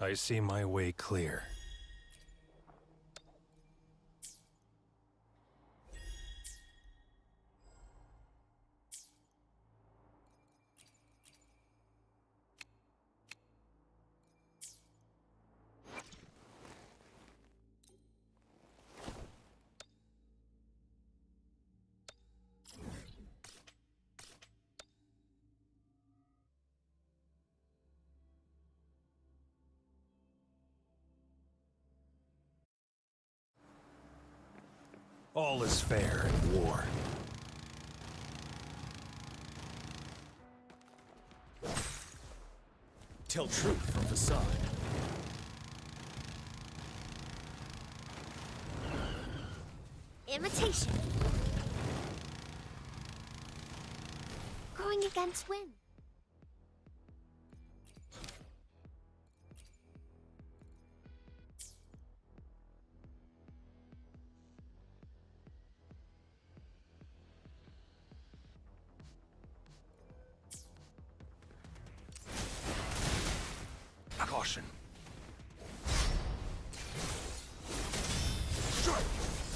I see my way clear. All is fair in war. Tell truth from facade. Imitation. Going against wind. Caution.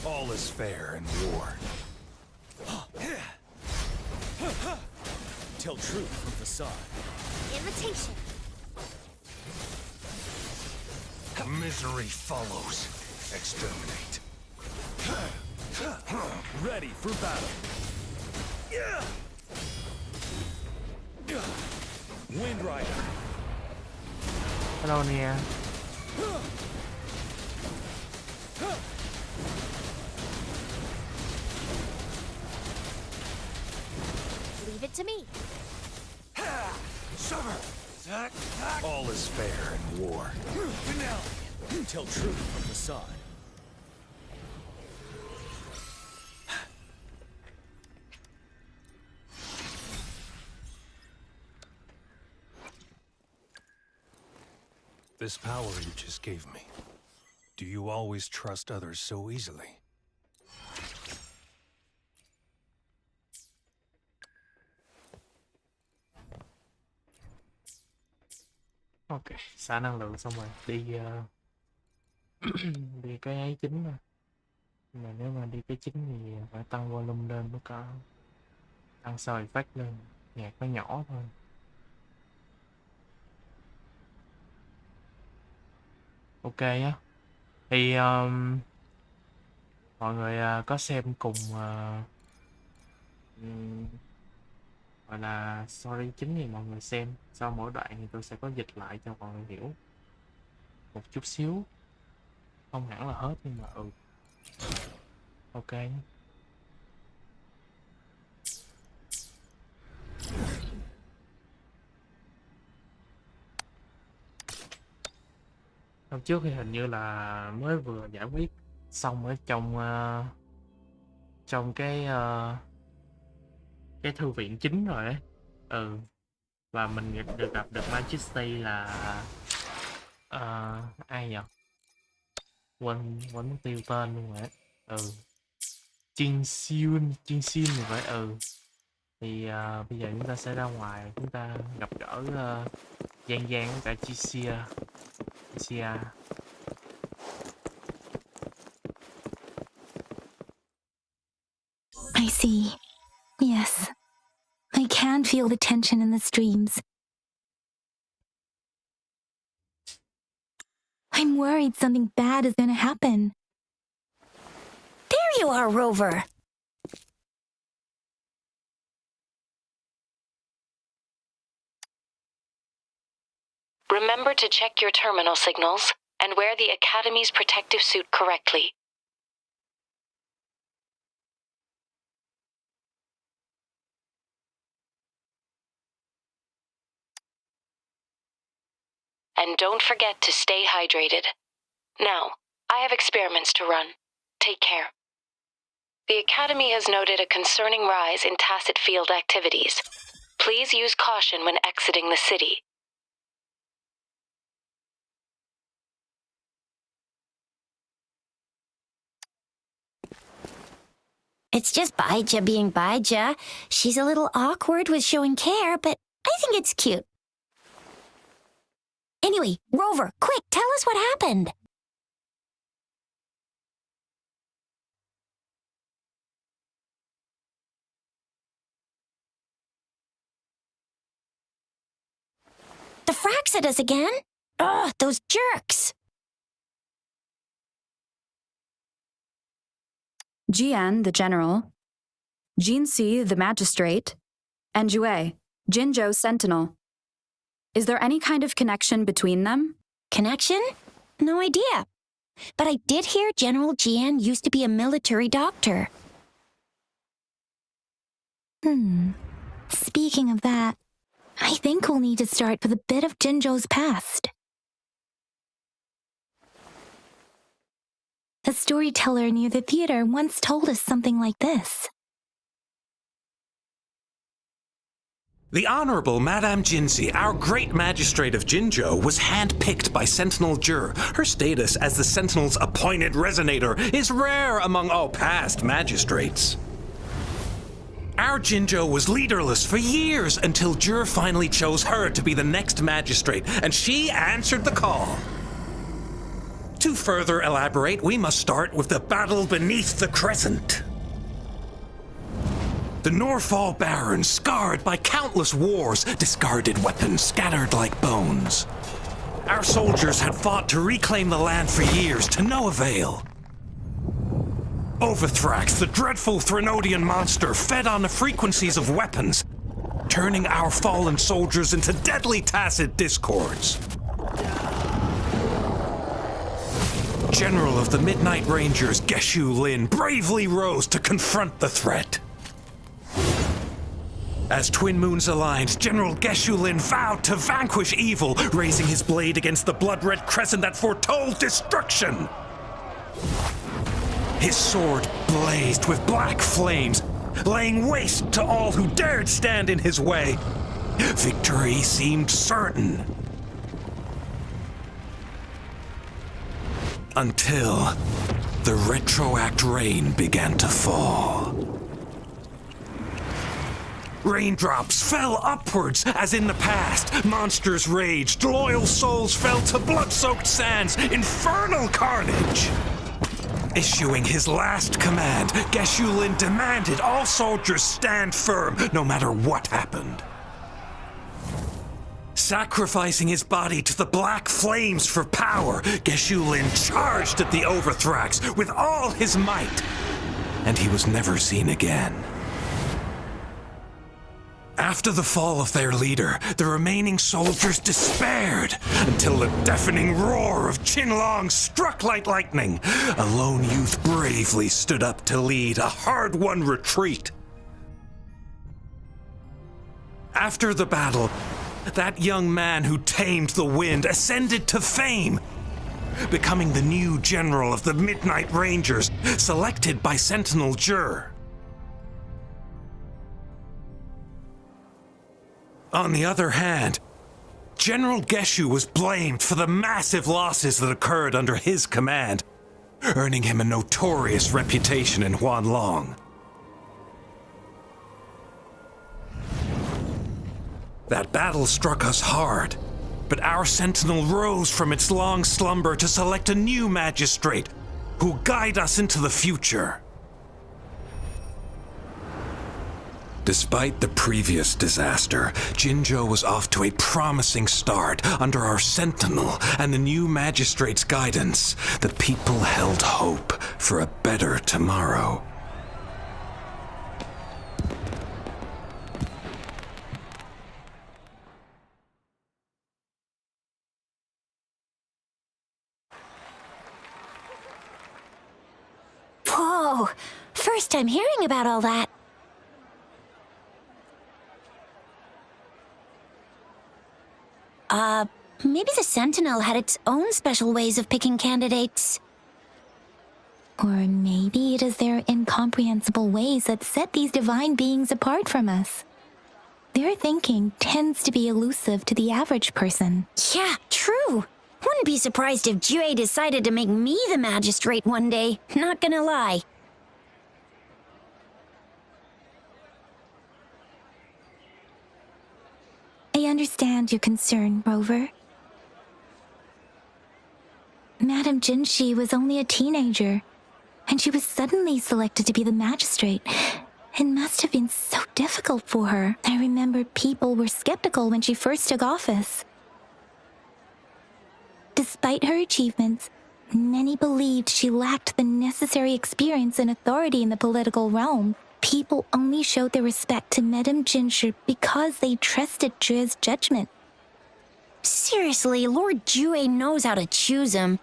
All is fair in war. Tell truth from facade. Imitation. Misery follows. Exterminate. Ready for battle. Wind Rider. Hello nè. Leave it to me. All is fair in war. Tell truth from facade. This power you just gave me, do you always trust others so easily? Ok, xả năng lượng xong rồi đi đi cái ấy chính rồi. Nhưng mà nếu mà đi cái chính thì phải tăng volume lên mới có, tăng sound effect lên, nhạc nó nhỏ thôi. Ok á. Thì mọi người có xem cùng gọi là story chính thì mọi người xem, sau mỗi đoạn thì tôi sẽ có dịch lại cho mọi người hiểu một chút xíu, không hẳn là hết nhưng mà ok. Hôm trước thì hình như là mới vừa giải quyết xong ở trong cái thư viện chính rồi ấy. Và mình được gặp được Majesty là ai nhỉ? Quên mất tiêu tên luôn rồi ấy. Jin thì phải. Thì bây giờ chúng ta sẽ ra ngoài, chúng ta gặp gỡ Giang với cả Chia. I see. Yes. I can feel the tension in the streams. I'm worried something bad is going to happen. There you are, Rover. Remember to check your terminal signals and wear the Academy's protective suit correctly. And don't forget to stay hydrated. Now, I have experiments to run. Take care. The Academy has noted a concerning rise in tacit field activities. Please use caution when exiting the city. It's just Baija being Baija. She's a little awkward with showing care, but I think it's cute. Anyway, Rover, quick, tell us what happened. The fracks at us again? Ugh, those jerks! Jian, the general, Jinxi, the magistrate, and Jue, Jinzhou's sentinel. Is there any kind of connection between them? Connection? No idea. But I did hear General Jian used to be a military doctor. Speaking of that, I think we'll need to start with a bit of Jinzhou's past. A storyteller near the theater once told us something like this. The Honorable Madame Jinxi, our great magistrate of Jinzhou, was handpicked by Sentinel Jur. Her status as the Sentinel's appointed resonator is rare among all past magistrates. Our Jinzhou was leaderless for years until Jur finally chose her to be the next magistrate, and she answered the call. To further elaborate, we must start with the battle beneath the crescent. The Norfall barons, scarred by countless wars, discarded weapons scattered like bones. Our soldiers had fought to reclaim the land for years, to no avail. Overthrax, the dreadful Threnodian monster, fed on the frequencies of weapons, turning our fallen soldiers into deadly tacit discords. General of the Midnight Rangers, YuuNguyen, bravely rose to confront the threat. As twin moons aligned, General YuuNguyen vowed to vanquish evil, raising his blade against the blood-red crescent that foretold destruction. His sword blazed with black flames, laying waste to all who dared stand in his way. Victory seemed certain. Until the retroact rain began to fall. Raindrops fell upwards as in the past. Monsters raged, loyal souls fell to blood-soaked sands, infernal carnage. Issuing his last command, YuuNguyen demanded all soldiers stand firm, no matter what happened. Sacrificing his body to the black flames for power, YuuNguyen charged at the Overthrax with all his might, and he was never seen again. After the fall of their leader, the remaining soldiers despaired until the deafening roar of Qinlong struck like lightning. A lone youth bravely stood up to lead a hard-won retreat. After the battle, that young man who tamed the wind ascended to fame, becoming the new general of the Midnight Rangers, selected by Sentinel Jur. On the other hand, General Geshu was blamed for the massive losses that occurred under his command, earning him a notorious reputation in Huang Long. That battle struck us hard, but our sentinel rose from its long slumber to select a new magistrate who'll guide us into the future. Despite the previous disaster, Jinzhou was off to a promising start under our sentinel and the new magistrate's guidance. The people held hope for a better tomorrow. Whoa! First time hearing about all that. Maybe the Sentinel had its own special ways of picking candidates. Or maybe it is their incomprehensible ways that set these divine beings apart from us. Their thinking tends to be elusive to the average person. Yeah, true. Wouldn't be surprised if Jue decided to make me the magistrate one day. Not gonna lie. I understand your concern, Rover. Madame Jinshi was only a teenager, and she was suddenly selected to be the magistrate. It must have been so difficult for her. I remember people were skeptical when she first took office. Despite her achievements, many believed she lacked the necessary experience and authority in the political realm. People only showed their respect to Madame Jinshi because they trusted Jue's judgment. Seriously, Lord Jue knows how to choose him.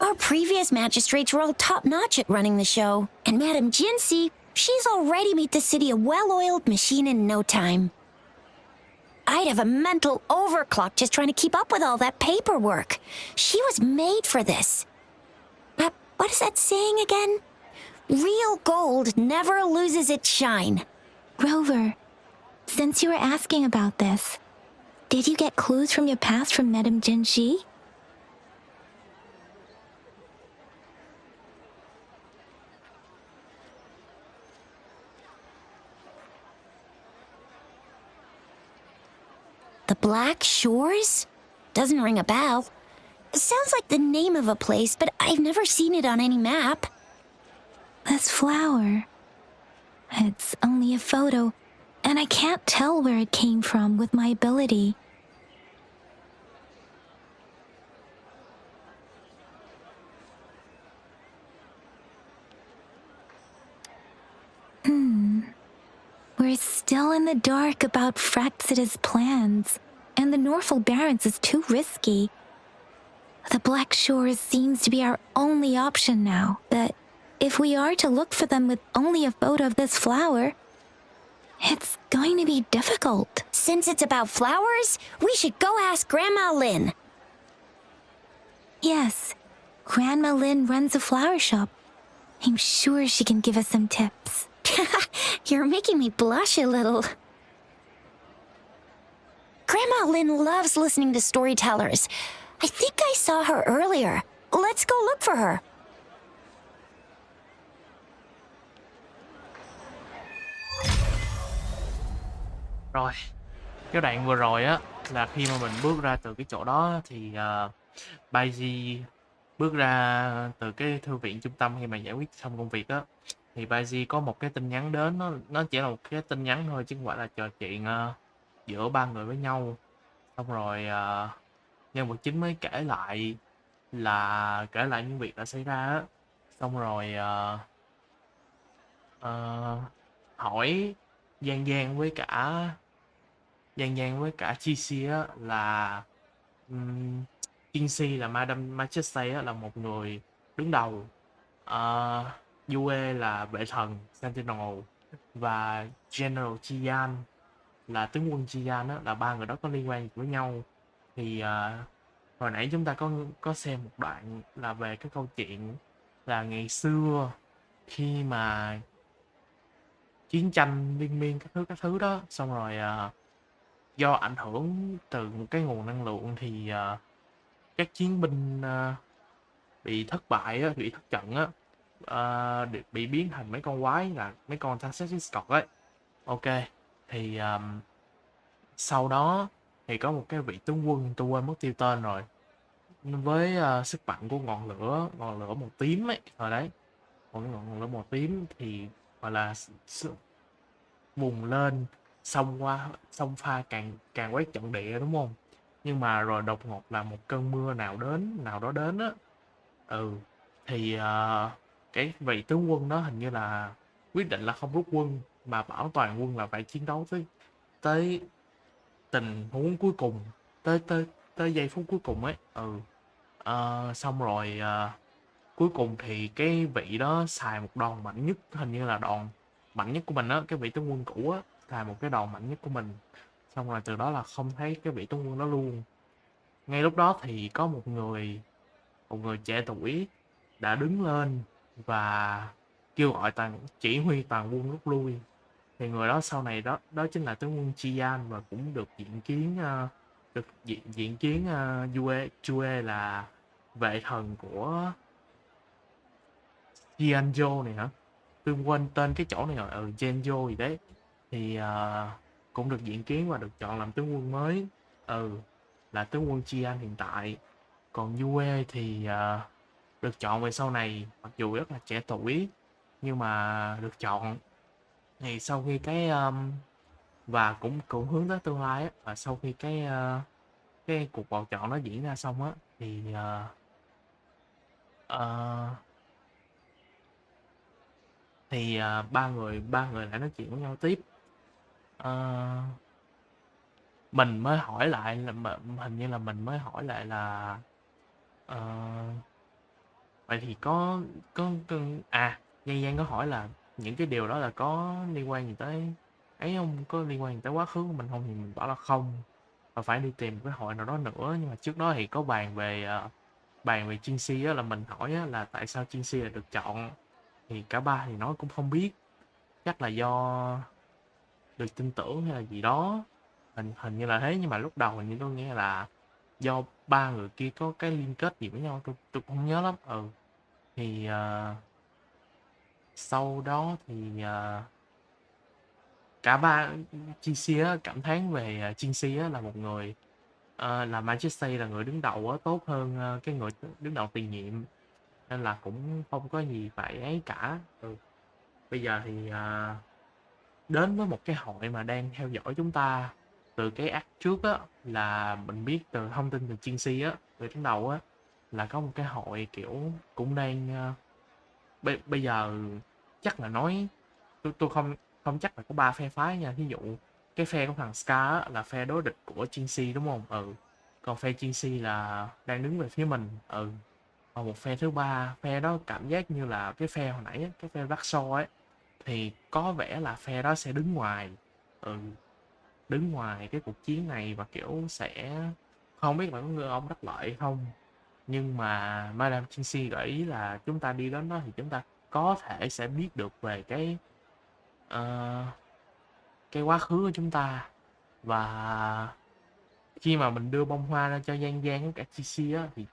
Our previous magistrates were all top-notch at running the show. And Madame Jinsi, she's already made the city a well-oiled machine in no time. I'd have a mental overclock just trying to keep up with all that paperwork. She was made for this. What is that saying again? Real gold never loses its shine. Rover, since you were asking about this, did you get clues from your past from Madame Jinshi? The Black Shores? Doesn't ring a bell. Sounds like the name of a place, but I've never seen it on any map. This flower. It's only a photo, and I can't tell where it came from with my ability. We're still in the dark about Fraxita's plans, and the Norfolk Barrens is too risky. The Black Shores seems to be our only option now, but if we are to look for them with only a photo of this flower, it's going to be difficult. Since it's about flowers, we should go ask Grandma Lynn. Yes, Grandma Lynn runs a flower shop. I'm sure she can give us some tips. You're making me blush a little. Grandma Lynn loves listening to storytellers. I think I saw her earlier. Let's go look for her. Rồi, cái đoạn vừa rồi á là khi mà mình bước ra từ cái chỗ đó thì Baiji bước ra từ cái thư viện trung tâm khi mà giải quyết xong công việc á, thì Baiji có một cái tin nhắn đến, nó chỉ là một cái tin nhắn thôi chứ không phải là trò chuyện giữa ba người với nhau. Xong rồi nhân vật chính mới kể lại những việc đã xảy ra á, xong rồi hỏi Giang Giang với cả Chi á là Jinxi là Madame Majesty á, là một người đứng đầu, Yue là vệ thần Sentinel và General Chiyan là tướng quân Chiyan á, là ba người đó có liên quan với nhau. Thì hồi nãy chúng ta có xem một đoạn là về cái câu chuyện là ngày xưa khi mà chiến tranh liên miên các thứ đó, xong rồi do ảnh hưởng từ một cái nguồn năng lượng thì các chiến binh bị thất bại á, bị thất trận á, bị biến thành mấy con quái là mấy con Taxiscot ấy. Ok, thì sau đó thì có một cái vị tướng quân, tôi quên mất tiêu tên rồi, với sức mạnh của ngọn lửa màu tím ấy, rồi đấy, một cái ngọn lửa màu tím thì gọi là bùng lên, xông pha càng quét trận địa, đúng không? Nhưng mà rồi đột ngột là một cơn mưa nào đó đến á, thì cái vị tướng quân đó hình như là quyết định là không rút quân mà bảo toàn quân là phải chiến đấu tới tình huống cuối cùng, tới giây phút cuối cùng ấy. Xong rồi cuối cùng thì cái vị đó xài một đòn mạnh nhất, hình như là đòn mạnh nhất của mình á, cái vị tướng quân cũ á xài một cái đòn mạnh nhất của mình, xong rồi từ đó là không thấy cái vị tướng quân đó luôn. Ngay lúc đó thì có một người trẻ tuổi đã đứng lên và kêu gọi chỉ huy toàn quân rút lui. Thì người đó sau này đó chính là tướng quân Chiyan, và cũng được diện kiến Yue là vệ thần của Jianzhou này hả? Tôi quên tên cái chỗ này rồi, Jianzhou gì đấy. Thì cũng được diện kiến và được chọn làm tướng quân mới, là tướng quân Chiyan hiện tại. Còn Yue thì được chọn về sau này, mặc dù rất là trẻ tuổi nhưng mà được chọn. Thì sau khi cái và cũng hướng tới tương lai á, và sau khi cái cuộc bầu chọn nó diễn ra xong á thì ờ, ba người lại nói chuyện với nhau tiếp. Ờ, mình mới hỏi lại là hình như là mình mới hỏi lại là vậy thì có Giang Giang có hỏi là những cái điều đó là có liên quan gì tới ấy không, có liên quan gì tới quá khứ của mình không, thì mình bảo là không, và phải đi tìm một cái hội nào đó nữa. Nhưng mà trước đó thì có bàn về Jinxie á, là mình hỏi á, là tại sao Jinxie là được chọn, thì cả ba thì nói cũng không biết, chắc là do được tin tưởng hay là gì đó, hình như là thế. Nhưng mà lúc đầu hình như tôi nghe là do ba người kia có cái liên kết gì với nhau, tôi cũng không nhớ lắm. Thì sau đó thì cả ba Jinxie cảm thán về Jinxie là một người là Majesty, là người đứng đầu á, tốt hơn cái người đứng đầu tiền nhiệm, nên là cũng không có gì phải ấy cả. Bây giờ thì đến với một cái hội mà đang theo dõi chúng ta từ cái act trước á, là mình biết từ thông tin từ Jinxie á, người đứng đầu á, là có một cái hội kiểu cũng đang bây giờ chắc là nói tôi không chắc là có 3 phe phái nha. Ví dụ cái phe của thằng Scar á, là phe đối địch của Jinxie đúng không? Còn phe Jinxie là đang đứng về phía mình. Còn một phe thứ ba, phe đó cảm giác như là cái phe hồi nãy á, cái phe Vaxor ấy, thì có vẻ là phe đó sẽ đứng ngoài. Đứng ngoài cái cuộc chiến này, và kiểu sẽ không biết là có người ông đắc lợi không. Nhưng mà Madame Jinxie gợi ý là chúng ta đi đến đó thì chúng ta có thể sẽ biết được về cái quá khứ của chúng ta. Và khi mà mình đưa bông hoa ra cho Giang Giang với cả Jinxie á, thì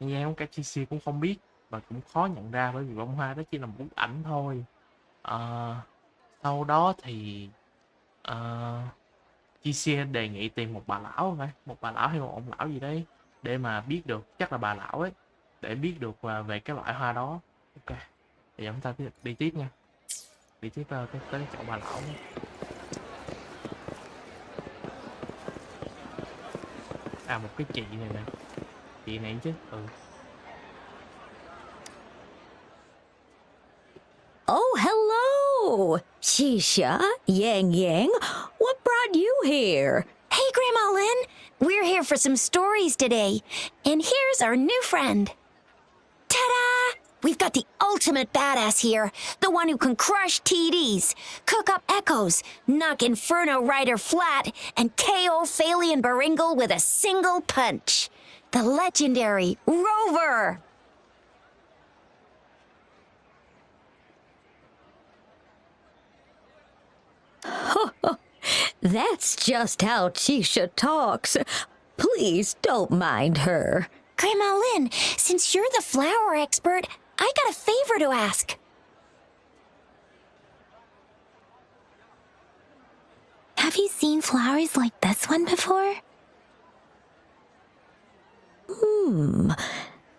Giang Giang với cả Jinxie cũng không biết và cũng khó nhận ra, bởi vì bông hoa đó chỉ là một bức ảnh thôi. Sau đó thì Jinxie đề nghị tìm một bà lão hay một ông lão gì đấy để mà biết được, chắc là bà lão ấy, để biết được về cái loại hoa đó. Ok, thì chúng ta đi tiếp nha, đi tiếp tới chỗ bà lão này. Một cái chị này nè, chị này chứ. Oh, hello! Shisha, Yang Yang, what brought you here? Hey, Grandma Lynn. We're here for some stories today. And here's our new friend. Ta-da! We've got the ultimate badass here. The one who can crush TDs, cook up echoes, knock Inferno Rider flat, and KO Phalian Baringle with a single punch. The legendary Rover! That's just how Chisha talks. Please don't mind her. Grandma Lynn, since you're the flower expert, I got a favor to ask. Have you seen flowers like this one before?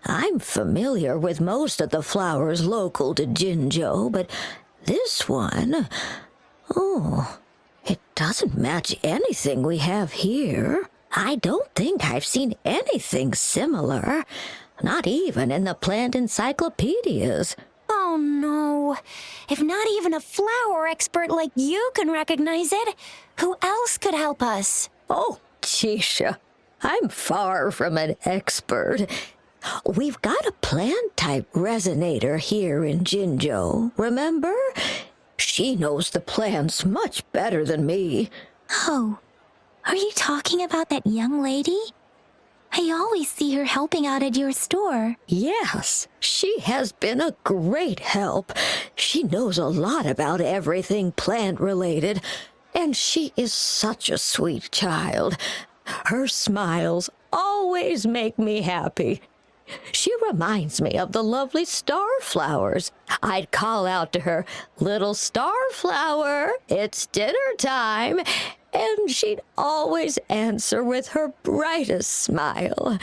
I'm familiar with most of the flowers local to Jinzhou, but this one... Oh, it doesn't match anything we have here. I don't think I've seen anything similar, not even in the plant encyclopedias. Oh no. If not even a flower expert like you can recognize it, who else could help us? Oh, Chisha, I'm far from an expert. We've got a plant-type resonator here in Jinzhou, remember? She knows the plants much better than me. Oh, are you talking about that young lady? I always see her helping out at your store. Yes, she has been a great help. She knows a lot about everything plant-related, and she is such a sweet child. Her smiles always make me happy. She reminds me of the lovely starflowers. I'd call out to her, "Little starflower, it's dinner time," and she'd always answer with her brightest smile.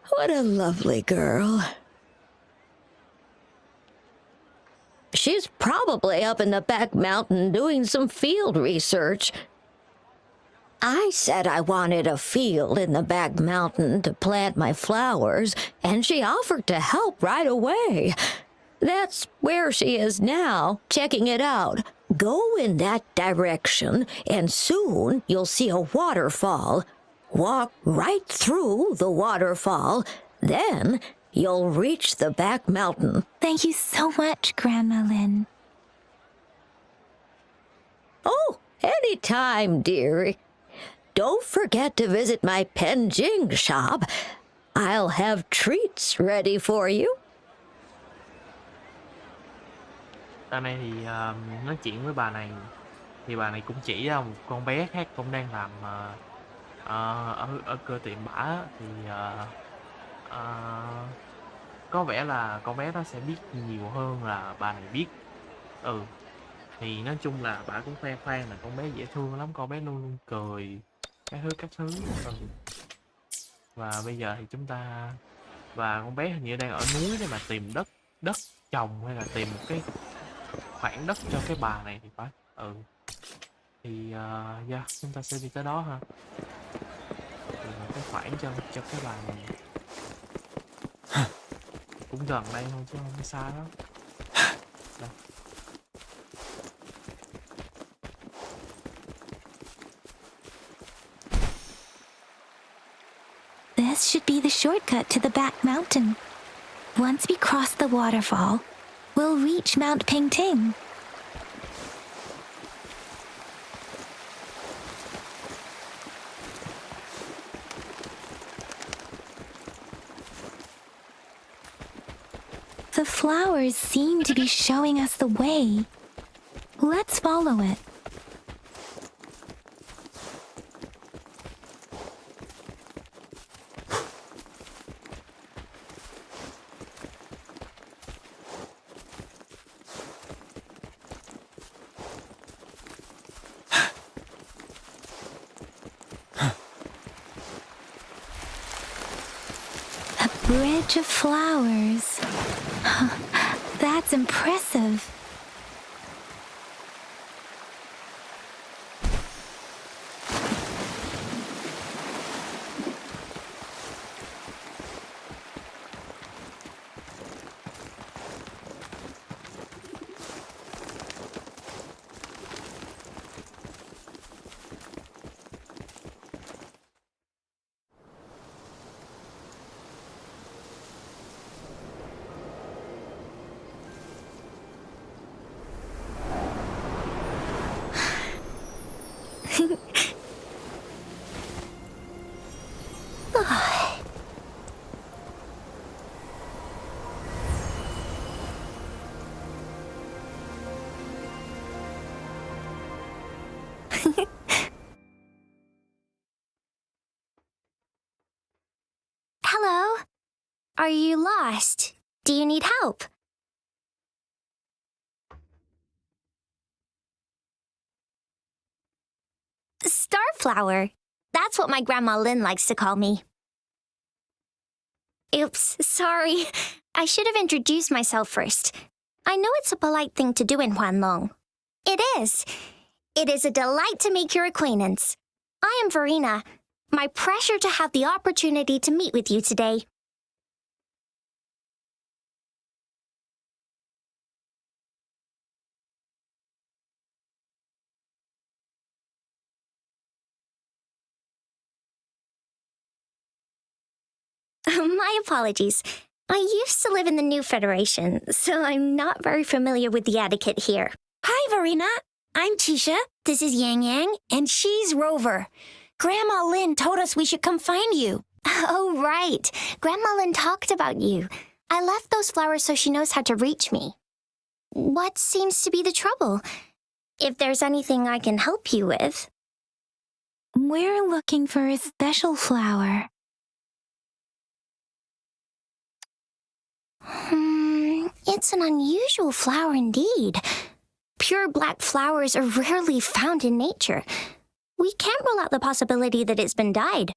What a lovely girl. She's probably up in the back mountain doing some field research. I said I wanted a field in the back mountain to plant my flowers, and she offered to help right away. That's where she is now, checking it out. Go in that direction, and soon you'll see a waterfall. Walk right through the waterfall, then you'll reach the back mountain. Thank you so much, Grandma Lin. Oh, anytime, dearie. Don't forget to visit my Penjing shop. I'll have treats ready for you. Sau này thì nói chuyện với bà này thì bà này cũng chỉ ra một con bé khác cũng đang làm ở cửa tiệm bả á, thì có vẻ là con bé đó sẽ biết nhiều hơn là bà này biết. Thì nói chung là bà cũng khoe khoang là con bé dễ thương lắm, con bé luôn luôn cười các thứ. Và bây giờ thì chúng ta, và con bé hình như đang ở núi để mà tìm đất trồng hay là tìm một cái khoảng đất cho cái bà này thì phải. Thì chúng ta sẽ đi tới đó ha, tìm một cái khoảng cho cái bà này. Cũng gần đây thôi chứ không có xa lắm. Đây. This should be the shortcut to the back mountain. Once we cross the waterfall, we'll reach Mount Pingting. The flowers seem to be showing us the way. Let's follow it. A bridge of flowers. That's impressive. Hello? Are you lost? Do you need help? Starflower. That's what my Grandma Lin likes to call me. Oops, sorry. I should have introduced myself first. I know it's a polite thing to do in Huang Long. It is. It is a delight to make your acquaintance. I am Verena. My pleasure to have the opportunity to meet with you today. My apologies. I used to live in the New Federation, so I'm not very familiar with the etiquette here. Hi, Verena. I'm Tisha. This is Yang Yang, and she's Rover. Grandma Lin told us we should come find you. Oh, right. Grandma Lin talked about you. I left those flowers so she knows how to reach me. What seems to be the trouble? If there's anything I can help you with. We're looking for a special flower. It's an unusual flower indeed. Pure black flowers are rarely found in nature. We can't rule out the possibility that it's been dyed.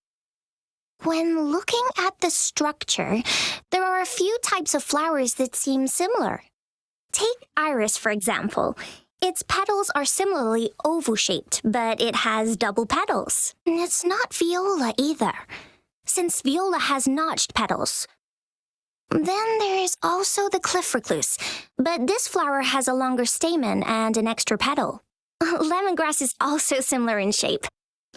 When looking at the structure, there are a few types of flowers that seem similar. Take iris, for example. Its petals are similarly oval-shaped, but it has double petals. And it's not viola either, since viola has notched petals. Then there is also the cliff recluse, but this flower has a longer stamen and an extra petal. Lemongrass is also similar in shape.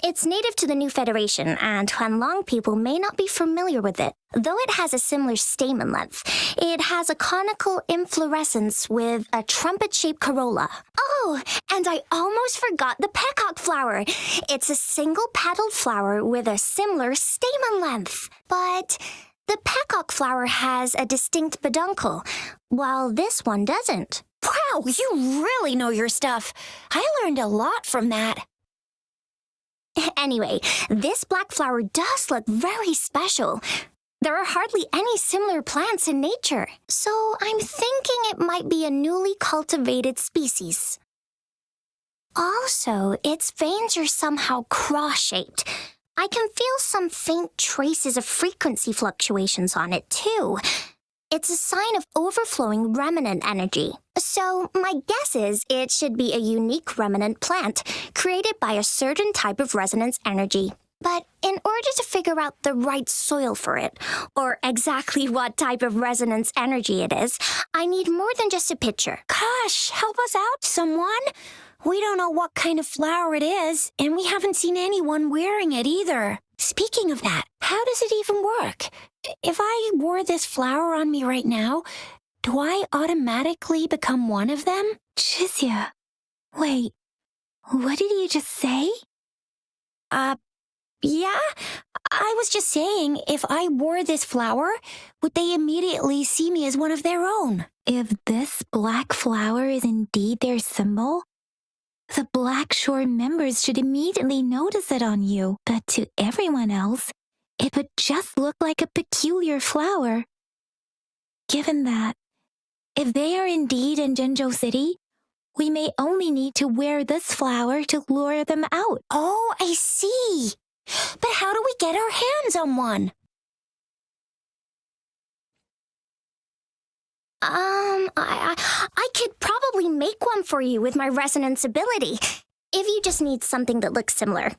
It's native to the New Federation, and Huang Long people may not be familiar with it. Though it has a similar stamen length, it has a conical inflorescence with a trumpet-shaped corolla. Oh, and I almost forgot the peacock flower. It's a single-petaled flower with a similar stamen length. But the peacock flower has a distinct peduncle, while this one doesn't. Wow, you really know your stuff. I learned a lot from that. Anyway, this black flower does look very special. There are hardly any similar plants in nature, so I'm thinking it might be a newly cultivated species. Also, its veins are somehow cross-shaped. I can feel some faint traces of frequency fluctuations on it, too. It's a sign of overflowing remnant energy. So my guess is it should be a unique remnant plant created by a certain type of resonance energy. But in order to figure out the right soil for it, or exactly what type of resonance energy it is, I need more than just a picture. Gosh, help us out, someone. We don't know what kind of flower it is, and we haven't seen anyone wearing it either. Speaking of that, how does it even work? If I wore this flower on me right now, do I automatically become one of them? Chizia, wait, what did you just say? Yeah? I was just saying, if I wore this flower, would they immediately see me as one of their own? If this black flower is indeed their symbol, the Black Shore members should immediately notice it on you, but to everyone else, it would just look like a peculiar flower. Given that, if they are indeed in Jinzhou City, we may only need to wear this flower to lure them out. Oh, I see. But how do we get our hands on one? I could probably make one for you with my resonance ability, if you just need something that looks similar.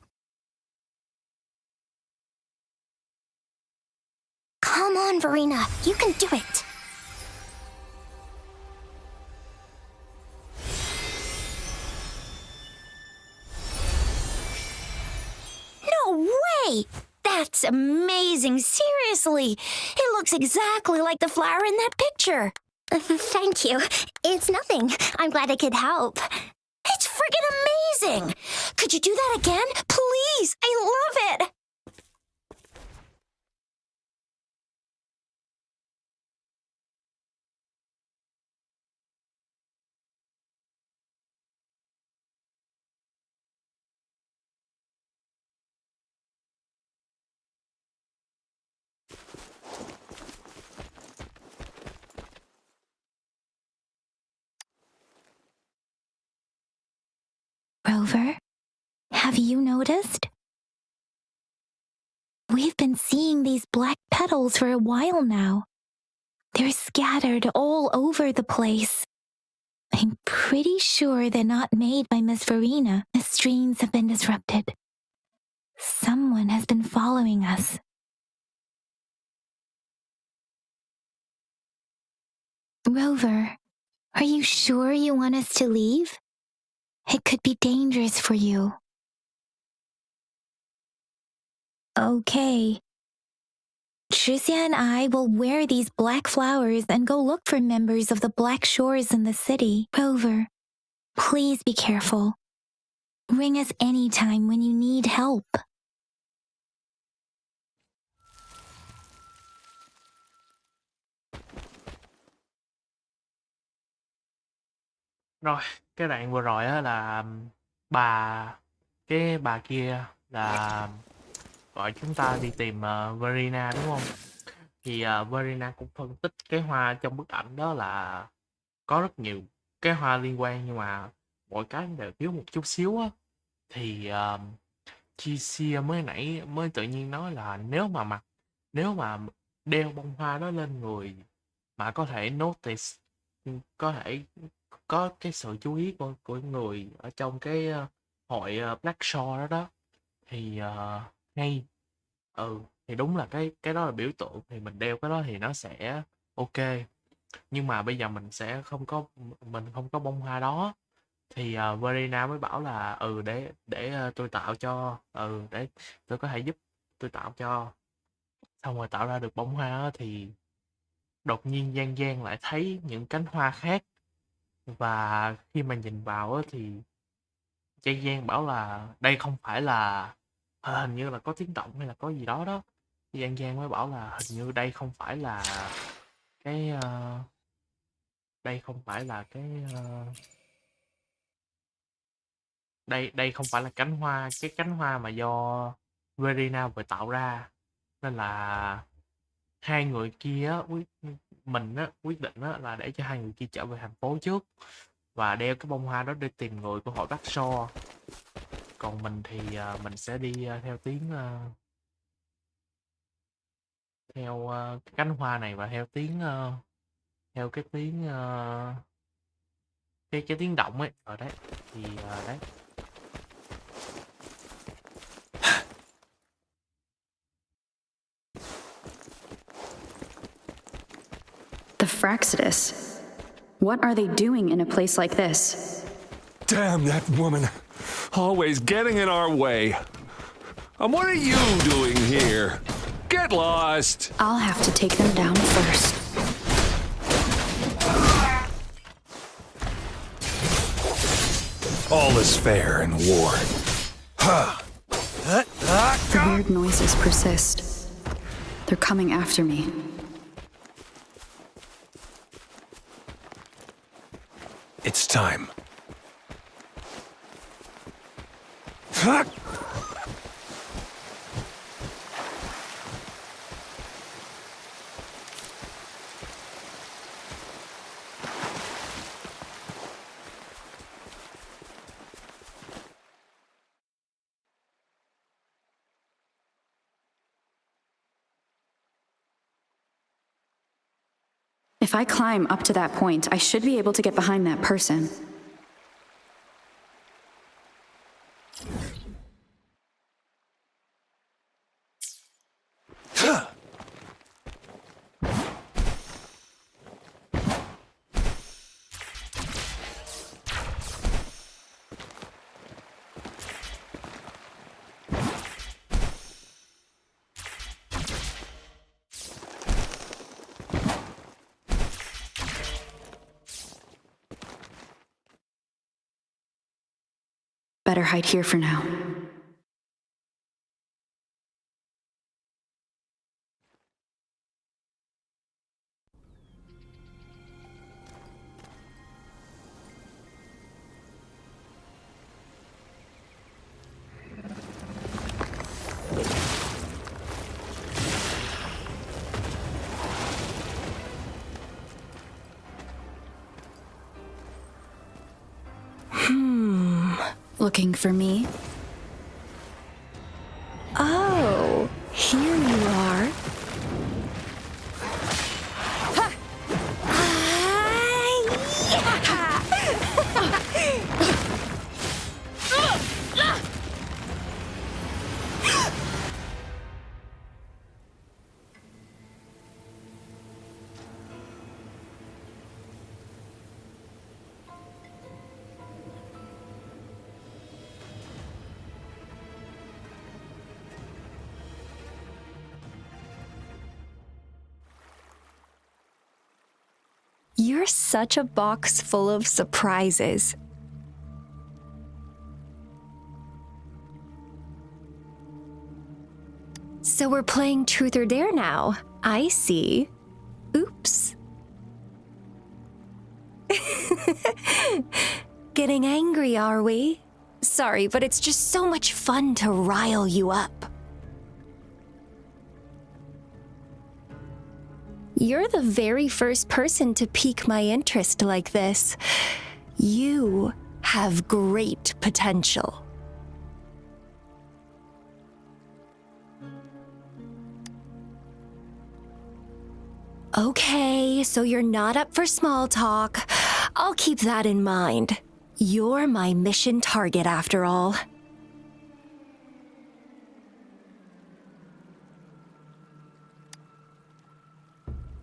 Come on, Verena, you can do it. No way! That's amazing, seriously! It looks exactly like the flower in that picture. Thank you. It's nothing. I'm glad I could help. It's friggin' amazing! Could you do that again? Please! I love it! Rover, have you noticed? We've been seeing these black petals for a while now. They're scattered all over the place. I'm pretty sure they're not made by Miss Verena. The streams have been disrupted. Someone has been following us. Rover, are you sure you want us to leave? It could be dangerous for you. Okay. Tricia and I will wear these black flowers and go look for members of the Black Shores in the city. Rover, please be careful. Ring us anytime when you need help. Rồi, cái đoạn vừa rồi á là cái bà kia là gọi chúng ta đi tìm Verena đúng không? Thì Verena cũng phân tích cái hoa trong bức ảnh đó là có rất nhiều cái hoa liên quan, nhưng mà mỗi cái đều thiếu một chút xíu á. Thì Chia mới tự nhiên nói là nếu mà đeo bông hoa đó lên người mà có thể notice, có thể có cái sự chú ý của người ở trong cái hội Black Shore đó đó, thì hay. Thì đúng là cái đó là biểu tượng, thì mình đeo cái đó thì nó sẽ ok. Nhưng mà bây giờ mình không có bông hoa đó, thì Verena mới bảo là để tôi tạo cho, để tôi có thể giúp tôi tạo cho. Xong rồi tạo ra được bông hoa á, thì đột nhiên Giang lại thấy những cánh hoa khác, và khi mà nhìn vào á, thì Giang bảo là đây không phải là, hình như là có tiếng động hay là có gì đó đó. Giang mới bảo là hình như đây không phải là cái đây không phải là cái đây không phải là cái cánh hoa mà do Verena vừa tạo ra. Nên là hai người kia á, quyết định á, là để cho hai người kia trở về thành phố trước và đeo cái bông hoa đó để tìm người của hội Bắc So. Còn mình thì mình sẽ đi theo cái cánh hoa này, và theo cái tiếng cái tiếng động ấy ở đấy. Thì đấy. The Fraxidus. What are they doing in a place like this? Damn that woman. Always getting in our way. And what are you doing here? Get lost! I'll have to take them down first. All is fair in war. The weird noises persist. They're coming after me. It's time. If I climb up to that point, I should be able to get behind that person. Better hide here for now. Looking for me? Oh, here you are. You're such a box full of surprises. So we're playing Truth or Dare now. I see. Oops. Getting angry, are we? Sorry, but it's just so much fun to rile you up. You're the very first person to pique my interest like this. You have great potential. Okay, so you're not up for small talk. I'll keep that in mind. You're my mission target after all.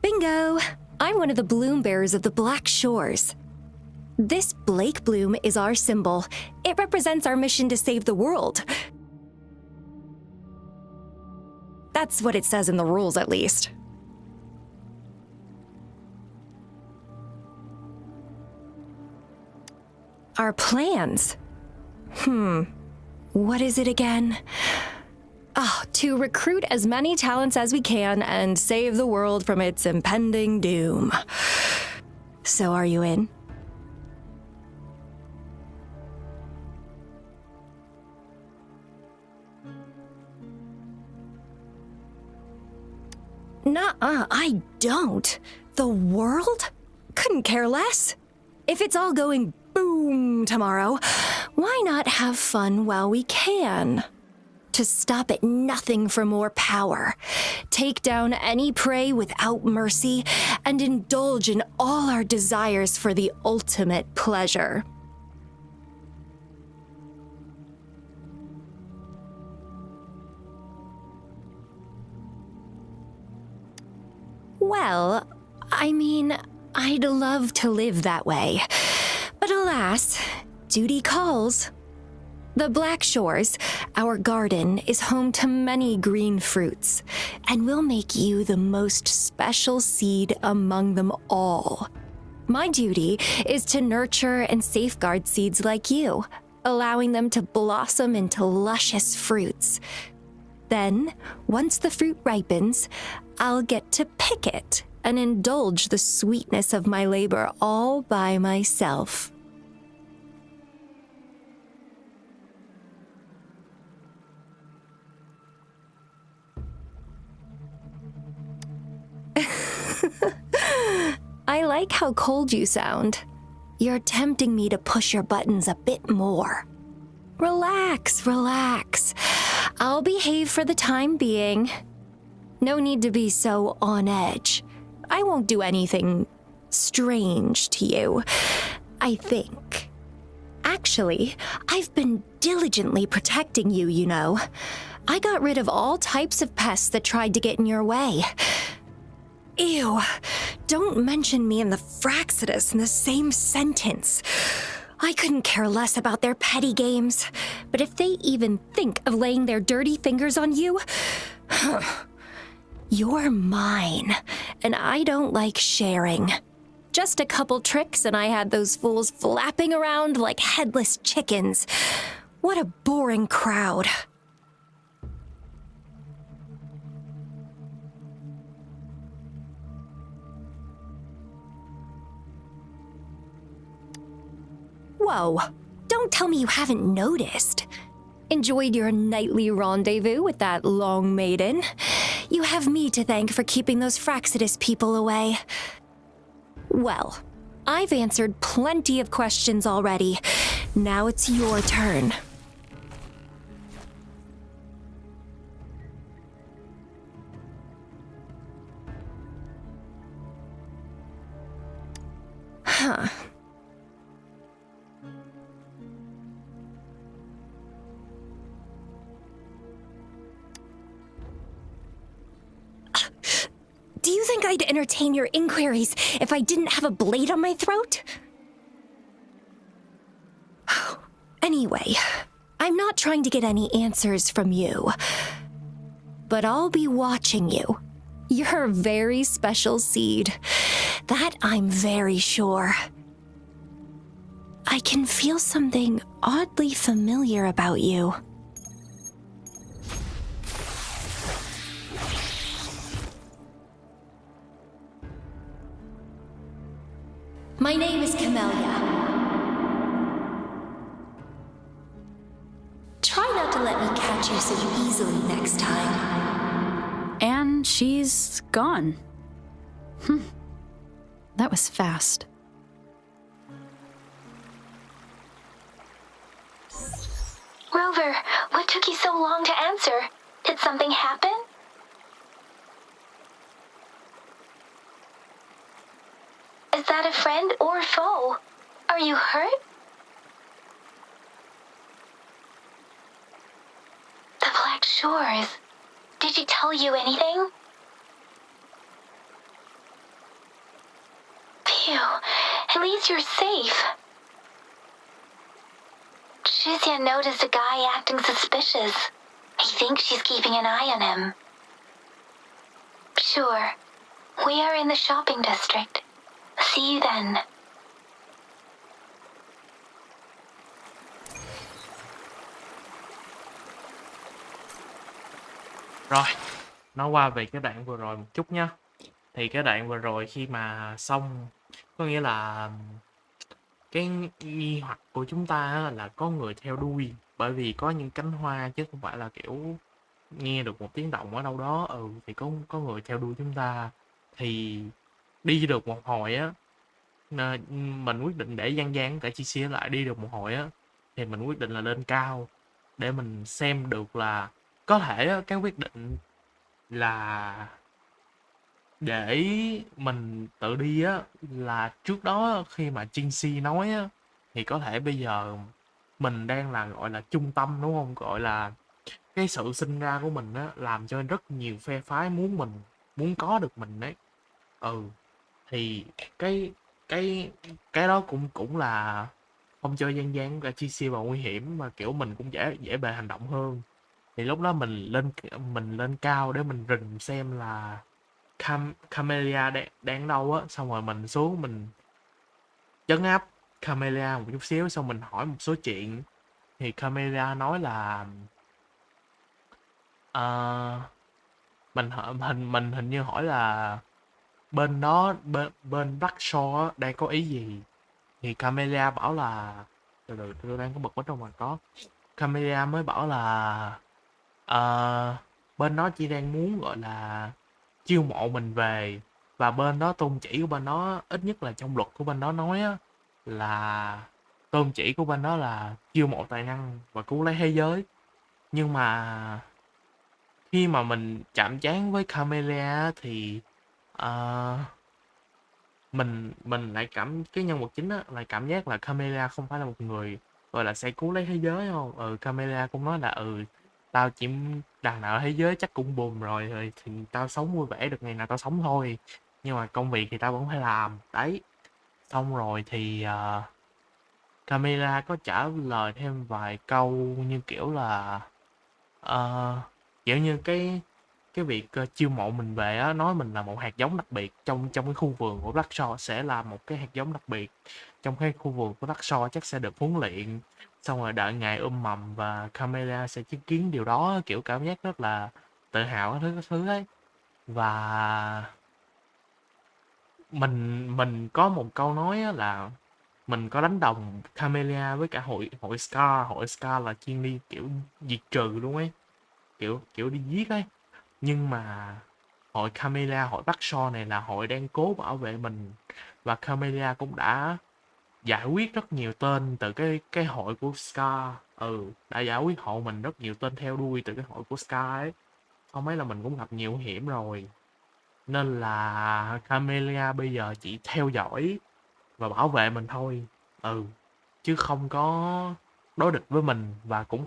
Bingo! I'm one of the bloom bearers of the Black Shores. This Blake bloom is our symbol. It represents our mission to save the world. That's what it says in the rules, at least. Our plans? What is it again? To recruit as many talents as we can and save the world from its impending doom. So are you in? Nuh-uh, I don't. The world? Couldn't care less. If it's all going boom tomorrow, why not have fun while we can? To stop at nothing for more power, take down any prey without mercy, and indulge in all our desires for the ultimate pleasure. Well, I mean, I'd love to live that way. But alas, duty calls. The Black Shores, our garden, is home to many green fruits, and will make you the most special seed among them all. My duty is to nurture and safeguard seeds like you, allowing them to blossom into luscious fruits. Then, once the fruit ripens, I'll get to pick it and indulge the sweetness of my labor all by myself. I like how cold you sound. You're tempting me to push your buttons a bit more. Relax, relax. I'll behave for the time being. No need to be so on edge. I won't do anything strange to you, I think. Actually, I've been diligently protecting you, you know. I got rid of all types of pests that tried to get in your way. Ew, don't mention me and the Fraxidus in the same sentence. I couldn't care less about their petty games, but if they even think of laying their dirty fingers on you, you're mine, and I don't like sharing. Just a couple tricks and I had those fools flapping around like headless chickens. What a boring crowd. Whoa, don't tell me you haven't noticed. Enjoyed your nightly rendezvous with that long maiden. You have me to thank for keeping those Fraxidus people away. Well, I've answered plenty of questions already. Now it's your turn. Huh. Do you think I'd entertain your inquiries if I didn't have a blade on my throat? Anyway, I'm not trying to get any answers from you, but I'll be watching you. You're a very special seed. That I'm very sure. I can feel something oddly familiar about you. My name is Camellia. Try not to let me catch you so easily next time. And she's gone. That was fast. Rover, what took you so long to answer? Did something happen? that a friend or foe? Are you hurt? The Black Shores. Did she tell you anything? Phew, at least you're safe. Shixian noticed a guy acting suspicious. I think she's keeping an eye on him. Sure. We are in the shopping district. See you then. Rồi, nói qua về cái đoạn vừa rồi một chút nhá. Thì cái đoạn vừa rồi khi mà xong, có nghĩa là cái nghi hoặc của chúng ta á, là có người theo đuôi, bởi vì có những cánh hoa chứ không phải là kiểu nghe được một tiếng động ở đâu đó. Thì có người theo đuôi chúng ta. Thì đi được một hồi á, mình quyết định để gian cả chia lại đi được một hồi á, thì mình quyết định là lên cao để mình xem được là có thể á, cái quyết định là để mình tự đi á, là trước đó khi mà Jinxie nói á, thì có thể bây giờ mình đang là gọi là trung tâm, đúng không? Gọi là cái sự sinh ra của mình á, làm cho rất nhiều phe phái muốn có được mình đấy. Thì cái đó cũng là không cho gian cả Jinxie vào nguy hiểm, mà kiểu mình cũng dễ bề hành động hơn. Thì lúc đó mình lên cao để mình rình xem là Camellia đang đâu á, xong rồi mình xuống mình trấn áp Camellia một chút xíu, xong mình hỏi một số chuyện. Thì Camellia nói là mình hình như hỏi là bên đó bên Black Shore á, đang có ý gì. Thì Camellia bảo là tôi đang có bật mất trong mà có. Camellia mới bảo là bên đó chỉ đang muốn gọi là chiêu mộ mình về, và bên đó tôn chỉ của bên đó, ít nhất là trong luật của bên đó nói á, là tôn chỉ của bên đó là chiêu mộ tài năng và cứu lấy thế giới. Nhưng mà khi mà mình chạm trán với Camellia thì mình lại cái nhân vật chính á lại cảm giác là Camellia không phải là một người gọi là sẽ cứu lấy thế giới không. Camellia cũng nói là tao chỉ đằng nào thế giới chắc cũng buồn rồi thì tao sống vui vẻ được ngày nào tao sống thôi, nhưng mà công việc thì tao vẫn phải làm đấy. Xong rồi thì Camellia có trả lời thêm vài câu như kiểu là kiểu như cái việc chiêu mộ mình về á, nói mình là một hạt giống đặc biệt trong cái khu vườn của Black Shore, sẽ là một cái hạt giống đặc biệt trong cái khu vườn của Black Shore, chắc sẽ được huấn luyện xong rồi đợi ngày mầm, và Camellia sẽ chứng kiến điều đó, kiểu cảm giác rất là tự hào các thứ ấy. Và mình có một câu nói á, là mình có đánh đồng Camellia với cả hội Scar là chuyên đi kiểu diệt trừ luôn ấy, kiểu đi giết ấy. Nhưng mà hội Camellia, hội Bắc So này là hội đang cố bảo vệ mình, và Camellia cũng đã giải quyết rất nhiều tên từ cái hội của Scar. Đã giải quyết hộ mình rất nhiều tên theo đuôi từ cái hội của Scar ấy. Không mấy là mình cũng gặp nhiều hiểm rồi, nên là Camellia bây giờ chỉ theo dõi và bảo vệ mình thôi, chứ không có đối địch với mình, và cũng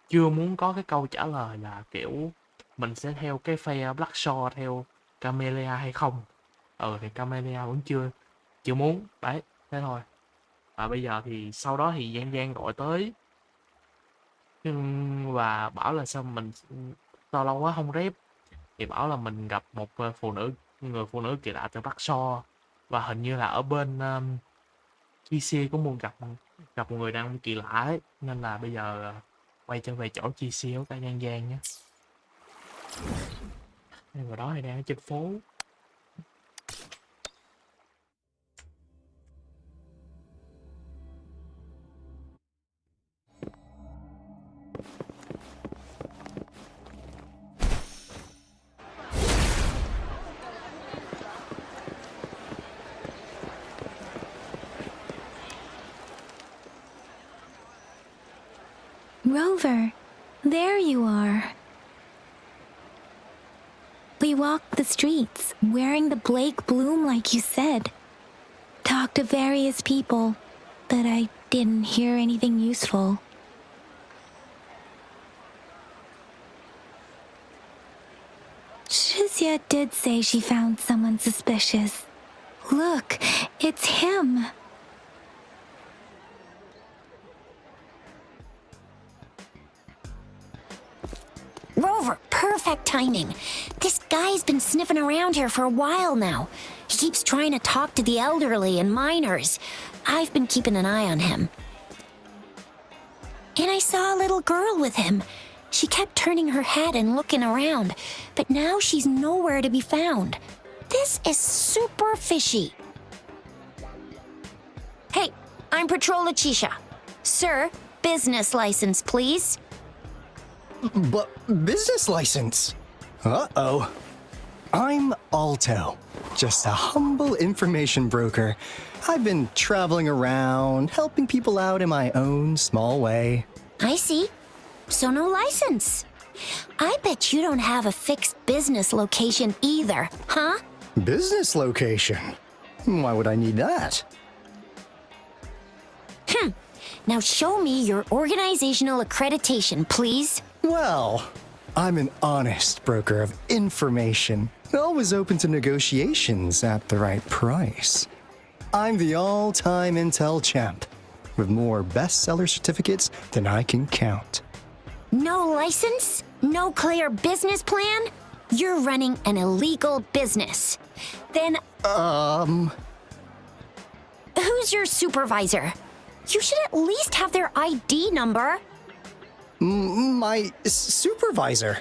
chưa muốn có cái câu trả lời là kiểu mình sẽ theo cái phe Black Shore theo Camellia hay không. Thì Camellia vẫn chưa muốn đấy, thế thôi. Và bây giờ thì sau đó thì Giang gọi tới và bảo là sao lâu quá không rep, thì bảo là mình gặp một người phụ nữ kỳ lạ từ Bắc So, và hình như là ở bên GC cũng muốn gặp một người đàn ông kỳ lạ ấy, nên là bây giờ quay trở về chỗ GC của cả Giang nhé. Người đó thì đang ở trên phố. Rover, there you are. We walked the streets, wearing the Blake bloom like you said. talked to various people, but I didn't hear anything useful. Shizia did say she found someone suspicious. Look, it's him. Rover, perfect timing. This guy's been sniffing around here for a while now. He keeps trying to talk to the elderly and minors. I've been keeping an eye on him. And I saw a little girl with him. She kept turning her head and looking around, but now she's nowhere to be found. This is super fishy. Hey, I'm Patrol Letitia. Sir, business license, please. But business license? Uh-oh. I'm Alto, just a humble information broker. I've been traveling around, helping people out in my own small way. I see. So no license. I bet you don't have a fixed business location either, huh? Business location? Why would I need that? Now show me your organizational accreditation, please. Well, I'm an honest broker of information, always open to negotiations at the right price. I'm the all-time intel champ, with more bestseller certificates than I can count. No license? No clear business plan? You're running an illegal business. Then, who's your supervisor? You should at least have their ID number. My supervisor?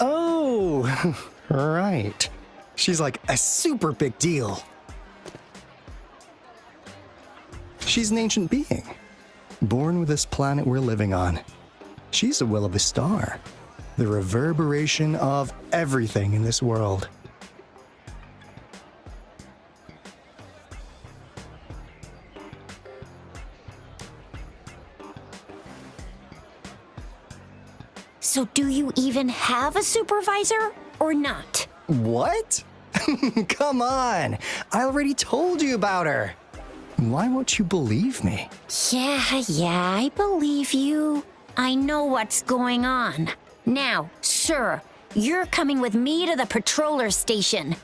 Oh, right. She's like a super big deal. She's an ancient being, born with this planet we're living on. She's the will of the star, the reverberation of everything in this world. So do you even have a supervisor or not? What? Come on! I already told you about her. Why won't you believe me? Yeah, I believe you. I know what's going on. Now, sir, you're coming with me to the patroller station.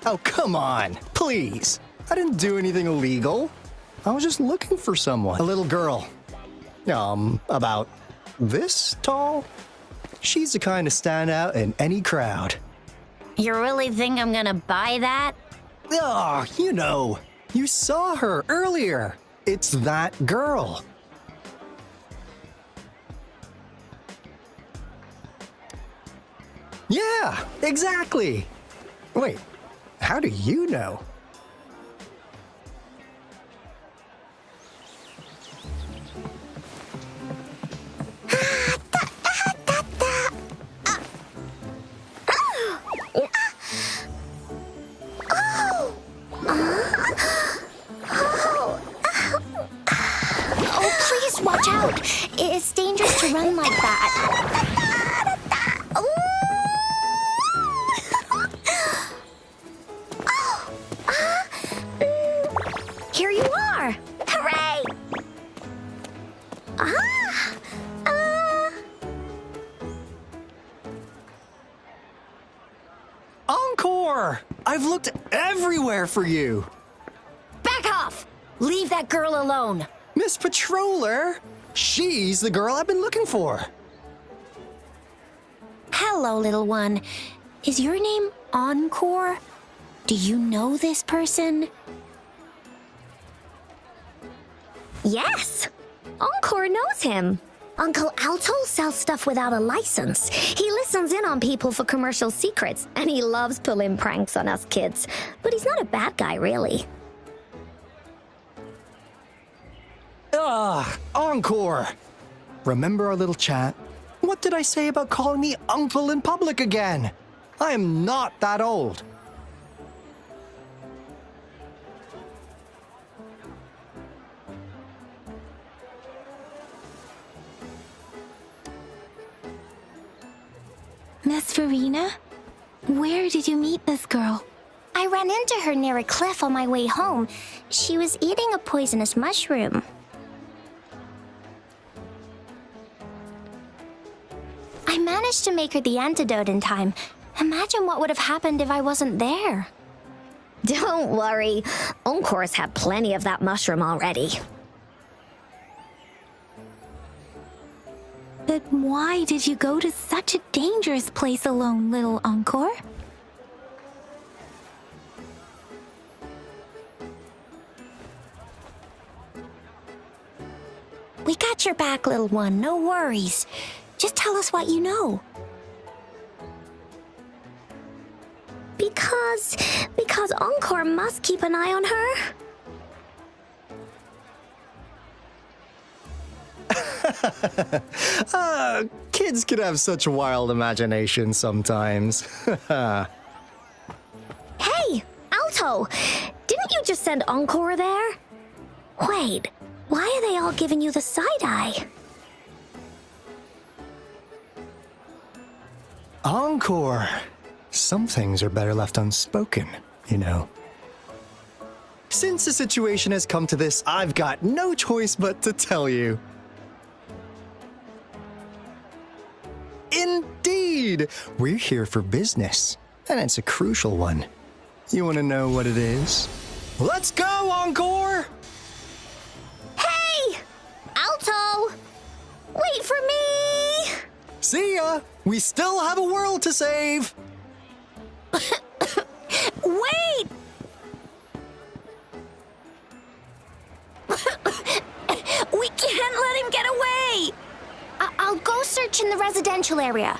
Oh, come on, please. I didn't do anything illegal. I was just looking for someone. A little girl. About this tall? She's the kind to stand out in any crowd. You really think I'm gonna buy that? Oh, you know, you saw her earlier. It's that girl. Yeah, exactly. Wait, how do you know? Watch out! It's dangerous to run like that. Here you are! Hooray! Encore! I've looked everywhere for you. Back off! Leave that girl alone. Miss Patroller! She's the girl I've been looking for. Hello, little one. Is your name Encore? Do you know this person? Yes! Encore knows him. Uncle Alto sells stuff without a license. He listens in on people for commercial secrets, and he loves pulling pranks on us kids. But he's not a bad guy, really. Encore! Remember our little chat? What did I say about calling me uncle in public again? I am not that old. Miss Verena? Where did you meet this girl? ran into her near a cliff on my way home. She was eating a poisonous mushroom. I managed to make her the antidote in time. Imagine what would have happened if I wasn't there. Don't worry. Encore's had plenty of that mushroom already. But why did you go to such a dangerous place alone, little Encore? We got your back, little one. No worries. Just tell us what you know. Because Encore must keep an eye on her. Kids can have such wild imaginations sometimes. Hey, Alto! Didn't you just send Encore there? Wait, why are they all giving you the side-eye? Encore! Some things are better left unspoken, you know. Since the situation has come to this, I've got no choice but to tell you. Indeed! We're here for business, and it's a crucial one. You want to know what it is? Let's go, Encore! Hey! Alto! Wait for me! See ya! We still have a world to save! Wait! We can't let him get away! I'll go search in the residential area.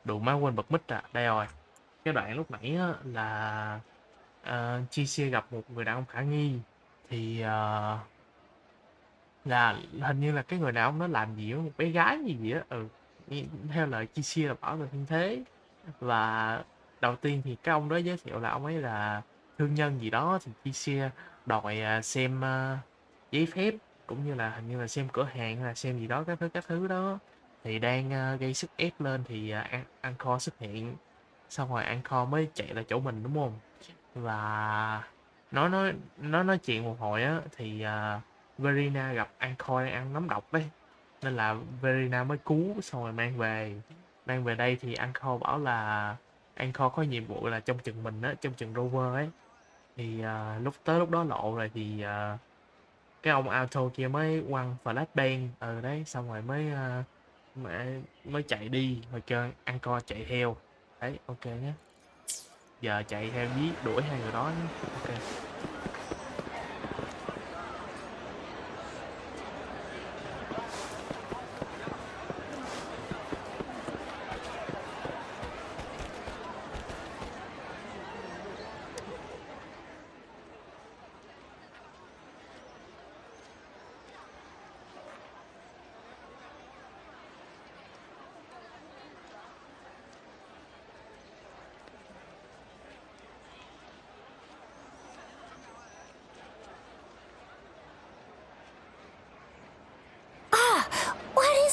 Đủ má quên bật mic à. Đây rồi. Cái đoạn lúc nãy á, là Chi Xie gặp một người đàn ông khả nghi. Thì là hình như là cái người đàn ông đó làm gì với một bé gái gì á. Theo lời Chi Xie là bảo là như thế. Và đầu tiên thì cái ông đó giới thiệu là ông ấy là thương nhân gì đó. Thì Chi Xie đòi xem giấy phép, cũng như là hình như là xem cửa hàng hay là xem gì đó các thứ đó. Thì đang gây sức ép lên thì Encore xuất hiện, xong rồi Encore mới chạy lại chỗ mình, đúng không? Và nó nói chuyện một hồi á thì Verina gặp Encore đang ăn nấm độc đấy, nên là Verina mới cứu, xong rồi mang về đây. Thì Encore bảo là Encore có nhiệm vụ là trông chừng mình á, trông chừng Rover ấy. Thì lúc đó lộ rồi thì cái ông auto kia mới quăng flashbang đấy, xong rồi mới chạy đi, rồi kêu Encore chạy theo. Đấy, ok nhé. Giờ chạy theo đuổi hai người đó nhé. Ok.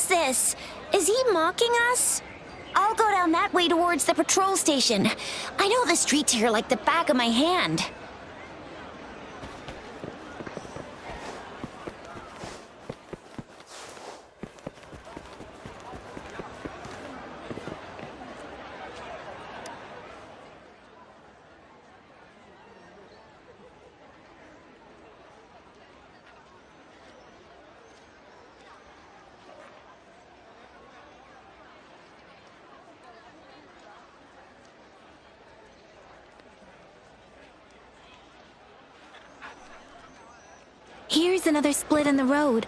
This? Is he mocking us? I'll go down that way towards the patrol station. I know the streets here like the back of my hand. Here's another split in the road.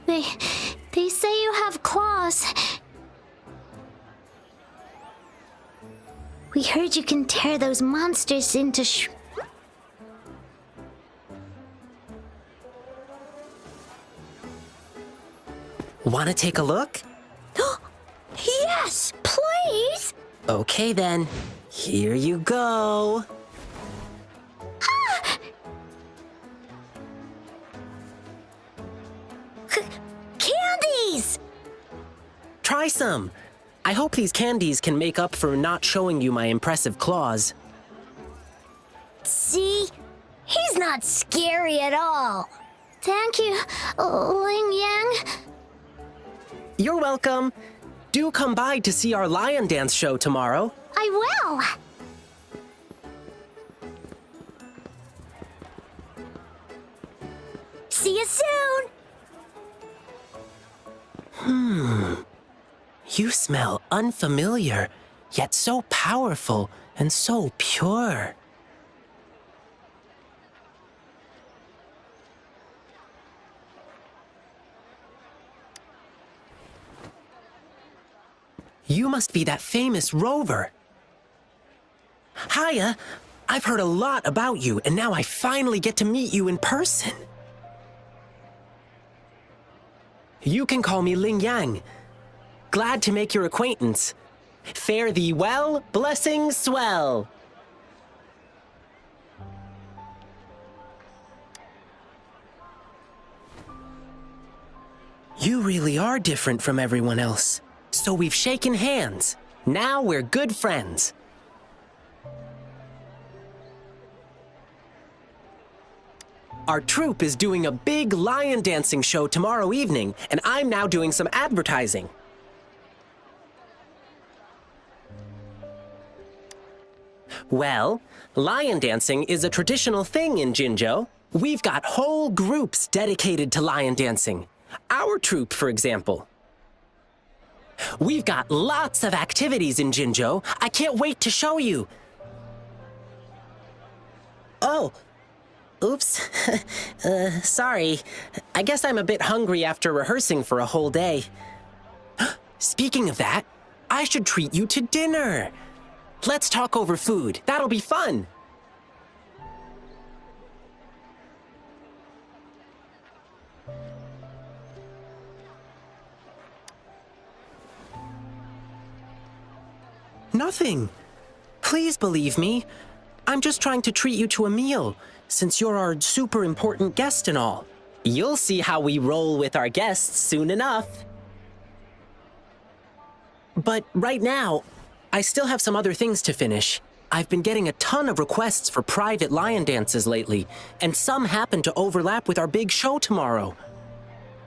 They say you have claws. We heard you can tear those monsters into Wanna take a look? Yes, please! Okay then, here you go. Candies! Try some. I hope these candies can make up for not showing you my impressive claws. See? He's not scary at all. Thank you, Ling Yang. You're welcome. Do come by to see our lion dance show tomorrow. I will. See you soon. You smell unfamiliar, yet so powerful and so pure. You must be that famous rover. Hiya, I've heard a lot about you, and now I finally get to meet you in person. You can call me Ling Yang. Glad to make your acquaintance. Fare thee well, blessings swell. You really are different from everyone else. So we've shaken hands. Now we're good friends. Our troupe is doing a big lion dancing show tomorrow evening, and I'm now doing some advertising. Well, lion dancing is a traditional thing in Jinzhou. We've got whole groups dedicated to lion dancing. Our troupe, for example. We've got lots of activities in Jinzhou. I can't wait to show you. Oh, oops. Sorry. I guess I'm a bit hungry after rehearsing for a whole day. Speaking of that, I should treat you to dinner. Let's talk over food. That'll be fun. Nothing. Please believe me. I'm just trying to treat you to a meal, since you're our super important guest and all. You'll see how we roll with our guests soon enough. But right now, I still have some other things to finish. I've been getting a ton of requests for private lion dances lately, and some happen to overlap with our big show tomorrow.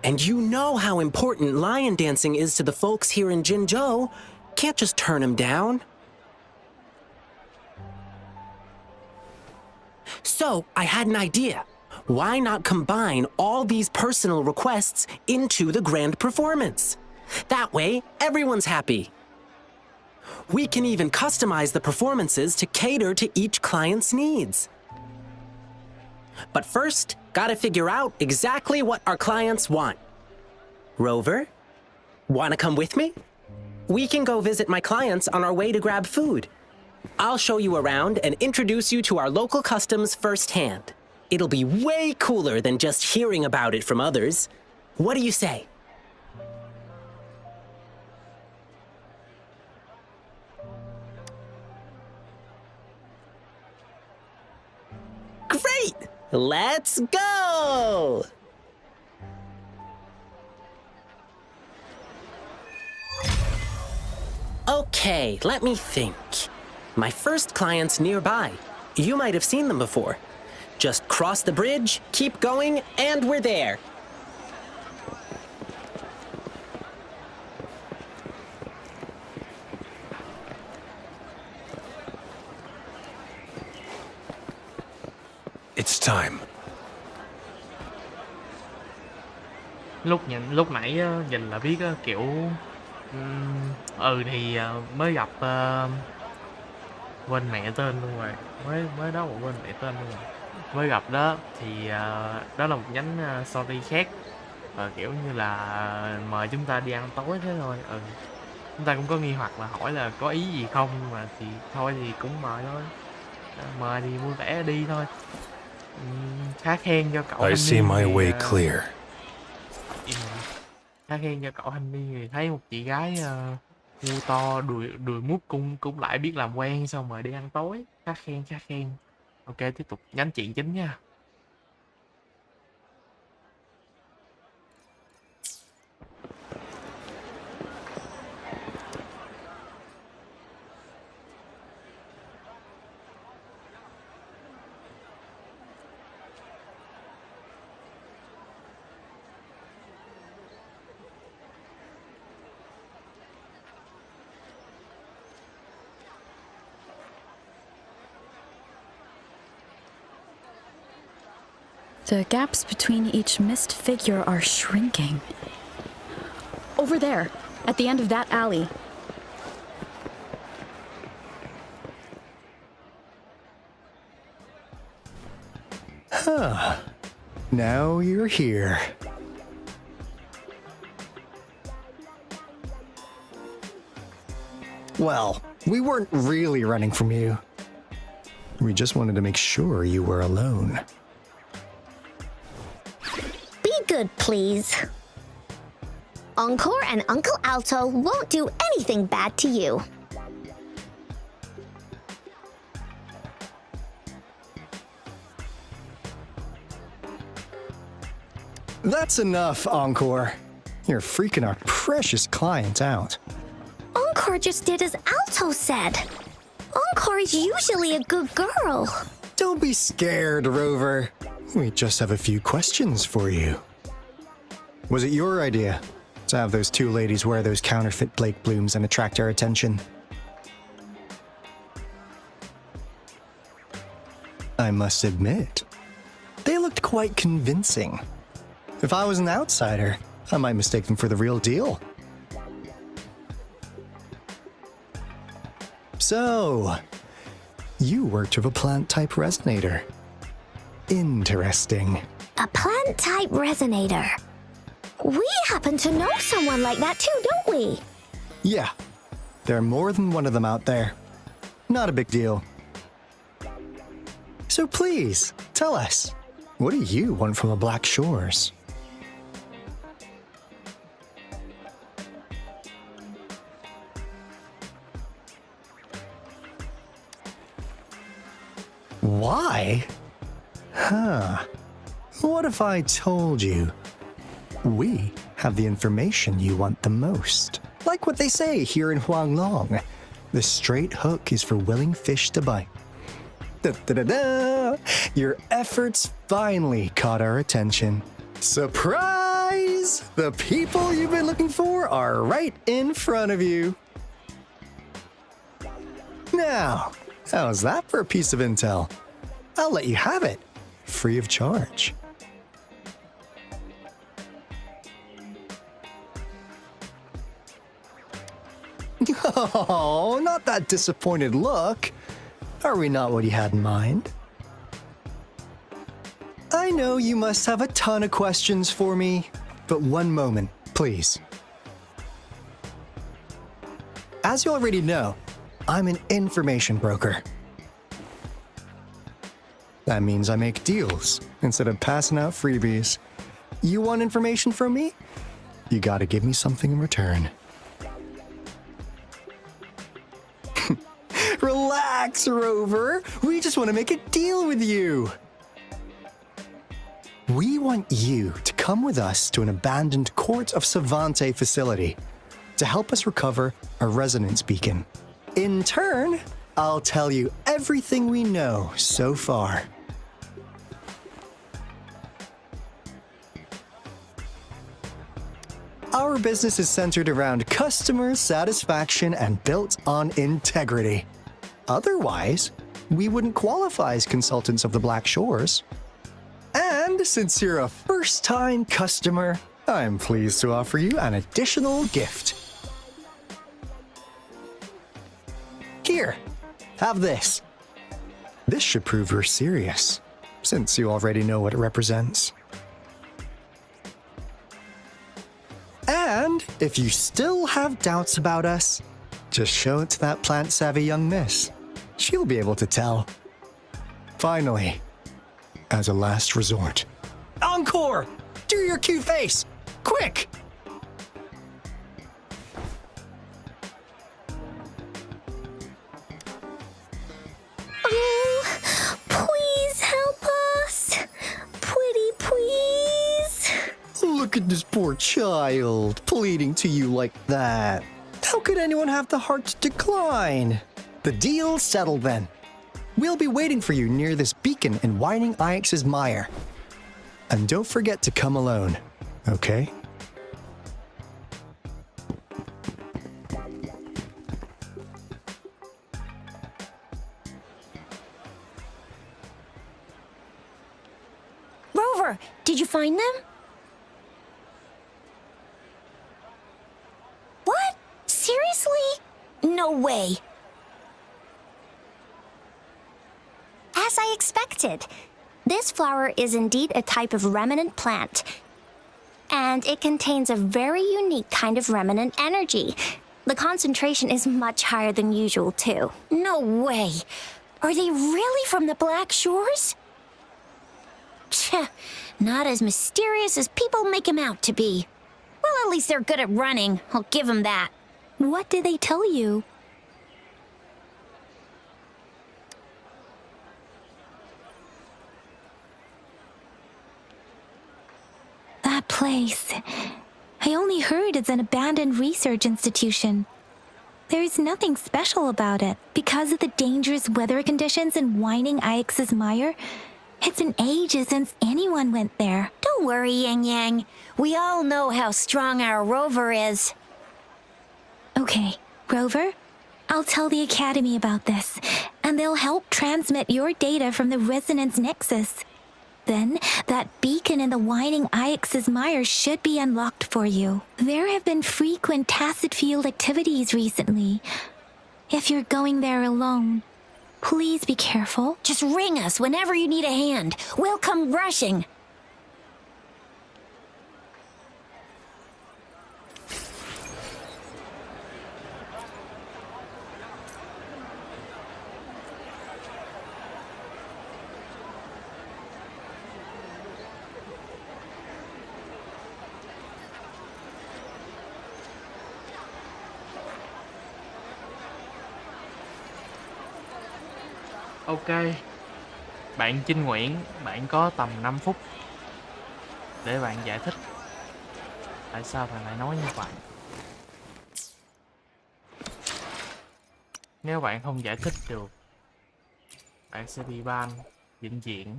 And you know how important lion dancing is to the folks here in Jinzhou. Can't just turn them down. So, I had an idea. Why not combine all these personal requests into the grand performance? That way, everyone's happy. We can even customize the performances to cater to each client's needs. But first, gotta figure out exactly what our clients want. Rover, wanna come with me? We can go visit my clients on our way to grab food. I'll show you around and introduce you to our local customs firsthand. It'll be way cooler than just hearing about it from others. What do you say? Great! Let's go! Okay, let me think. My first client's nearby. You might have seen them before. Just cross the bridge, keep going, and we're there. It's time. Lúc nãy nhìn là biết kiểu thì mới gặp quên mẹ tên luôn rồi, mới đó mà quên mẹ tên luôn rồi. Mới gặp đó thì đó là một nhánh story khác, kiểu như là mời chúng ta đi ăn tối thế thôi. chúng ta cũng có nghi hoặc là hỏi là có ý gì không, nhưng mà thì thôi thì cũng mời thôi. Mời thì vui vẻ đi thôi. Khá khen cho cậu I thanh see niên my thì, way clear. khá khen cho cậu thanh niên thì thấy một chị gái ngu to đùi mút cũng lại biết làm quen, xong rồi đi ăn tối. Khá khen, khá khen. Ok, tiếp tục nhánh chuyện chính nha. The gaps between each mist figure are shrinking. Over there, at the end of that alley. Huh. Now you're here. Well, we weren't really running from you. We just wanted to make sure you were alone. Be good, please. Encore and Uncle Alto won't do anything bad to you. That's enough, Encore. You're freaking our precious client out. Encore just did as Alto said. Encore is usually a good girl. Don't be scared, Rover. We just have a few questions for you. Was it your idea to have those two ladies wear those counterfeit Blake blooms and attract our attention? I must admit, they looked quite convincing. If I was an outsider, I might mistake them for the real deal. So, you worked with a plant-type resonator. Interesting. A plant-type resonator. We happen to know someone like that too, don't we? Yeah, there are more than one of them out there. Not a big deal. So please, tell us, what do you want from the Black Shores? Why? Huh. What if I told you we have the information you want the most? Like what they say here in Huang Long, the straight hook is for willing fish to bite. Da-da-da-da! Your efforts finally caught our attention. Surprise! The people you've been looking for are right in front of you. Now, how's that for a piece of intel? I'll let you have it, free of charge. Oh, not that disappointed look. Are we not what you had in mind? I know you must have a ton of questions for me, but one moment, please. As you already know, I'm an information broker. That means I make deals instead of passing out freebies. You want information from me? You gotta give me something in return. Relax, Rover. We just want to make a deal with you. We want you to come with us to an abandoned Court of Savante facility to help us recover a resonance beacon. In turn, I'll tell you everything we know so far. Our business is centered around customer satisfaction and built on integrity. Otherwise, we wouldn't qualify as consultants of the Black Shores. And since you're a first-time customer, I'm pleased to offer you an additional gift. Here, have this. This should prove you're serious, since you already know what it represents. And If you still have doubts about us, just show it to that plant-savvy young miss. She'll be able to tell. Finally, as a last resort. Encore! Do your cute face! Quick! Oh, please help us. Pretty please. Look at this poor child, pleading to you like that. How could anyone have the heart to decline? The deal's settled then. We'll be waiting for you near this beacon in Whining Ix's mire. And don't forget to come alone, okay? Rover, did you find them? What? Seriously? No way. As I expected, this flower is indeed a type of remnant plant, and it contains a very unique kind of remnant energy. The concentration is much higher than usual, too. No way. Are they really from the Black Shores? Tch, not as mysterious as people make him out to be. Well, at least they're good at running. I'll give them that. What did they tell you? That place. I only heard it's an abandoned research institution. There is nothing special about it. Because of the dangerous weather conditions in Whining Ix's mire, it's been ages since anyone went there. Don't worry, Yang Yang. We all know how strong our Rover is. Okay, Rover, I'll tell the Academy about this, and they'll help transmit your data from the Resonance Nexus. Then, that beacon in the Whining Ix's mire should be unlocked for you. There have been frequent tacit field activities recently. If you're going there alone, please be careful. Just ring us whenever you need a hand. We'll come rushing. Ok, bạn Trinh Nguyễn, bạn có tầm 5 phút để bạn giải thích tại sao bạn lại nói như vậy. Nếu bạn không giải thích được, bạn sẽ bị ban vĩnh viễn.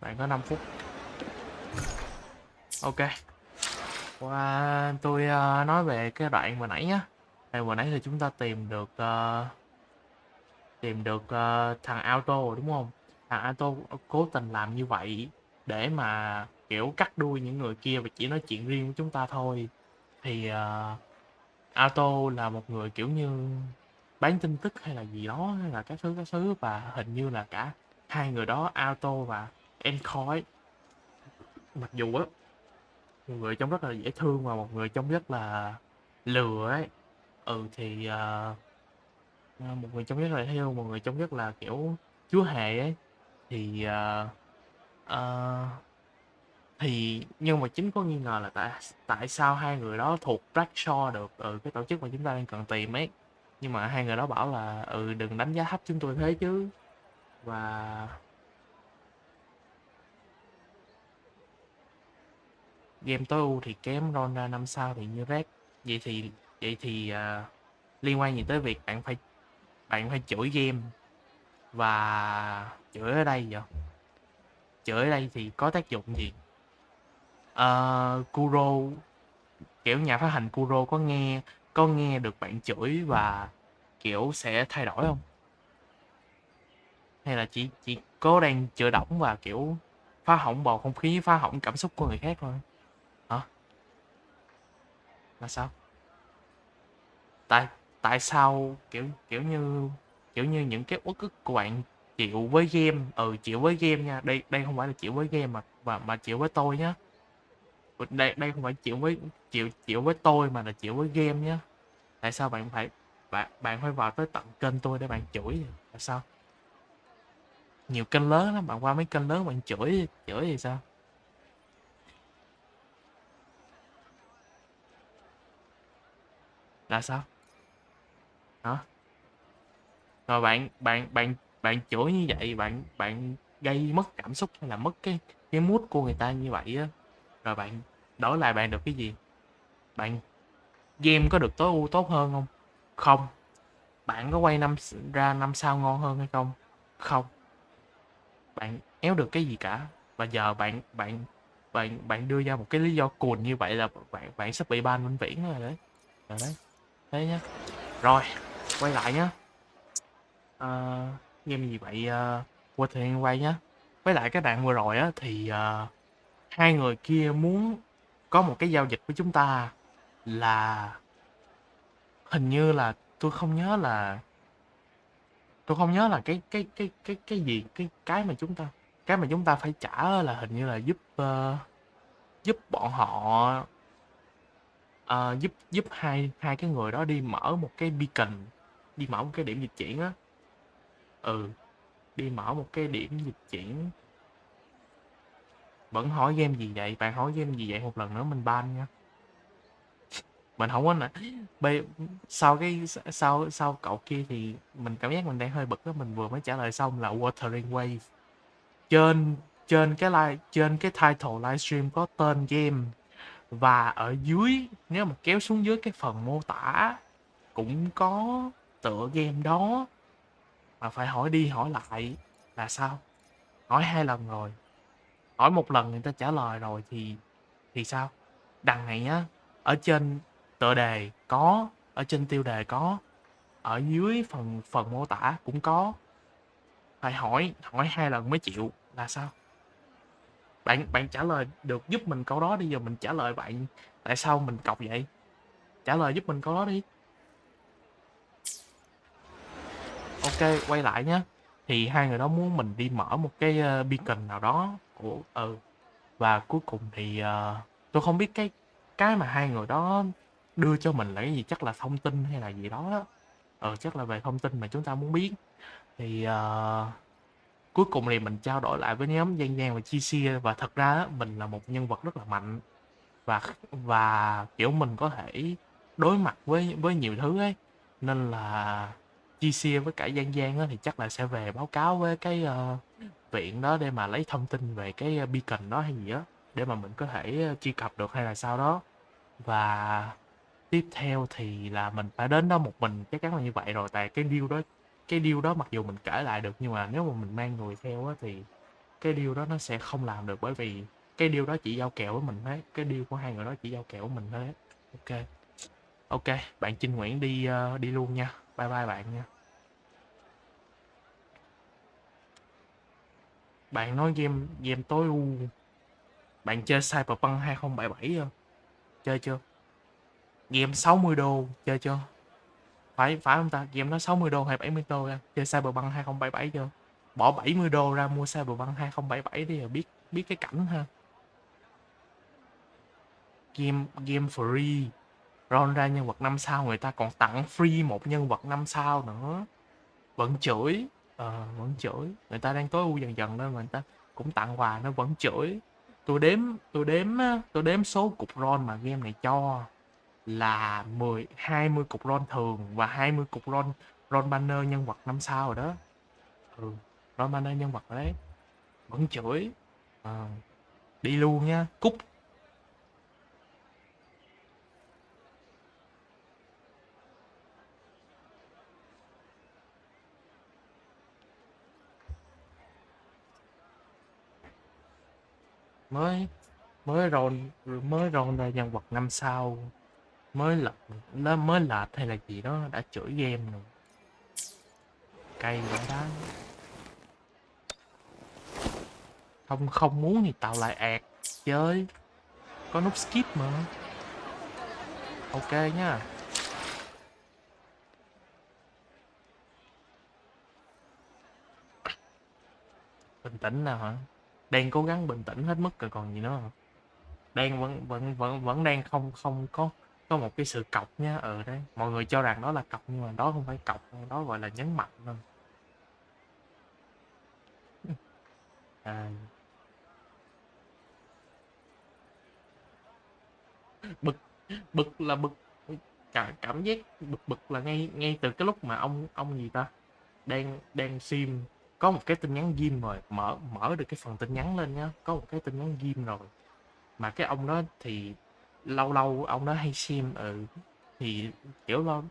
Bạn có 5 phút. Ok. Và tôi nói về cái đoạn vừa nãy nhá. Vừa nãy thì chúng ta tìm được thằng Auto rồi đúng không? Thằng Auto cố tình làm như vậy để mà kiểu cắt đuôi những người kia và chỉ nói chuyện riêng với chúng ta thôi. Thì Auto là một người kiểu như bán tin tức hay là gì đó, hay là các thứ, và hình như là cả hai người đó, Auto và Encore, mặc dù á một người trông rất là dễ thương và một người trông rất là lừa ấy. Thì một người trông rất là dễ thương, một người trông rất là kiểu chúa hề ấy. Thì nhưng mà chính có nghi ngờ là tại sao hai người đó thuộc Black Shore được, cái tổ chức mà chúng ta đang cần tìm ấy. Nhưng mà hai người đó bảo là đừng đánh giá thấp chúng tôi thế chứ. Và game tối ưu thì kém, ron ra 5 sao thì như rác. Vậy thì liên quan gì tới việc bạn phải chửi game, và chửi ở đây vậy? Chửi ở đây thì có tác dụng gì? Kuro, kiểu nhà phát hành Kuro có nghe được bạn chửi và kiểu sẽ thay đổi không? Hay là chỉ cố đang chửi đỏng và kiểu phá hỏng bầu không khí, phá hỏng cảm xúc của người khác thôi? Hả? Là sao? Tại sao kiểu như những cái uất ức của bạn chịu với game, chịu với game nha, đây không phải là chịu với game mà chịu với tôi nhá. đây không phải chịu với tôi mà là chịu với game nhá. Tại sao bạn phải vào tới tận kênh tôi để bạn chửi vậy? Tại sao? Nhiều kênh lớn lắm, bạn qua mấy kênh lớn bạn chửi thì sao? Là sao? Hả? Rồi bạn chửi như vậy, bạn gây mất cảm xúc hay là mất cái mood của người ta như vậy á, rồi bạn đổi lại bạn được cái gì? Bạn game có được tối ưu tốt hơn không? Không. Bạn có quay ra 5 sao ngon hơn hay không? Không. Bạn éo được cái gì cả. Và giờ bạn đưa ra một cái lý do cùn như vậy là bạn sắp bị ban vĩnh viễn rồi đấy. Rồi đấy. Thế nhá. Rồi, quay lại nhá. Game gì vậy? Wuthering Waves nhá. Với lại cái đoạn vừa rồi á thì hai người kia muốn có một cái giao dịch với chúng ta là hình như là tôi không nhớ là cái gì cái mà chúng ta phải trả là hình như là giúp bọn họ giúp hai hai cái người đó đi mở một cái beacon, đi mở một cái điểm dịch chuyển á. Đi mở một cái điểm dịch chuyển. Vẫn hỏi game gì vậy? Bạn hỏi game gì vậy một lần nữa mình ban nha. Mình không có nè. Sau cậu kia thì mình cảm giác mình đang hơi bực đó, mình vừa mới trả lời xong là Wuthering Waves. Trên cái title livestream có tên game, và ở dưới nếu mà kéo xuống dưới cái phần mô tả cũng có tựa game đó, mà phải hỏi đi hỏi lại là sao? Hỏi 2 lần rồi. Hỏi một lần người ta trả lời rồi thì sao? Đằng này nhá, ở trên tựa đề có, ở trên tiêu đề có, ở dưới phần mô tả cũng có. Phải hỏi 2 lần mới chịu là sao? Bạn trả lời được giúp mình câu đó đi, giờ mình trả lời bạn tại sao mình cọc vậy? Trả lời giúp mình câu đó đi. Ok, quay lại nhé. Thì hai người đó muốn mình đi mở một cái beacon nào đó của và cuối cùng thì tôi không biết cái mà hai người đó đưa cho mình là cái gì, chắc là thông tin hay là gì đó đó. Chắc là về thông tin mà chúng ta muốn biết. Thì cuối cùng thì mình trao đổi lại với nhóm Giang Giang và Chi Xia, và thật ra á, mình là một nhân vật rất là mạnh và kiểu mình có thể đối mặt với nhiều thứ ấy, nên là Chi Xia với cả Giang Giang á, thì chắc là sẽ về báo cáo với cái viện đó để mà lấy thông tin về cái beacon đó hay gì đó để mà mình có thể truy cập được hay là sao đó. Và tiếp theo thì là mình phải đến đó một mình, chắc chắn là như vậy rồi, tại cái deal đó mặc dù mình kể lại được nhưng mà nếu mà mình mang người theo á thì cái deal đó nó sẽ không làm được, bởi vì cái deal đó chỉ giao kèo với mình hết, cái deal của hai người đó chỉ giao kèo với mình hết. Ok, bạn Trinh Nguyễn đi luôn nha, bye bye bạn nha. Bạn nói game tối ưu. Bạn chơi Cyberpunk 2077 chưa? Chơi chưa? Game 60 đô chơi chưa? Phải không ta? Game nó 60 đô hay 70 đô ra? Chơi Cyberpunk 2077 chưa? Bỏ 70 đô ra mua Cyberpunk 2077 đi rồi biết cái cảnh ha. Game free. Ron ra nhân vật 5 sao người ta còn tặng free một nhân vật 5 sao nữa. Vẫn chửi. Vẫn chửi. Người ta đang tối ưu dần dần nên người ta cũng tặng quà nó vẫn chửi. Tôi đếm số cục Ron mà game này cho là 20 cục Ron thường và 20 cục Ron banner nhân vật 5 sao rồi đó. Ron banner nhân vật đấy. Vẫn chửi. Đi luôn nha. Cút. mới mới ron ra nhân vật 5 sao, mới lệch hay là gì đó đã chửi game rồi, cay vậy đó. Không muốn thì tạo lại ạt chơi, có nút skip mà. Ok nhá. Bình tĩnh nào hả? Đang cố gắng bình tĩnh hết mức rồi còn gì nữa hả? đang vẫn đang không không có một cái sự cọc nhá. Đấy, mọi người cho rằng đó là cọc nhưng mà đó không phải cọc, đó gọi là nhấn mạnh thôi. À, bực bực là bực, cảm giác bực là ngay ngay từ cái lúc mà ông gì ta đang sim có một cái tin nhắn ghim rồi, mở được cái phần tin nhắn lên nhá, có một cái tin nhắn ghim rồi, mà cái ông đó thì lâu lâu ông đó hay sim, thì kiểu lo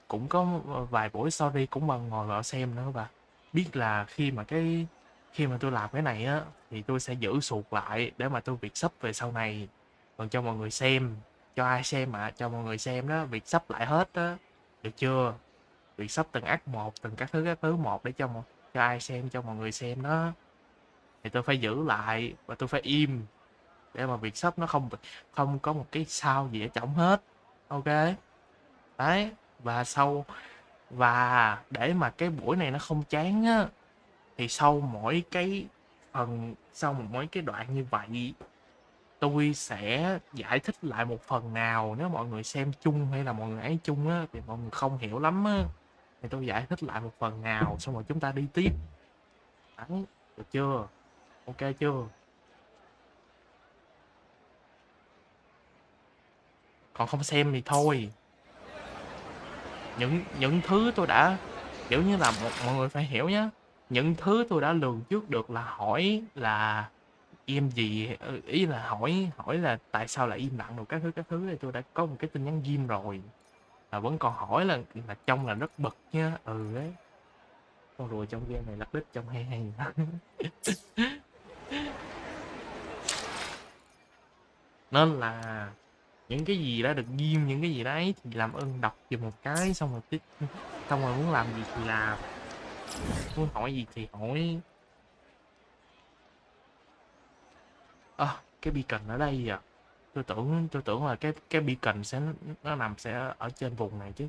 cũng có vài buổi sorry cũng mà ngồi vào xem nữa, và biết là khi mà tôi làm cái này á thì tôi sẽ giữ sụt lại để mà tôi việc sub về sau này, còn cho mọi người xem, cho ai xem mà cho mọi người xem đó, việc sub lại hết đó, được chưa? Việc sub từng act một, từng các thứ một để cho ai xem, cho mọi người xem đó, thì tôi phải giữ lại và tôi phải im để mà việc sub nó không có một cái sao gì ở trỏng hết. Ok đấy, và để mà cái buổi này nó không chán á, thì sau mỗi cái đoạn như vậy tôi sẽ giải thích lại một phần nào, nếu mọi người xem chung hay là mọi người ấy chung á thì mọi người không hiểu lắm á, thì tôi giải thích lại một phần nào xong rồi chúng ta đi tiếp. Đấy, được chưa? Ok chưa? Còn không xem thì thôi. Những thứ tôi đã kiểu như là mọi người phải hiểu nhá, những thứ tôi đã lường trước được là hỏi là im gì, ý là hỏi là tại sao lại im lặng, rồi các thứ thì tôi đã có một cái tin nhắn ghim rồi, là vẫn còn hỏi là trông là rất bực nhá. Đấy, con rùa trong game này lắc đích trông hay hay. Nên là những cái gì đã được ghim, những cái gì đấy thì làm ơn đọc giùm một cái, xong rồi muốn làm gì thì làm, muốn hỏi gì thì hỏi. Cái beacon ở đây à? Tôi tưởng là cái beacon nó nằm sẽ ở trên vùng này chứ,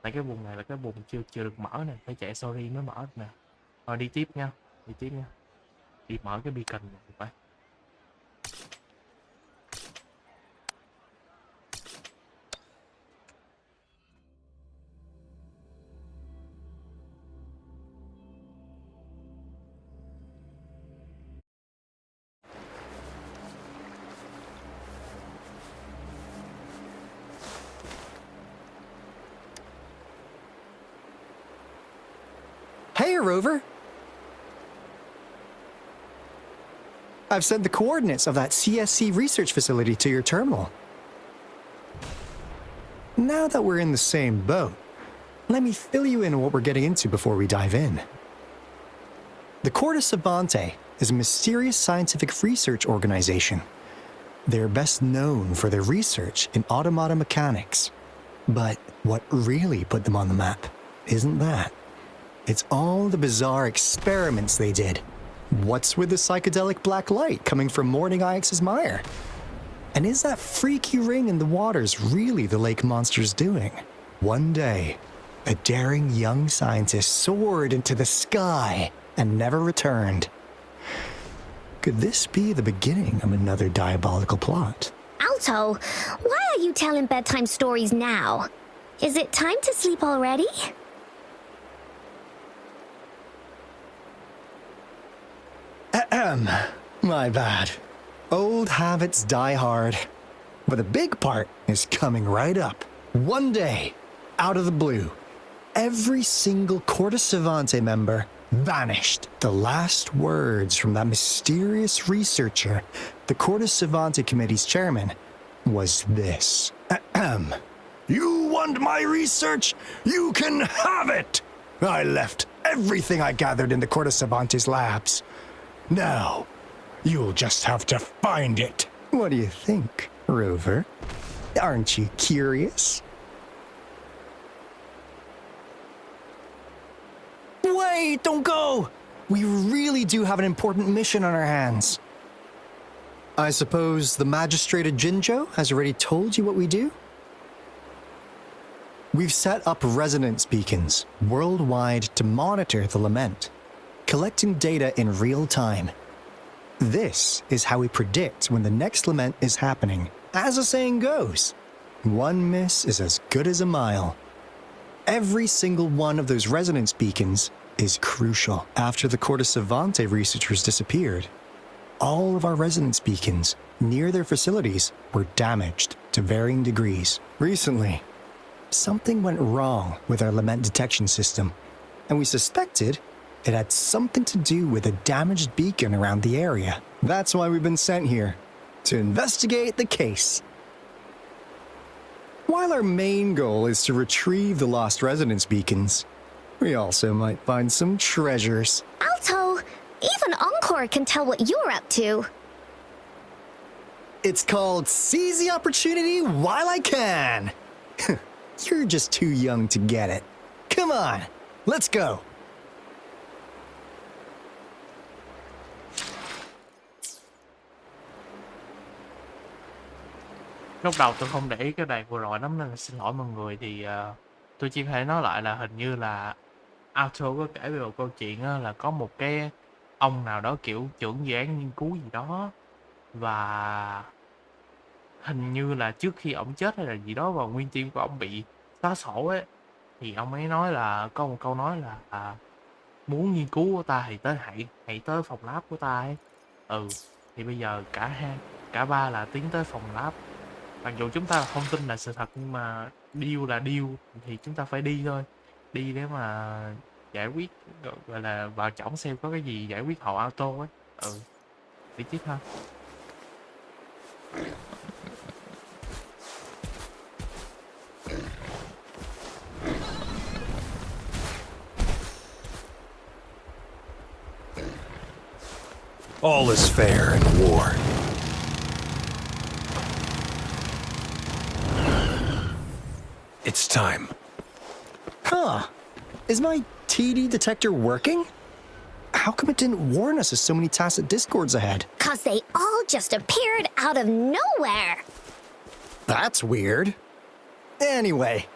tại cái vùng này là cái vùng chưa được mở nè, phải chạy sorry mới mở được nè. Rồi đi tiếp nha, đi mở cái beacon này phải. Hey, Rover! I've sent the coordinates of that CSC research facility to your terminal. Now that we're in the same boat, let me fill you in on what we're getting into before we dive in. The Corte Savante is a mysterious scientific research organization. They're best known for their research in automata mechanics. But what really put them on the map isn't that. It's all the bizarre experiments they did. What's with the psychedelic black light coming from Morning Ix's mire? And is that freaky ring in the waters really the lake monster's doing? One day, a daring young scientist soared into the sky and never returned. Could this be the beginning of another diabolical plot? Alto, why are you telling bedtime stories now? Is it time to sleep already? My bad. Old habits die hard. But the big part is coming right up. One day, out of the blue, every single Corte Savante member vanished. The last words from that mysterious researcher, the Corte Savante Committee's chairman, was this. You want my research? You can have it! I left everything I gathered in the Corte Savante's labs. Now, you'll just have to find it. What do you think, Rover? Aren't you curious? Wait, don't go! We really do have an important mission on our hands. I suppose the magistrate at Jinzhou has already told you what we do? We've set up resonance beacons worldwide to monitor the lament, collecting data in real time. This is how we predict when the next lament is happening. As the saying goes, one miss is as good as a mile. Every single one of those resonance beacons is crucial. After the Court of Savante researchers disappeared, all of our resonance beacons near their facilities were damaged to varying degrees. Recently, something went wrong with our lament detection system, and we suspected it had something to do with a damaged beacon around the area. That's why we've been sent here, to investigate the case. While our main goal is to retrieve the lost resonance beacons, we also might find some treasures. Alto, even Encore can tell what you're up to. It's called Seize the Opportunity While I Can. You're just too young to get it. Come on, let's go. Lúc đầu tôi không để ý cái đoạn vừa rồi lắm nên là xin lỗi mọi người. Thì tôi chỉ phải nói lại là hình như là Alto có kể về một câu chuyện á, là có một cái ông nào đó kiểu trưởng dự án nghiên cứu gì đó, và hình như là trước khi ổng chết hay là gì đó và nguyên team của ổng bị xóa sổ ấy, thì ông ấy nói là có một câu nói là muốn nghiên cứu của ta thì hãy tới phòng lab của ta ấy. Thì bây giờ cả ba là tiến tới phòng lab. Mặc dù chúng ta không tin là sự thật, nhưng mà deal là deal thì chúng ta phải đi thôi. Đi để mà giải quyết, gọi là vào chổng xem có cái gì giải quyết hộ Auto ấy. Đi tiếp ha. All is fair in war. It's time. Huh. Is my TD detector working? How come it didn't warn us of so many tacit discords ahead? 'Cause they all just appeared out of nowhere. That's weird. Anyway,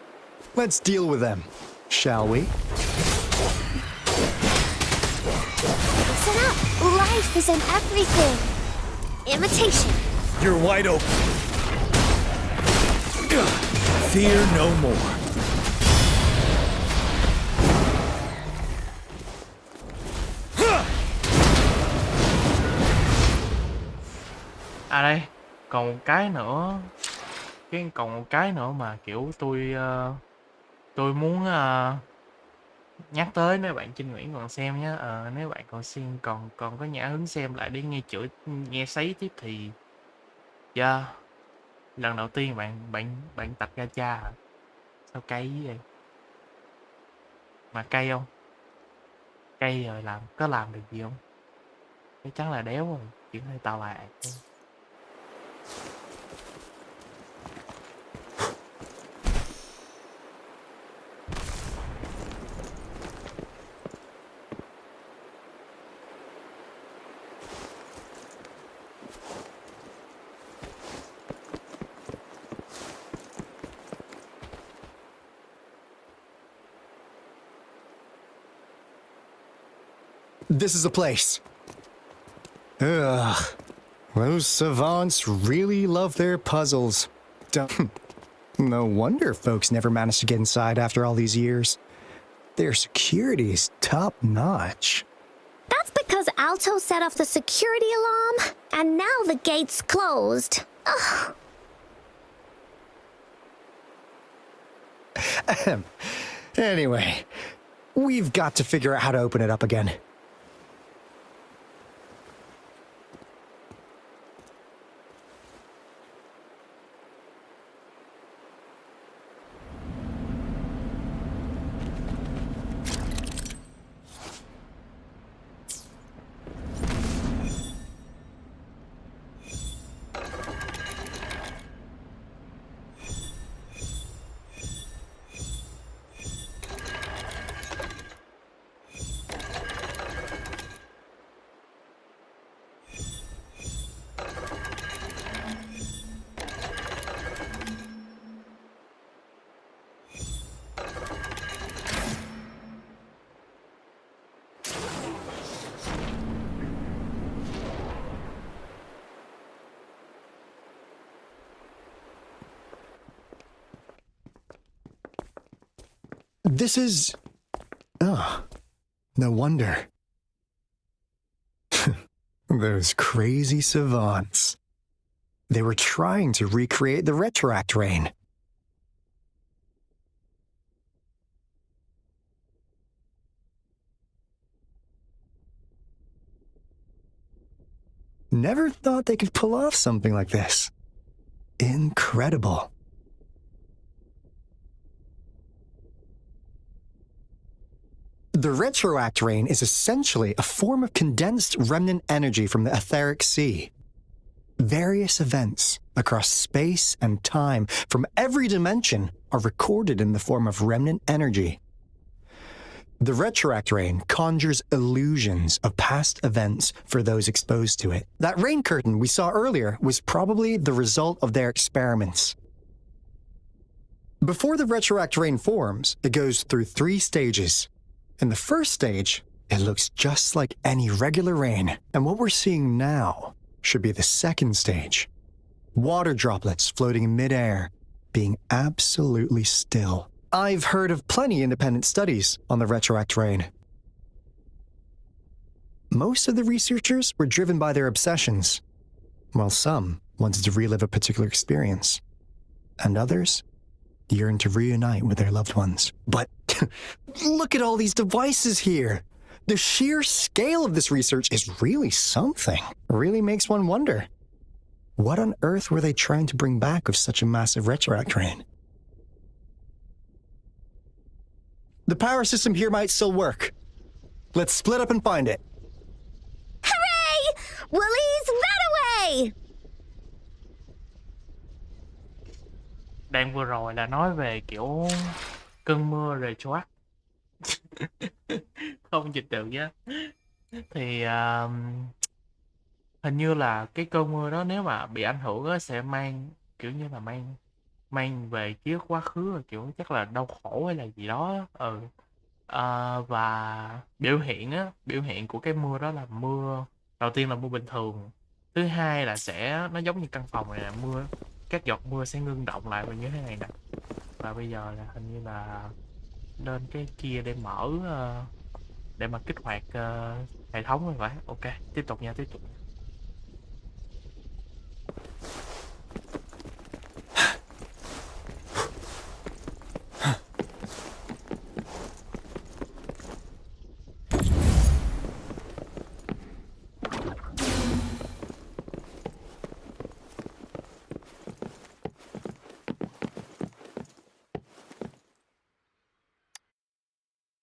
let's deal with them, shall we? Listen up. Life is in everything. Imitation. You're wide open. Fear no more. À đây, còn một cái nữa. Còn một cái nữa mà kiểu tôi muốn nhắc tới nếu bạn Trinh Nguyễn còn xem nhé. Nếu bạn còn xem còn có nhã hứng xem lại để nghe sấy tiếp thì lần đầu tiên bạn tập Gacha hả? Sao cay vậy? Mà cay không? Cay rồi có làm được gì không? Chắc chắn là đéo rồi, chuyện hơi tào lạc. This is the place. Ugh. Those savants really love their puzzles. No wonder folks never managed to get inside after all these years. Their security is top-notch. That's because Alto set off the security alarm, and now the gate's closed. Ugh. Anyway, we've got to figure out how to open it up again. This is... Oh, no wonder. Those crazy savants. They were trying to recreate the retroact rain. Never thought they could pull off something like this. Incredible. The retroact rain is essentially a form of condensed remnant energy from the etheric sea. Various events across space and time from every dimension are recorded in the form of remnant energy. The retroact rain conjures illusions of past events for those exposed to it. That rain curtain we saw earlier was probably the result of their experiments. Before the retroact rain forms, it goes through 3 stages. In the first stage, it looks just like any regular rain, and what we're seeing now should be the second stage. Water droplets floating in midair, being absolutely still. I've heard of plenty independent studies on the retroact rain. Most of the researchers were driven by their obsessions, while some wanted to relive a particular experience, and others yearned to reunite with their loved ones. But look at all these devices here. The sheer scale of this research is really something. It really makes one wonder. What on earth were they trying to bring back with such a massive retroact rain? The power system here might still work. Let's split up and find it. Hooray! Willie's Runaway! Đoạn vừa rồi là nói về kiểu cơn mưa rồi choát. Không dịch được nhá. Thì hình như là cái cơn mưa đó nếu mà bị ảnh hưởng á, sẽ mang kiểu như là mang về ký ức quá khứ rồi, kiểu chắc là đau khổ hay là gì đó. Và biểu hiện của cái mưa đó là mưa, đầu tiên là mưa bình thường, thứ hai là nó giống như căn phòng này là mưa, các giọt mưa sẽ ngưng động lại và như thế này nè. Và bây giờ là hình như là lên cái kia để mở để mà kích hoạt hệ thống rồi phải. Ok, tiếp tục nha.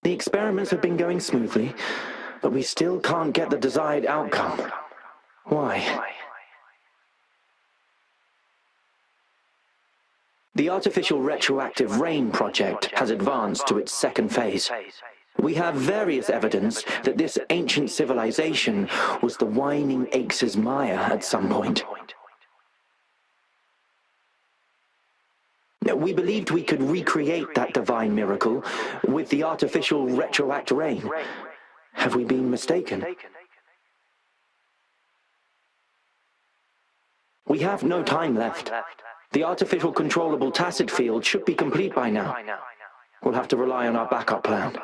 The experiments have been going smoothly, but we still can't get the desired outcome. Why? The artificial retroactive rain project has advanced to its second phase. We have various evidence that this ancient civilization was the Whining Aches' Maya at some point. We believed we could recreate that divine miracle with the artificial retroact rain. Have we been mistaken? We have no time left. The artificial controllable tacit field should be complete by now. We'll have to rely on our backup plan.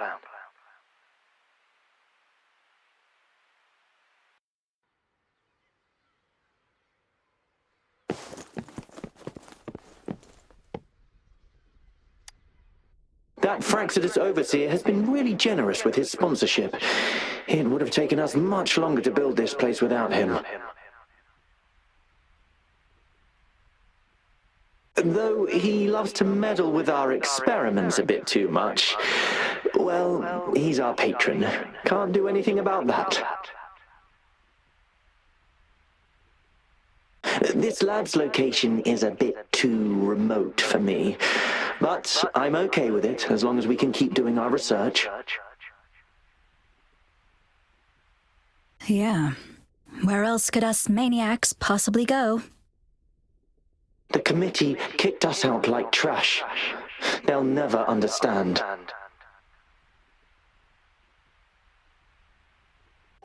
That Fraxidus overseer has been really generous with his sponsorship. It would have taken us much longer to build this place without him. Though he loves to meddle with our experiments a bit too much. Well, he's our patron. Can't do anything about that. This lab's location is a bit too remote for me, but I'm okay with it as long as we can keep doing our research. Yeah. Where else could us maniacs possibly go? The committee kicked us out like trash. They'll never understand.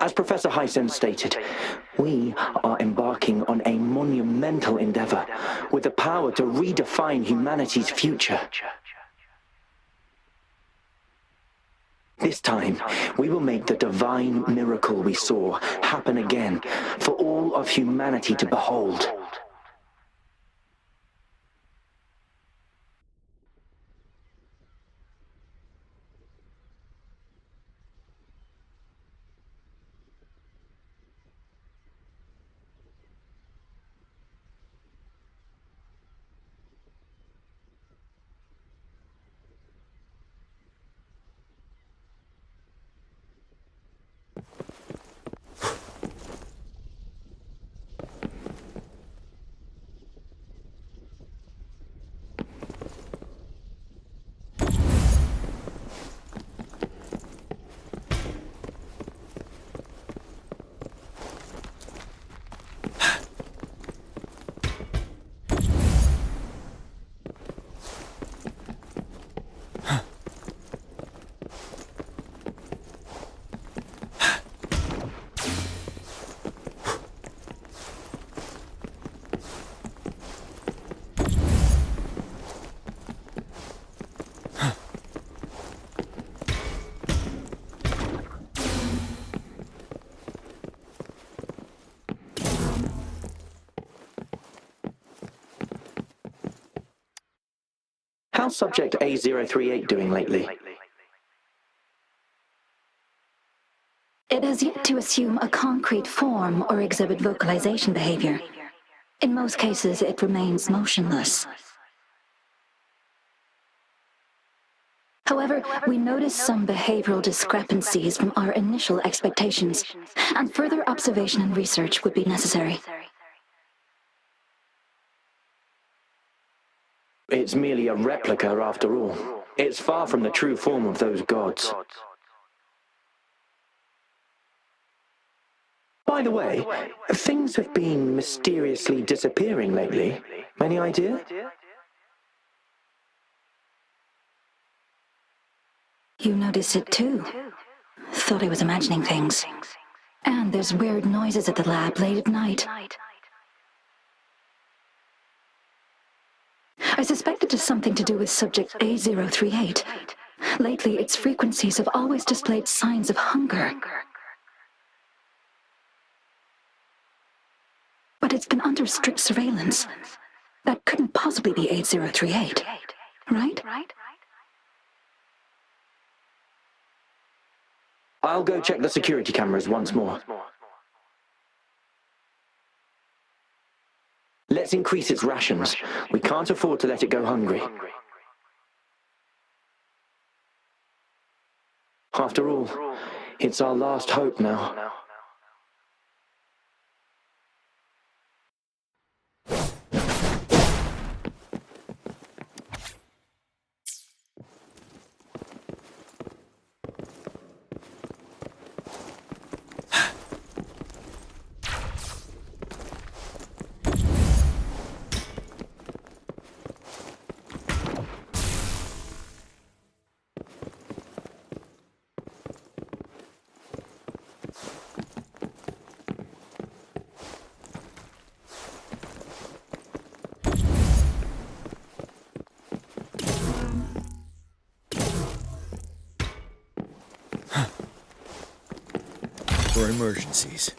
As Professor Hysen stated, we are embarking on a monumental endeavor with the power to redefine humanity's future. This time, we will make the divine miracle we saw happen again for all of humanity to behold. How's Subject A038 doing lately? It has yet to assume a concrete form or exhibit vocalization behavior. In most cases, it remains motionless. However, we notice some behavioral discrepancies from our initial expectations, and further observation and research would be necessary. It's merely a replica after all. It's far from the true form of those gods. By the way, things have been mysteriously disappearing lately. Any idea? You notice it too. Thought I was imagining things. And there's weird noises at the lab late at night. I suspect it is something to do with subject A038. Lately, its frequencies have always displayed signs of hunger. But it's been under strict surveillance. That couldn't possibly be A038, right? I'll go check the security cameras once more. Let's increase its rations. We can't afford to let it go hungry. After all, it's our last hope now. For emergencies.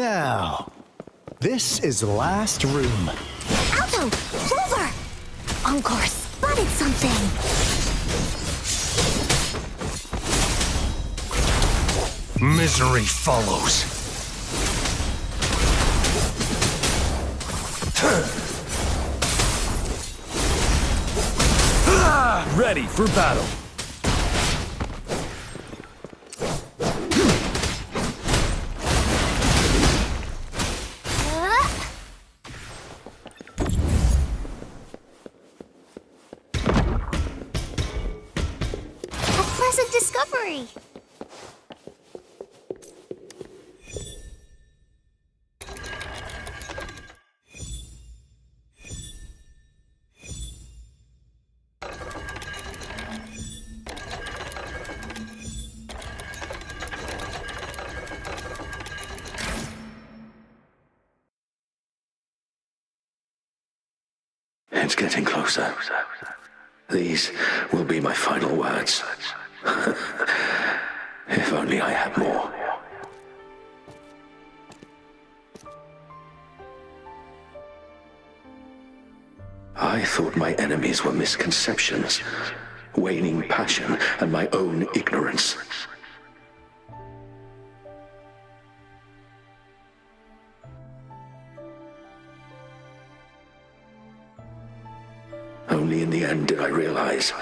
Now, this is the last room. Alto! Clover! Encore spotted something! Misery follows. Ready for battle. A pleasant discovery! It's getting closer. These will be my final words. If only I had more. I thought my enemies were misconceptions, waning passion, and my own ignorance. Only in the end did I realize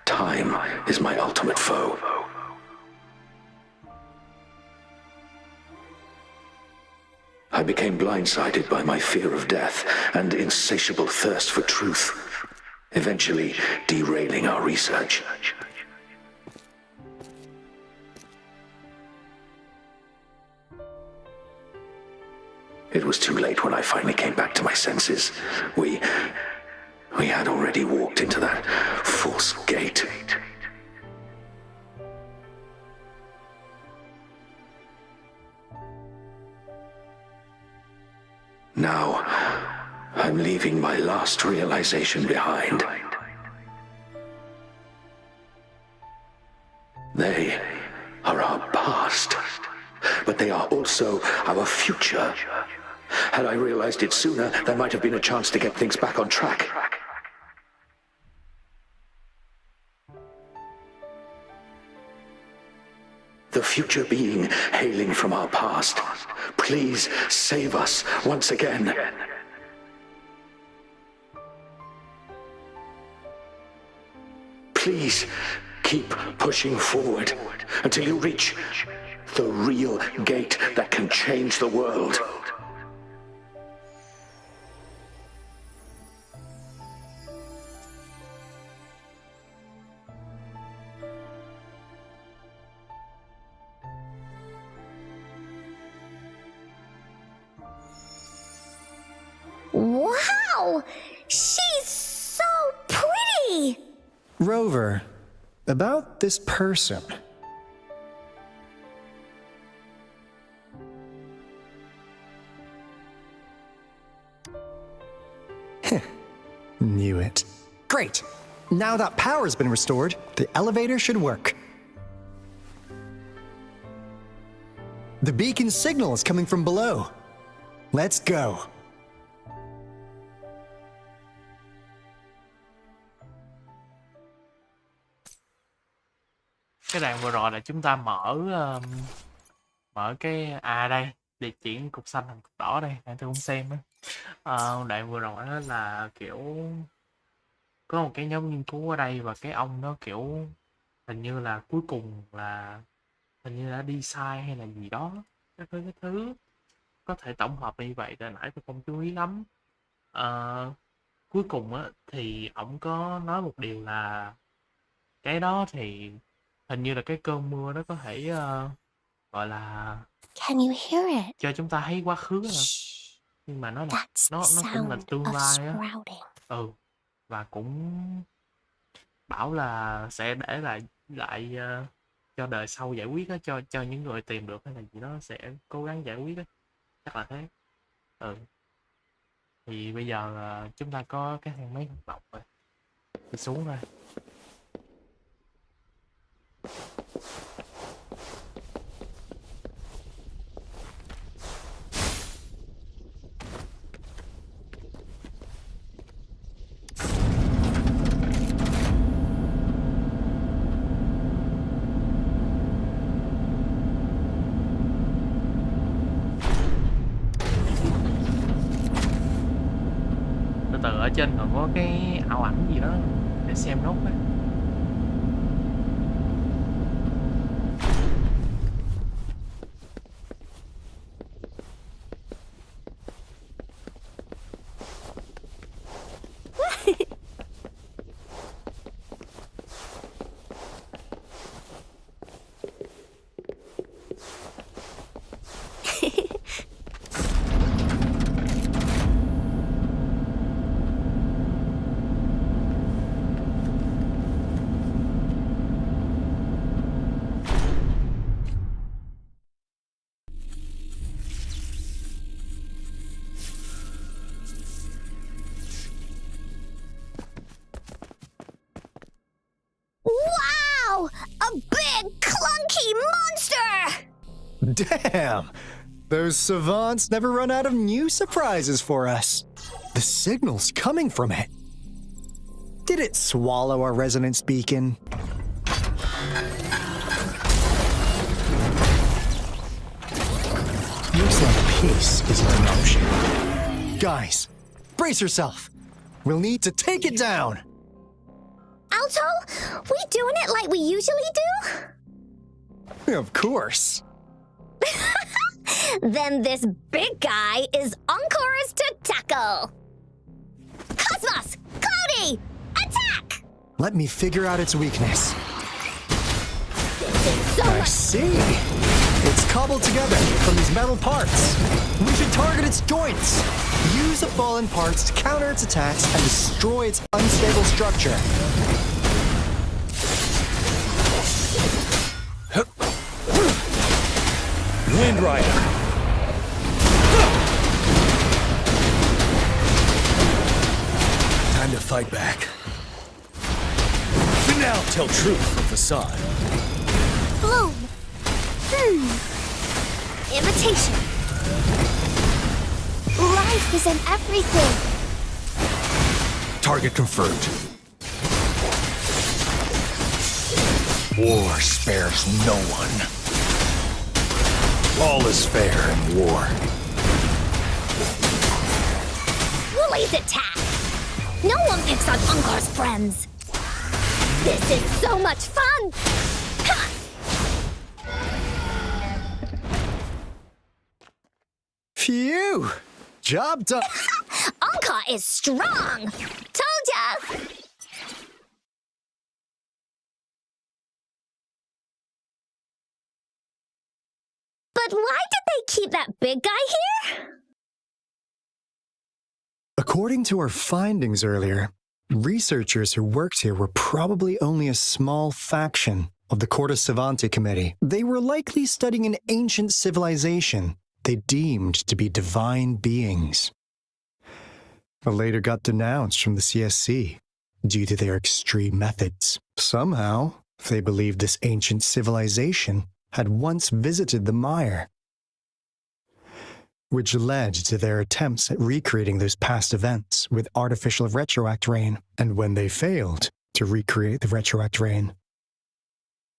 time is my ultimate foe. I became blindsided by my fear of death and insatiable thirst for truth, eventually derailing our research. It was too late when I finally came back to my senses. We had already walked into that false gate. Now, I'm leaving my last realization behind. They are our past, but they are also our future. Had I realized it sooner, there might have been a chance to get things back on track. The future being hailing from our past, please save us once again. Please keep pushing forward until you reach the real gate that can change the world. Wow! She's so pretty! Rover, about this person. Knew it. Great! Now that power's been restored, the elevator should work. The beacon signal is coming from below. Let's go. Cái đoạn vừa rồi là chúng ta mở cái đây để chuyển cục xanh thành cục đỏ đây, để tôi cũng xem á. Đoạn vừa rồi đó là kiểu có một cái nhóm nghiên cứu ở đây và cái ông nó kiểu hình như là cuối cùng là hình như đã đi sai hay là gì đó, cái thứ có thể tổng hợp như vậy, tại nãy tôi không chú ý lắm. Cuối cùng á thì ổng có nói một điều là cái đó thì hình như là cái cơn mưa nó có thể gọi là Can you hear it? cho chúng ta thấy quá khứ rồi. Nhưng mà nó cũng là tương lai á. Và cũng bảo là sẽ để lại cho đời sau giải quyết á, cho những người tìm được hay là gì đó sẽ cố gắng giải quyết á, chắc là thế. Thì bây giờ chúng ta có cái thang máy hoạt động rồi, đi xuống thôi. ở trên còn có cái ảo ảnh gì đó để xem nốt á. Wow! A big, clunky monster! Damn! Those savants never run out of new surprises for us. The signal's coming from it. Did it swallow our resonance beacon? Looks like peace isn't an option. Guys, brace yourself. We'll need to take it down. Alto, we doing it like we usually do? Of course. Then this big guy is Encore's to tackle. Cosmos! Cloudy! Attack! Let me figure out its weakness. This is so I much... see. It's cobbled together from these metal parts. We should target its joints. Use the fallen parts to counter its attacks and destroy its unstable structure. Wind Rider. Time to fight back. For now, tell truth from facade. Bloom. Imitation. Life is in everything. Target confirmed. War spares no one. All is fair in war. Woolly's attack. No one picks on Encore's friends. This is so much fun. Ha! Phew! Job done. Encore is strong. Told ya. But why did they keep that big guy here? According to our findings earlier, researchers who worked here were probably only a small faction of the Corte Savante Committee. They were likely studying an ancient civilization they deemed to be divine beings, but later got denounced from the CSC due to their extreme methods. Somehow, they believed this ancient civilization had once visited the mire, which led to their attempts at recreating those past events with artificial retroact rain. And when they failed to recreate the retroact rain,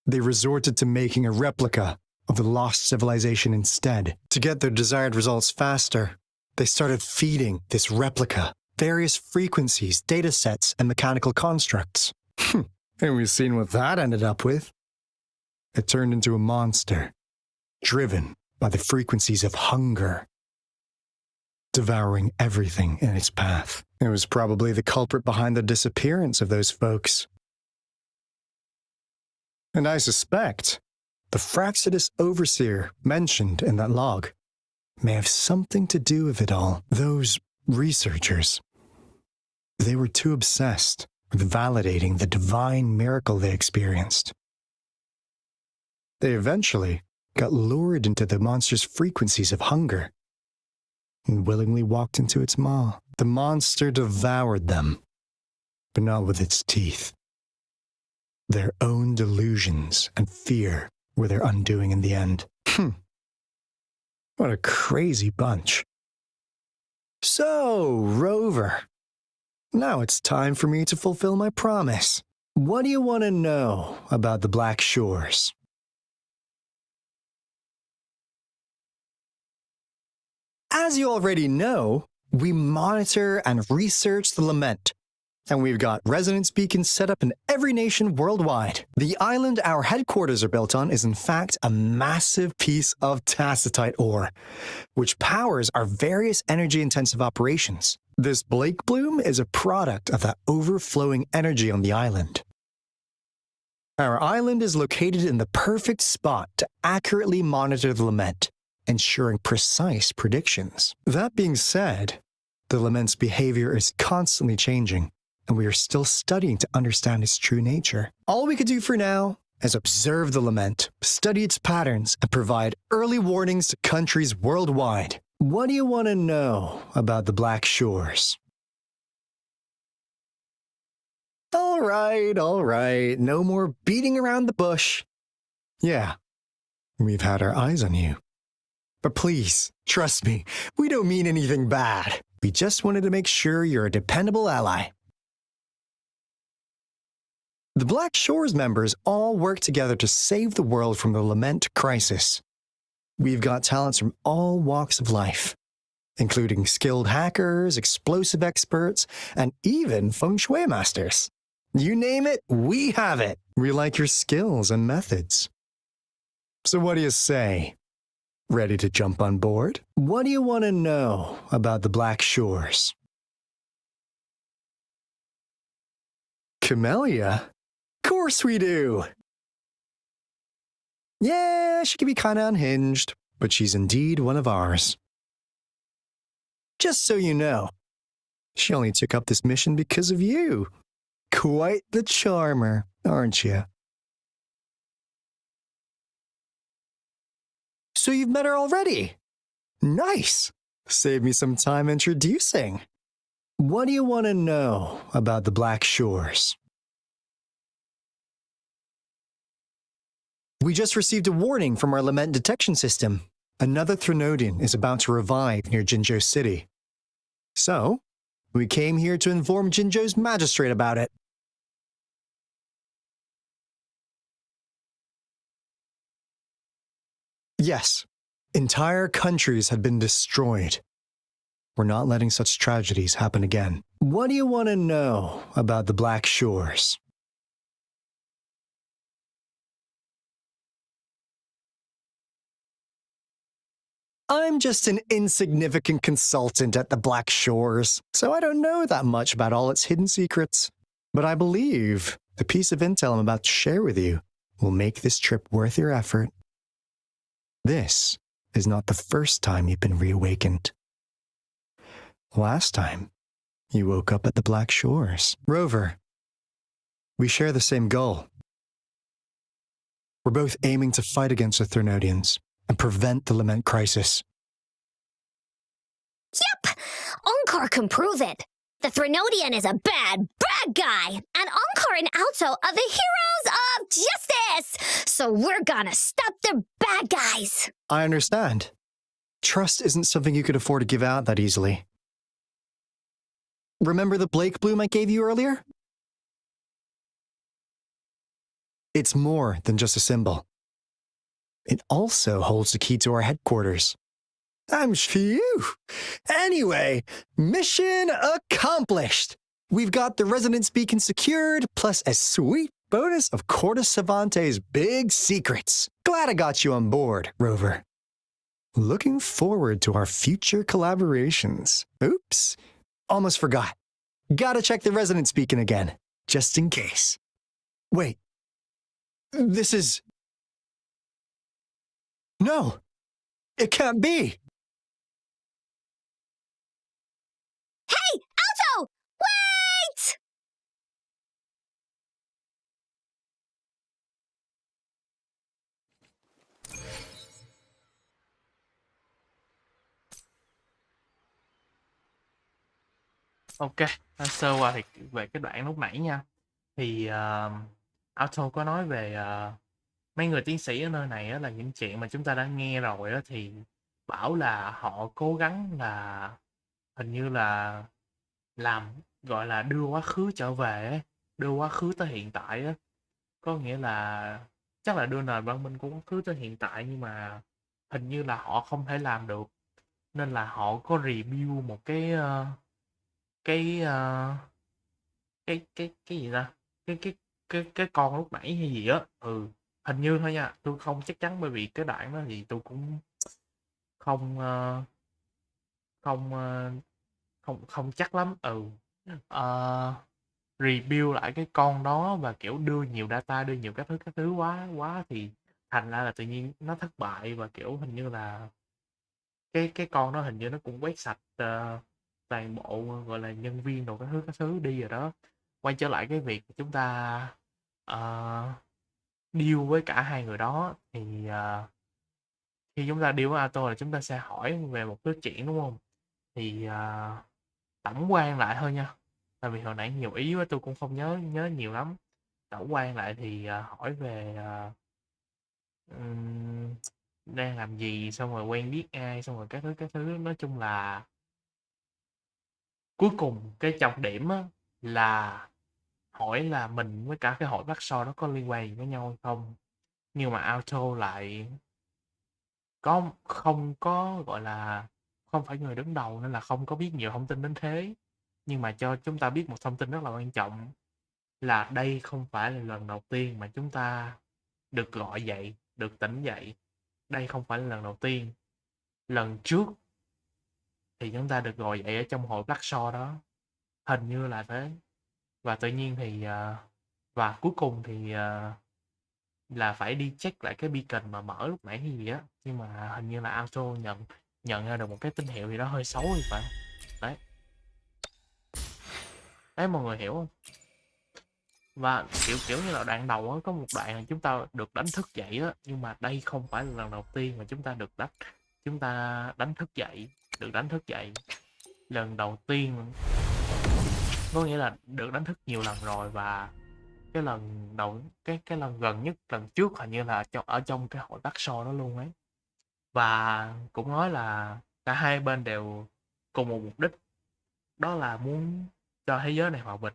they resorted to making a replica of the lost civilization instead. To get their desired results faster, they started feeding this replica various frequencies, data sets, and mechanical constructs. And we've seen what that ended up with. It turned into a monster, driven by the frequencies of hunger, devouring everything in its path. It was probably the culprit behind the disappearance of those folks. And I suspect the Fraxidus Overseer mentioned in that log may have something to do with it all. Those researchers, they were too obsessed with validating the divine miracle they experienced. They eventually got lured into the monster's frequencies of hunger and willingly walked into its maw. The monster devoured them, but not with its teeth. Their own delusions and fear were their undoing in the end. What a crazy bunch. So, Rover, now it's time for me to fulfill my promise. What do you want to know about the Black Shores? As you already know, We monitor and research the lament. And we've got resonance beacons set up in every nation worldwide. The island our headquarters are built on is in fact a massive piece of tacitite ore, which powers our various energy-intensive operations. This Blake bloom is a product of that overflowing energy on the island. Our island is located in the perfect spot to accurately monitor the lament, ensuring precise predictions. That being said, the lament's behavior is constantly changing, and we are still studying to understand its true nature. All we could do for now is observe the lament, study its patterns, and provide early warnings to countries worldwide. What do you want to know about the Black Shores? All right. No more beating around the bush. Yeah, we've had our eyes on you. But please, trust me, we don't mean anything bad. We just wanted to make sure you're a dependable ally. The Black Shores members all work together to save the world from the lament crisis. We've got talents from all walks of life, including skilled hackers, explosive experts, and even feng shui masters. You name it, we have it. We like your skills and methods. So what do you say? Ready to jump on board? What do you want to know about the Black Shores? Camellia? Of course we do! Yeah, she can be kinda unhinged, but she's indeed one of ours. Just so you know, she only took up this mission because of you. Quite the charmer, aren't you? So you've met her already? Nice! Save me some time introducing. What do you want to know about the Black Shores? We just received a warning from our lament detection system. Another Threnodian is about to revive near Jinzhou City. So, we came here to inform Jinzhou's magistrate about it. Yes, entire countries have been destroyed. We're not letting such tragedies happen again. What do you want to know about the Black Shores? I'm just an insignificant consultant at the Black Shores, so I don't know that much about all its hidden secrets. But I believe the piece of intel I'm about to share with you will make this trip worth your effort. This is not the first time you've been reawakened. Last time, you woke up at the Black Shores. Rover, we share the same goal. We're both aiming to fight against the Threnodians and prevent the lament crisis. Yep! Onkar can prove it. The Threnodian is a bad guy, and Onkar and Alto are the heroes of justice! So we're gonna stop the bad guys! I understand. Trust isn't something you could afford to give out that easily. Remember the Blake bloom I gave you earlier? It's more than just a symbol. It also holds the key to our headquarters. I'm phew. Anyway, mission accomplished. We've got the resonance beacon secured, plus a sweet bonus of Corte Savante's big secrets. Glad I got you on board, Rover. Looking forward to our future collaborations. Oops, almost forgot. Gotta check the resonance beacon again, just in case. Wait, this is... No, it can't be. Hey, Alto! Wait! Ok, sơ qua thì về cái đoạn lúc nãy nha. Thì Auto có nói về mấy người tiến sĩ ở nơi này á, là những chuyện mà chúng ta đã nghe rồi á, thì bảo là họ cố gắng là hình như là làm gọi là đưa quá khứ trở về ấy, đưa quá khứ tới hiện tại á. Có nghĩa là chắc là đưa nền văn minh của quá khứ tới hiện tại, nhưng mà hình như là họ không thể làm được. nên là họ có review một cái cái gì ta, cái con lúc nãy hay gì á, hình như thôi nha, tôi không chắc chắn bởi vì cái đoạn đó thì tôi cũng không không không chắc lắm. Ờ, review lại cái con đó và kiểu đưa nhiều data, đưa nhiều các thứ quá quá thì thành ra là tự nhiên nó thất bại, và kiểu hình như là cái con đó hình như nó cũng quét sạch toàn bộ gọi là nhân viên đồ các thứ đi rồi đó. Quay trở lại cái việc chúng ta deal với cả hai người đó thì khi chúng ta deal với Auto là chúng ta sẽ hỏi về một thứ chuyện, đúng không? Thì tổng quan lại thôi nha, tại vì hồi nãy nhiều ý quá tôi cũng không nhớ nhớ nhiều lắm. Tổng quan lại thì hỏi về đang làm gì, xong rồi quen biết ai, xong rồi các thứ, nói chung là cuối cùng cái trọng điểm á, là hỏi là mình với cả cái hội Bắc So đó có liên quan gì với nhau hay không. Nhưng mà Auto lại không có gọi là không phải người đứng đầu nên là không có biết nhiều thông tin đến thế, nhưng mà cho chúng ta biết một thông tin rất là quan trọng là đây không phải là lần đầu tiên mà chúng ta được gọi dậy, được tỉnh dậy. Đây không phải là lần đầu tiên. Lần trước thì chúng ta được gọi dậy ở trong hội Black Shore đó, hình như là thế. Và tự nhiên thì và cuối cùng thì là phải đi check lại cái beacon mà mở lúc nãy hay gì á, nhưng mà hình như là Auto nhận ra được một cái tín hiệu gì đó hơi xấu thì phải. Đấy, đấy mọi người hiểu không? Và kiểu kiểu như là đoạn đầu á, có một đoạn là chúng ta được đánh thức dậy á, nhưng mà đây không phải là lần đầu tiên mà chúng ta đánh thức dậy, được đánh thức dậy. Lần đầu tiên có nghĩa là được đánh thức nhiều lần rồi, và cái lần đầu cái lần gần nhất, lần trước hình như là ở trong cái hội Bắc So đó luôn ấy. Và cũng nói là cả hai bên đều cùng một mục đích, đó là muốn cho thế giới này hòa bình.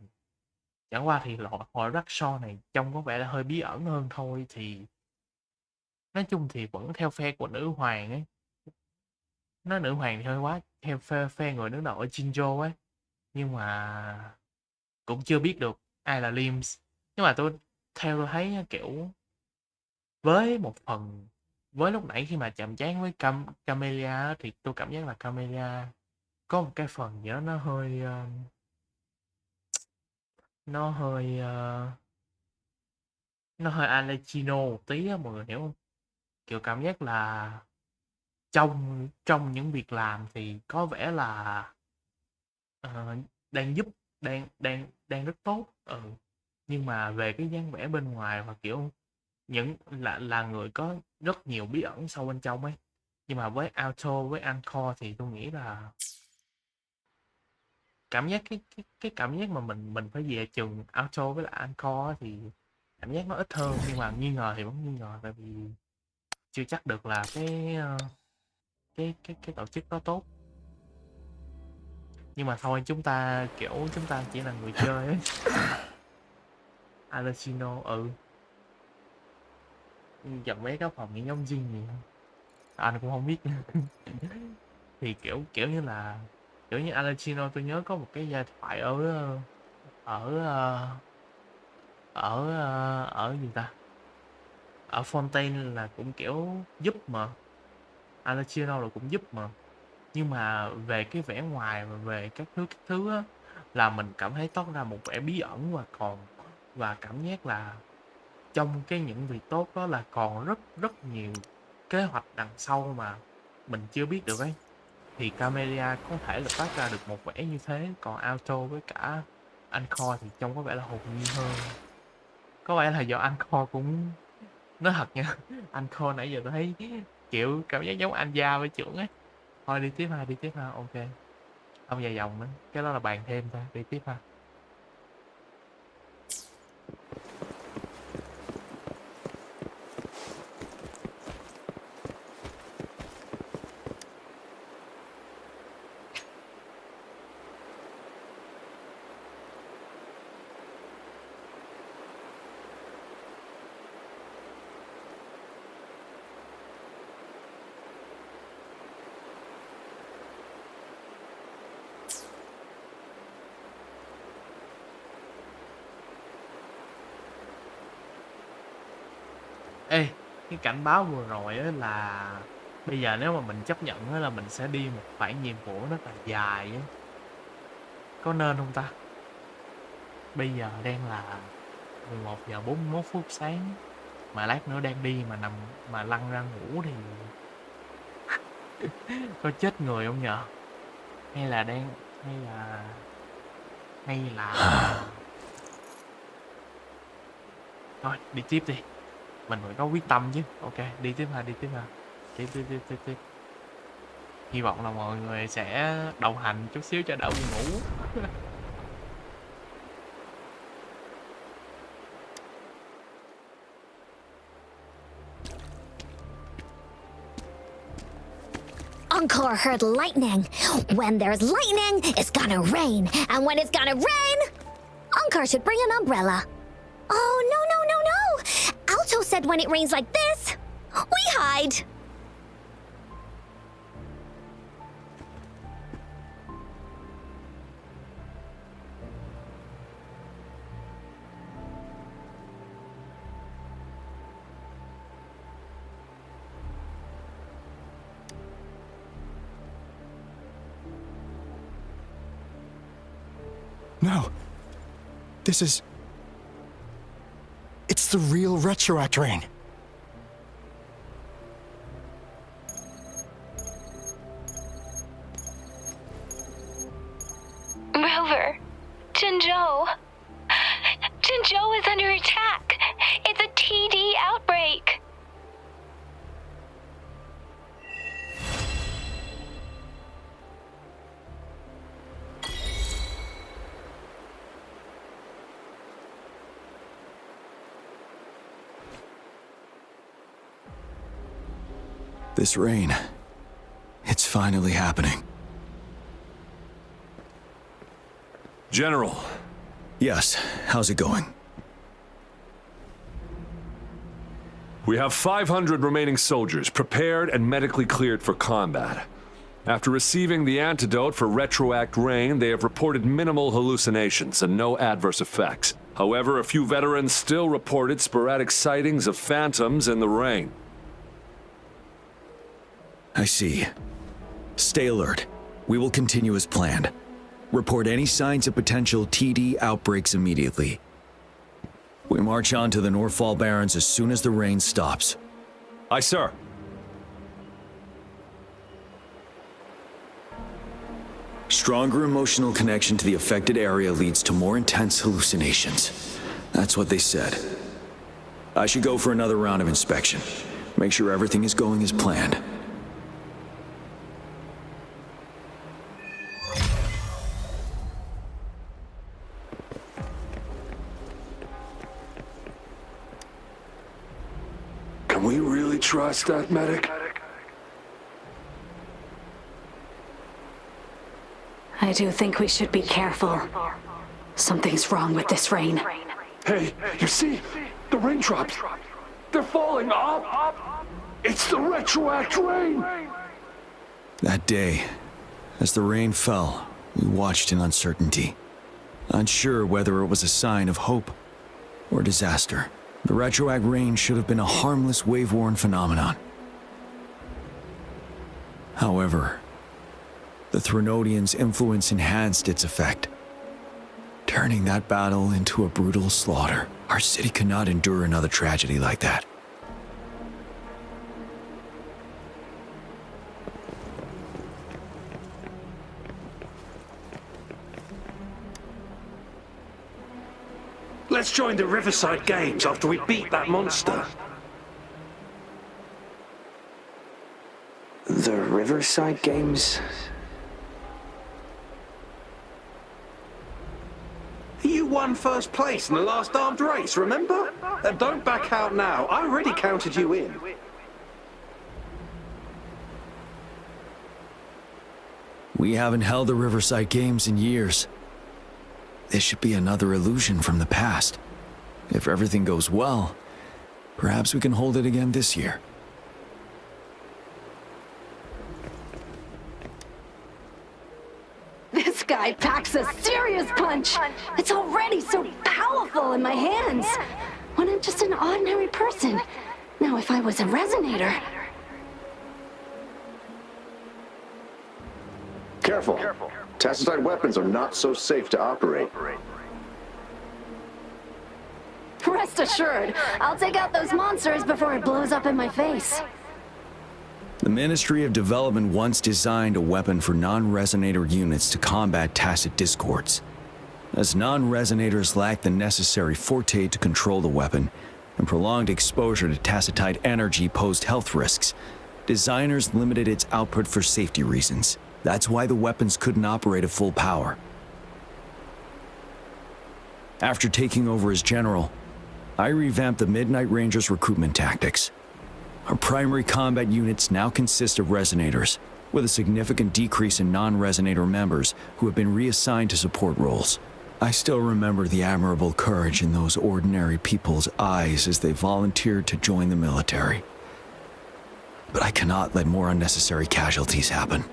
Chẳng qua thì hội Bắc So này trông có vẻ là hơi bí ẩn hơn thôi, thì nói chung thì vẫn theo phe của nữ hoàng ấy. Nói nữ hoàng thì hơi quá, theo phe người đứng đầu ở Jinjo ấy. Nhưng mà cũng chưa biết được ai là Lims. Nhưng mà theo tôi thấy kiểu với một phần, với lúc nãy khi mà chạm trán với Camellia thì tôi cảm giác là Camellia có một cái phần gì đó nó hơi nó hơi Alechino một tí á, mọi người hiểu không? Kiểu cảm giác là trong trong những việc làm thì có vẻ là ờ, đang giúp, đang rất tốt, nhưng mà về cái dáng vẻ bên ngoài và kiểu những là người có rất nhiều bí ẩn sâu bên trong ấy. Nhưng mà với Auto với Anchor thì tôi nghĩ là cảm giác cái cảm giác mà mình phải về chừng Auto với lại Anchor thì cảm giác nó ít hơn, nhưng mà nghi ngờ thì vẫn nghi ngờ, tại vì chưa chắc được là cái tổ chức đó tốt. Nhưng mà thôi, chúng ta kiểu chúng ta chỉ là người chơi ấy. Alessino dòng mấy cái phòng những giống Jin gì không? Anh cũng không biết. Thì kiểu như là kiểu như Alessino, tôi nhớ có một cái giai thoại ở ở ở ở gì ta, ở Fontaine là cũng kiểu giúp mà, Alessino là cũng giúp mà. Nhưng mà về cái vẻ ngoài và về các thứ á, là mình cảm thấy toát ra một vẻ bí ẩn, và cảm giác là trong những việc tốt đó là còn rất nhiều kế hoạch đằng sau mà mình chưa biết được ấy. Thì Camellia có thể là toát ra được một vẻ như thế, còn Auto với cả Anchor thì trông có vẻ là hồn nhiên hơn. Có vẻ là do Anchor cũng nói thật nha. Anchor nãy giờ tôi thấy kiểu cảm giác giống anh Gia với trưởng ấy. Thôi đi tiếp ha, ok, không dài dòng nữa, cái đó là bàn thêm thôi, đi tiếp ha. cái cảnh báo vừa rồi á là bây giờ nếu mà mình chấp nhận á là mình sẽ đi một khoảng nhiệm vụ rất là dài á. Có nên không ta? Bây giờ đang là 11 giờ 41 phút sáng, mà lát nữa đang đi mà nằm mà lăn ra ngủ thì có chết người không nhờ? Hay là thôi đi tiếp đi, mình phải có quyết tâm chứ. Ok, đi tiếp ha. Tiếp. Hy vọng là mọi người sẽ đồng hành chút xíu cho đỡ buồn ngủ. Encore heard lightning. When there's lightning, it's gonna rain. And when it's gonna rain, Encore should bring an umbrella. Oh, no. Alto said when it rains like this, we hide. No. It's the real retroact rain. Rover, Jinzhou is under attack. It's a TD outbreak. This rain, it's finally happening. General. Yes, how's it going? We have 500 remaining soldiers prepared and medically cleared for combat. After receiving the antidote for retroact rain, they have reported minimal hallucinations and no adverse effects. However, a few veterans still reported sporadic sightings of phantoms in the rain. I see. Stay alert. We will continue as planned. Report any signs of potential TD outbreaks immediately. We march on to the Northfall Barrens as soon as the rain stops. Aye, sir. Stronger emotional connection to the affected area leads to more intense hallucinations. That's what they said. I should go for another round of inspection. Make sure everything is going as planned. Can we really trust that medic? I do think we should be careful. Something's wrong with this rain. Hey, you see? The raindrops. They're falling up. It's the retroact rain. That day, as the rain fell, we watched in uncertainty, unsure whether it was a sign of hope or disaster. The retroact rain should have been a harmless wave-worn phenomenon. However, the Threnodians' influence enhanced its effect, turning that battle into a brutal slaughter. Our city cannot endure another tragedy like that. Let's join the Riverside Games after we beat that monster. The Riverside Games? You won first place in the last armed race, remember? Don't back out now. I already counted you in. We haven't held the Riverside Games in years. This should be another illusion from the past. If everything goes well, perhaps we can hold it again this year. This guy packs a serious punch. It's already so powerful in my hands. When I'm just an ordinary person, Now, if I was a resonator... Careful. Tacitite weapons are not so safe to operate. Rest assured, I'll take out those monsters before it blows up in my face. The Ministry of Development once designed a weapon for non-resonator units to combat tacit discords. As non-resonators lack the necessary forte to control the weapon, and prolonged exposure to tacitite energy posed health risks, designers limited its output for safety reasons. That's why the weapons couldn't operate at full power. After taking over as general, I revamped the Midnight Rangers' recruitment tactics. Our primary combat units now consist of resonators, with a significant decrease in non-resonator members who have been reassigned to support roles. I still remember the admirable courage in those ordinary people's eyes as they volunteered to join the military. But I cannot let more unnecessary casualties happen.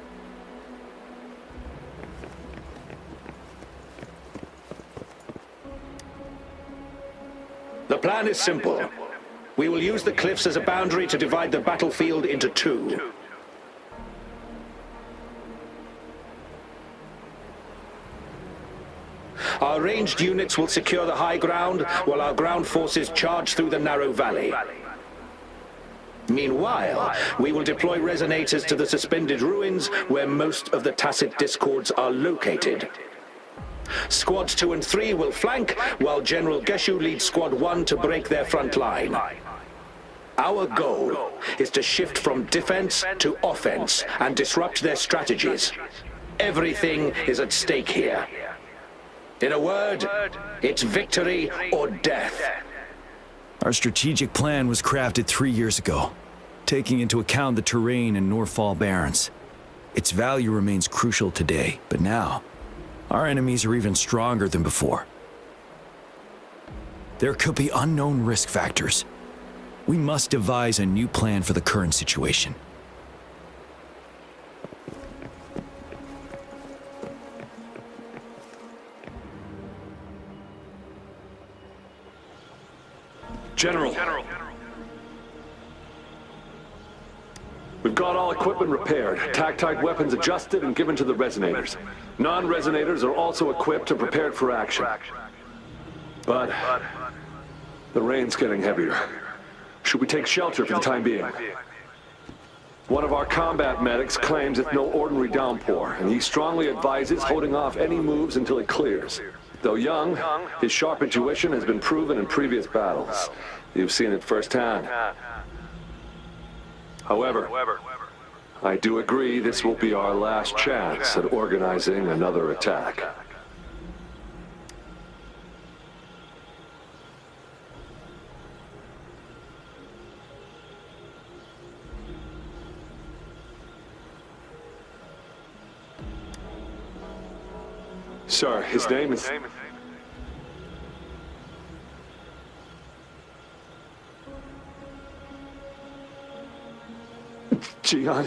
The plan is simple. We will use the cliffs as a boundary to divide the battlefield into two. Our ranged units will secure the high ground, while our ground forces charge through the narrow valley. Meanwhile, we will deploy resonators to the suspended ruins, where most of the tacit discords are located. Squads 2 and 3 will flank, while General Geshu leads Squad 1 to break their front line. Our goal is to shift from defense to offense and disrupt their strategies. Everything is at stake here. In a word, it's victory or death. Our strategic plan was crafted 3 years ago, taking into account the terrain in Northfall Barrens. Its value remains crucial today, but now, our enemies are even stronger than before. There could be unknown risk factors. We must devise a new plan for the current situation. General. We've got all equipment repaired, tactite weapons adjusted and given to the resonators. Non-resonators are also equipped and prepared for action. But the rain's getting heavier. Should we take shelter for the time being? One of our combat medics claims it's no ordinary downpour, and he strongly advises holding off any moves until it clears. Though young, his sharp intuition has been proven in previous battles. You've seen it firsthand. However, I do agree this will be our last chance at organizing another attack. Sir, his name is... Jian.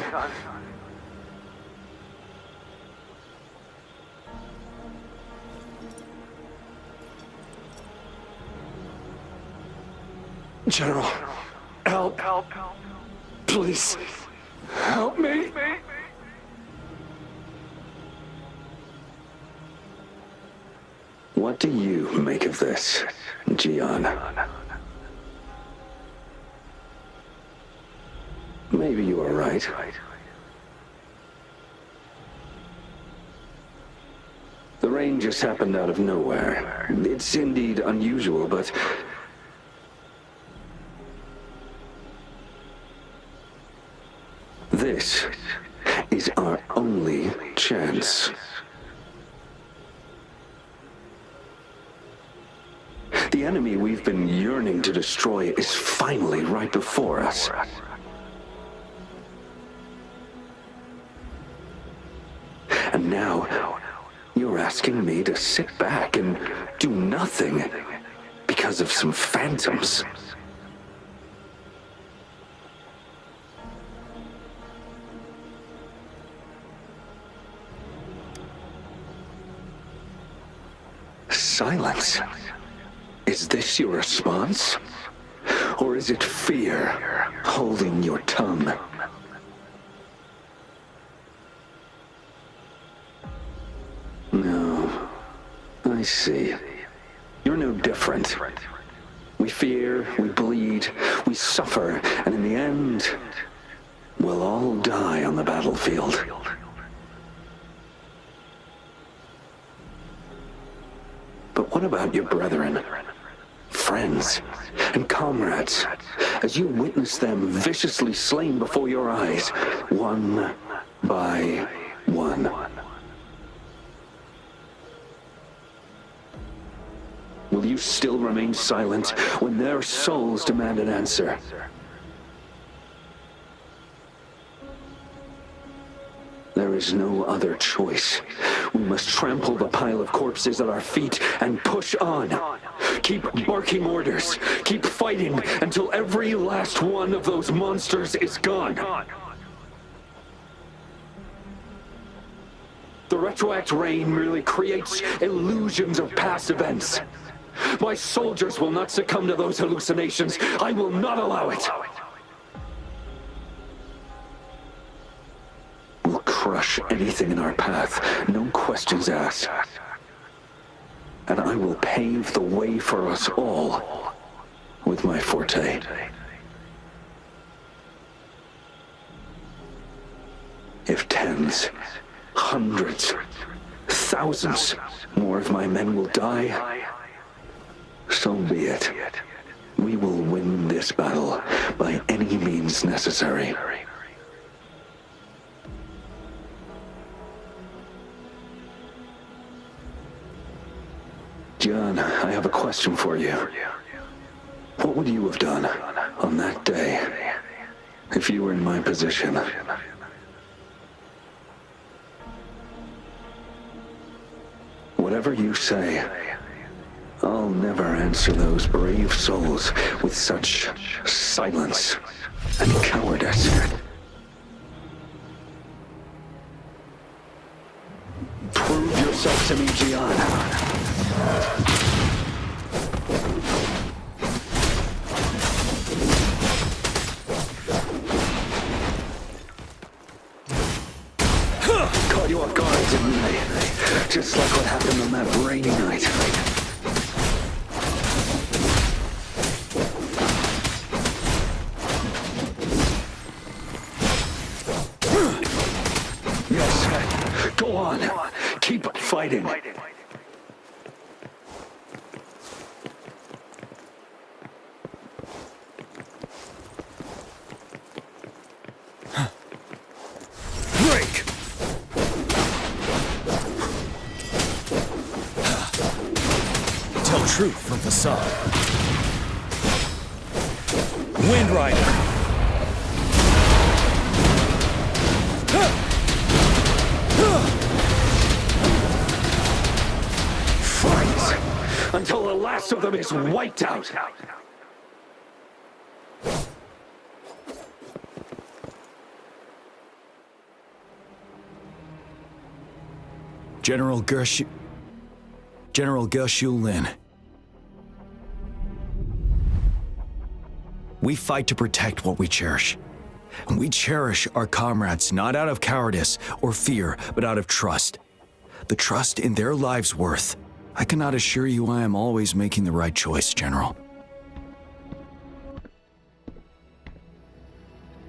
General, help. Please, help me. What do you make of this, Jian? Maybe you are right. The rain just happened out of nowhere. It's indeed unusual, but... this is our only chance. The enemy we've been yearning to destroy is finally right before us. And now, you're asking me to sit back and do nothing because of some phantoms. Silence? Is this your response? or is it fear holding your tongue? No, I see. You're no different. We fear, we bleed, we suffer, and in the end, we'll all die on the battlefield. But what about your brethren, friends, and comrades, as you witness them viciously slain before your eyes, one by one? Will you still remain silent when their souls demand an answer? There is no other choice. We must trample the pile of corpses at our feet and push on. Keep barking orders. Keep fighting until every last one of those monsters is gone. The retroact rain merely creates illusions of past events. My soldiers will not succumb to those hallucinations. I will not allow it. We'll crush anything in our path, no questions asked. And I will pave the way for us all with my forte. If tens, hundreds, thousands more of my men will die, so be it. We will win this battle by any means necessary. John, I have a question for you. What would you have done on that day if you were in my position? Whatever you say, I'll never answer those brave souls with such silence and cowardice. Prove yourself to me, Gian. Caught you off guard, didn't I? Just like what happened on that rainy night. Yes, go on. Keep fighting. Truth from facade. Wind Rider. Fight until the last of them is wiped out. General YuuNguyen. We fight to protect what we cherish. And we cherish our comrades not out of cowardice or fear, but out of trust. The trust in their lives' worth. I cannot assure you I am always making the right choice, General.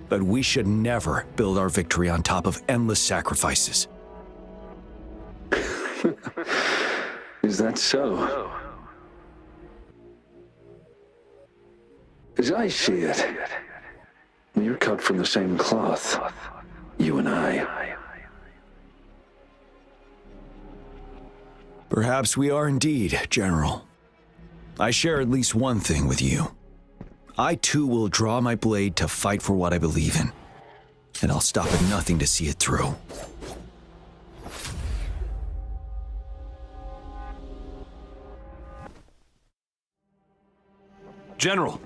But we should never build our victory on top of endless sacrifices. Is that so? As I see it, you're cut from the same cloth, you and I. Perhaps we are indeed, General. I share at least one thing with you. I too will draw my blade to fight for what I believe in, and I'll stop at nothing to see it through. General!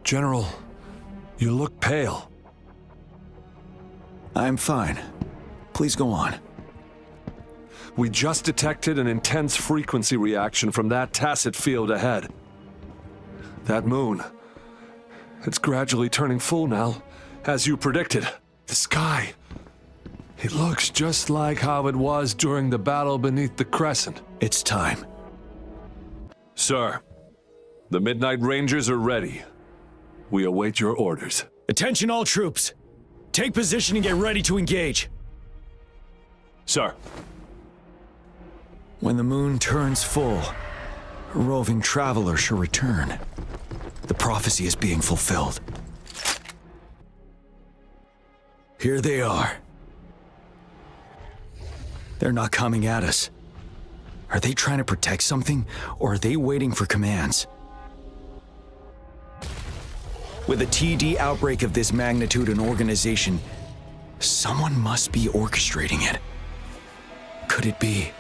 General, you look pale. I'm fine. Please go on. We just detected an intense frequency reaction from that tacit field ahead. That moon, it's gradually turning full now, as you predicted. The sky, it looks just like how it was during the battle beneath the crescent. It's time. Sir, the Midnight Rangers are ready. We await your orders. Attention all troops. Take position and get ready to engage. Sir. When the moon turns full, a roving traveler shall return. The prophecy is being fulfilled. Here they are. They're not coming at us. Are they trying to protect something, or are they waiting for commands? With a TD outbreak of this magnitude and organization, someone must be orchestrating it. Could it be?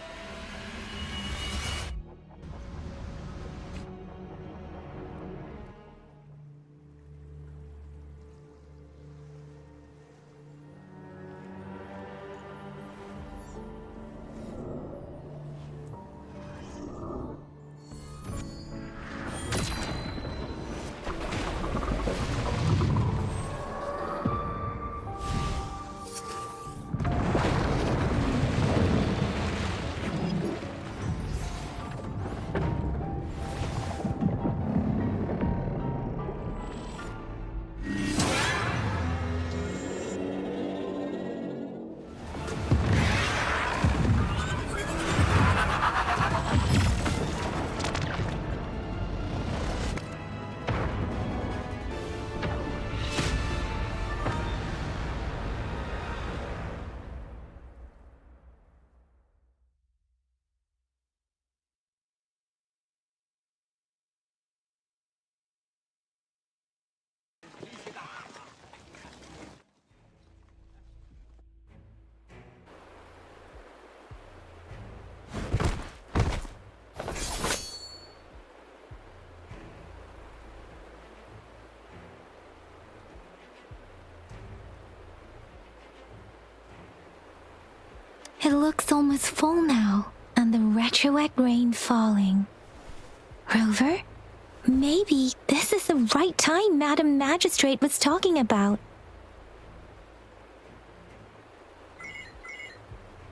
It looks almost full now, and the retroact rain falling. Rover? Maybe this is the right time Madam Magistrate was talking about.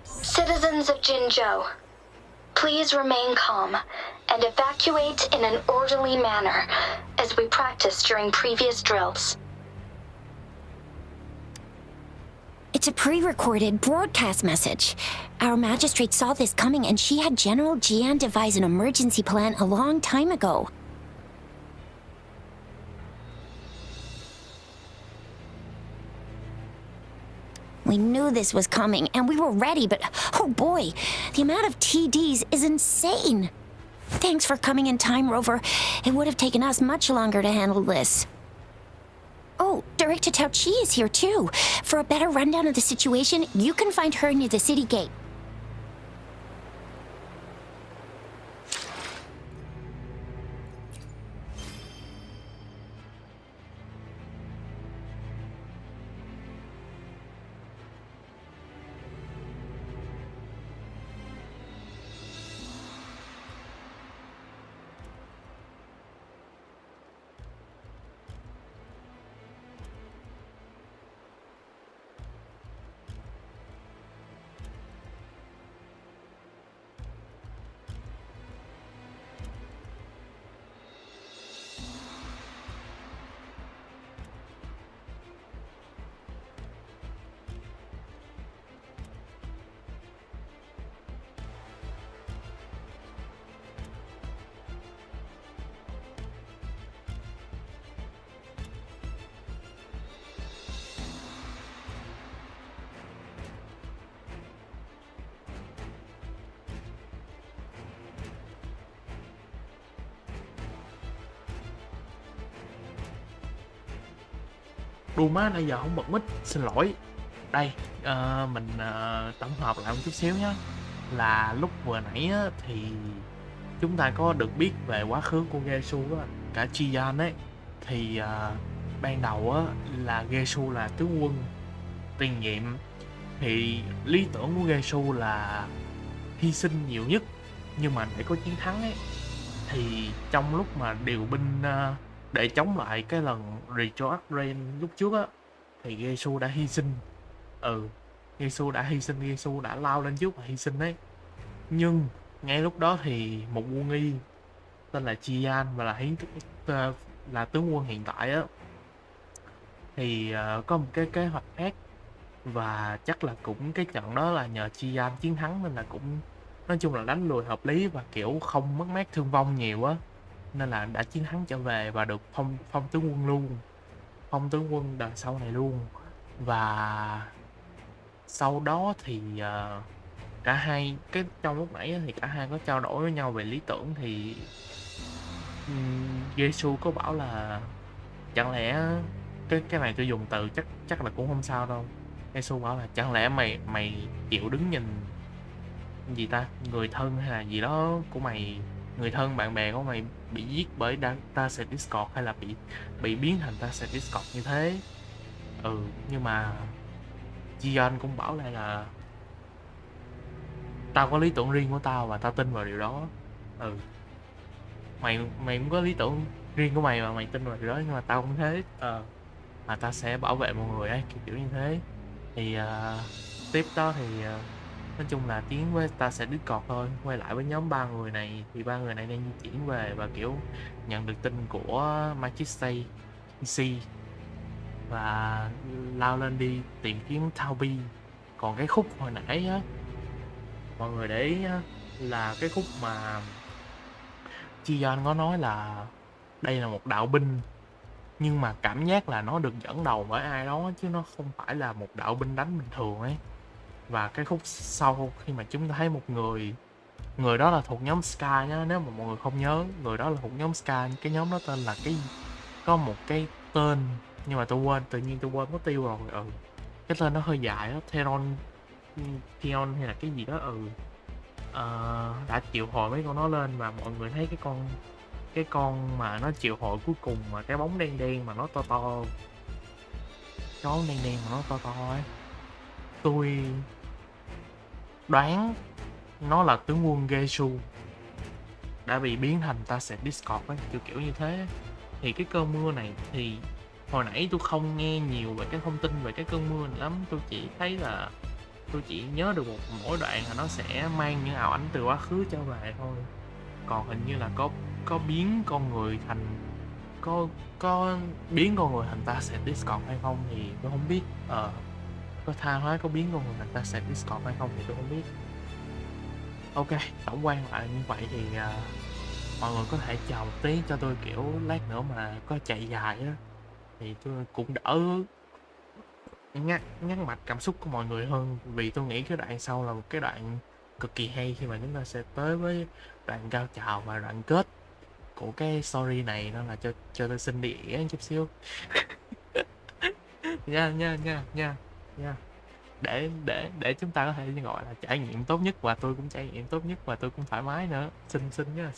Citizens of Jinzhou, please remain calm and evacuate in an orderly manner as we practiced during previous drills. It's a pre-recorded broadcast message. Our magistrate saw this coming and she had General Jian devise an emergency plan a long time ago. We knew this was coming and we were ready, but oh boy, the amount of TDs is insane. Thanks for coming in time, Rover. It would have taken us much longer to handle this. Oh, Director Tao Chi is here too. For a better rundown of the situation, you can find her near the city gate. Đu má nãy giờ không bật mic, xin lỗi. Đây, mình tổng hợp lại một chút xíu nhé. Là lúc vừa nãy á, thì chúng ta có được biết về quá khứ của Gesu á, cả Chiyan ấy. Thì ban đầu á, là Gesu là tướng quân tiền nhiệm. Thì lý tưởng của Gesu là hy sinh nhiều nhất, nhưng mà để có chiến thắng ấy thì trong lúc mà điều binh để chống lại cái lần retroact rain lúc trước á, thì Gesu đã hy sinh. Gesu đã hy sinh, Gesu đã lao lên trước và hy sinh đấy. Nhưng ngay lúc đó thì một quân nghi tên là Chian và là tướng quân hiện tại á, thì có một cái kế hoạch khác, và chắc là cũng cái trận đó là nhờ Chian chiến thắng nên là cũng nói chung là đánh lùi hợp lý và kiểu không mất mát thương vong nhiều á, nên là đã chiến thắng trở về và được phong tướng quân luôn, phong tướng quân đời sau này luôn. Và sau đó thì cả hai cái trong lúc nãy thì cả hai có trao đổi với nhau về lý tưởng, thì Gesu có bảo là chẳng lẽ cái này tôi dùng từ chắc là cũng không sao đâu. Gesu bảo là chẳng lẽ mày chịu đứng nhìn gì ta, người thân hay là gì đó của mày, người thân bạn bè của mày bị giết bởi ta sẽ Discord, hay là bị biến thành ta sẽ Discord như thế. Nhưng mà Jian cũng bảo lại là tao có lý tưởng riêng của tao và tao tin vào điều đó. Mày cũng có lý tưởng riêng của mày và mày tin vào điều đó, nhưng mà tao không thế. Mà tao sẽ bảo vệ mọi người ấy, kiểu như thế. Thì tiếp đó thì nói chung là tiến với ta sẽ Discord thôi, quay lại với nhóm 3 người này. Thì 3 người này đang di chuyển về và kiểu nhận được tin của Magistrate C và lao lên đi tìm kiếm Taubi. Còn cái khúc hồi nãy á, mọi người để ý á, là cái khúc mà Chion có nói là đây là một đạo binh, nhưng mà cảm giác là nó được dẫn đầu bởi ai đó chứ nó không phải là một đạo binh đánh bình thường ấy. Và cái khúc sau khi mà chúng ta thấy một người đó là thuộc nhóm Sky nhá, nếu mà mọi người không nhớ, người đó là thuộc nhóm Sky. Cái nhóm đó tên là có một cái tên nhưng mà tôi quên, tự nhiên tôi quên mất tiêu rồi. Cái tên nó hơi dài đó, Theon hay là cái gì đó. Đã triệu hồi mấy con nó lên và mọi người thấy cái con mà nó triệu hồi cuối cùng mà cái bóng đen đen mà nó to to, cái bóng đen đen mà nó to to ấy, tôi đoán nó là tướng quân Gesu đã bị biến thành ta sẽ Discord ấy, kiểu như thế. Thì cái cơn mưa này thì hồi nãy tôi không nghe nhiều về cái thông tin về cái cơn mưa này lắm, tôi chỉ nhớ được mỗi đoạn là nó sẽ mang những ảo ảnh từ quá khứ trở về thôi. Còn hình như là có biến con người thành có biến con người thành ta sẽ Discord hay không thì tôi không biết. Có tha hóa có biến con người thành ta sẽ Discord hay không thì tôi không biết. Ok, tổng quan lại như vậy thì mọi người có thể chờ một tí cho tôi, kiểu lát nữa mà có chạy dài á thì tôi cũng đỡ ngắt mạch cảm xúc của mọi người hơn. Vì tôi nghĩ cái đoạn sau là một cái đoạn cực kỳ hay khi mà chúng ta sẽ tới với đoạn cao trào và đoạn kết của cái story này, nên là cho tôi xin đi ỉa chút xíu. nha. Để chúng ta có thể gọi là trải nghiệm tốt nhất và tôi cũng trải nghiệm tốt nhất và tôi cũng thoải mái nữa. Xin nha.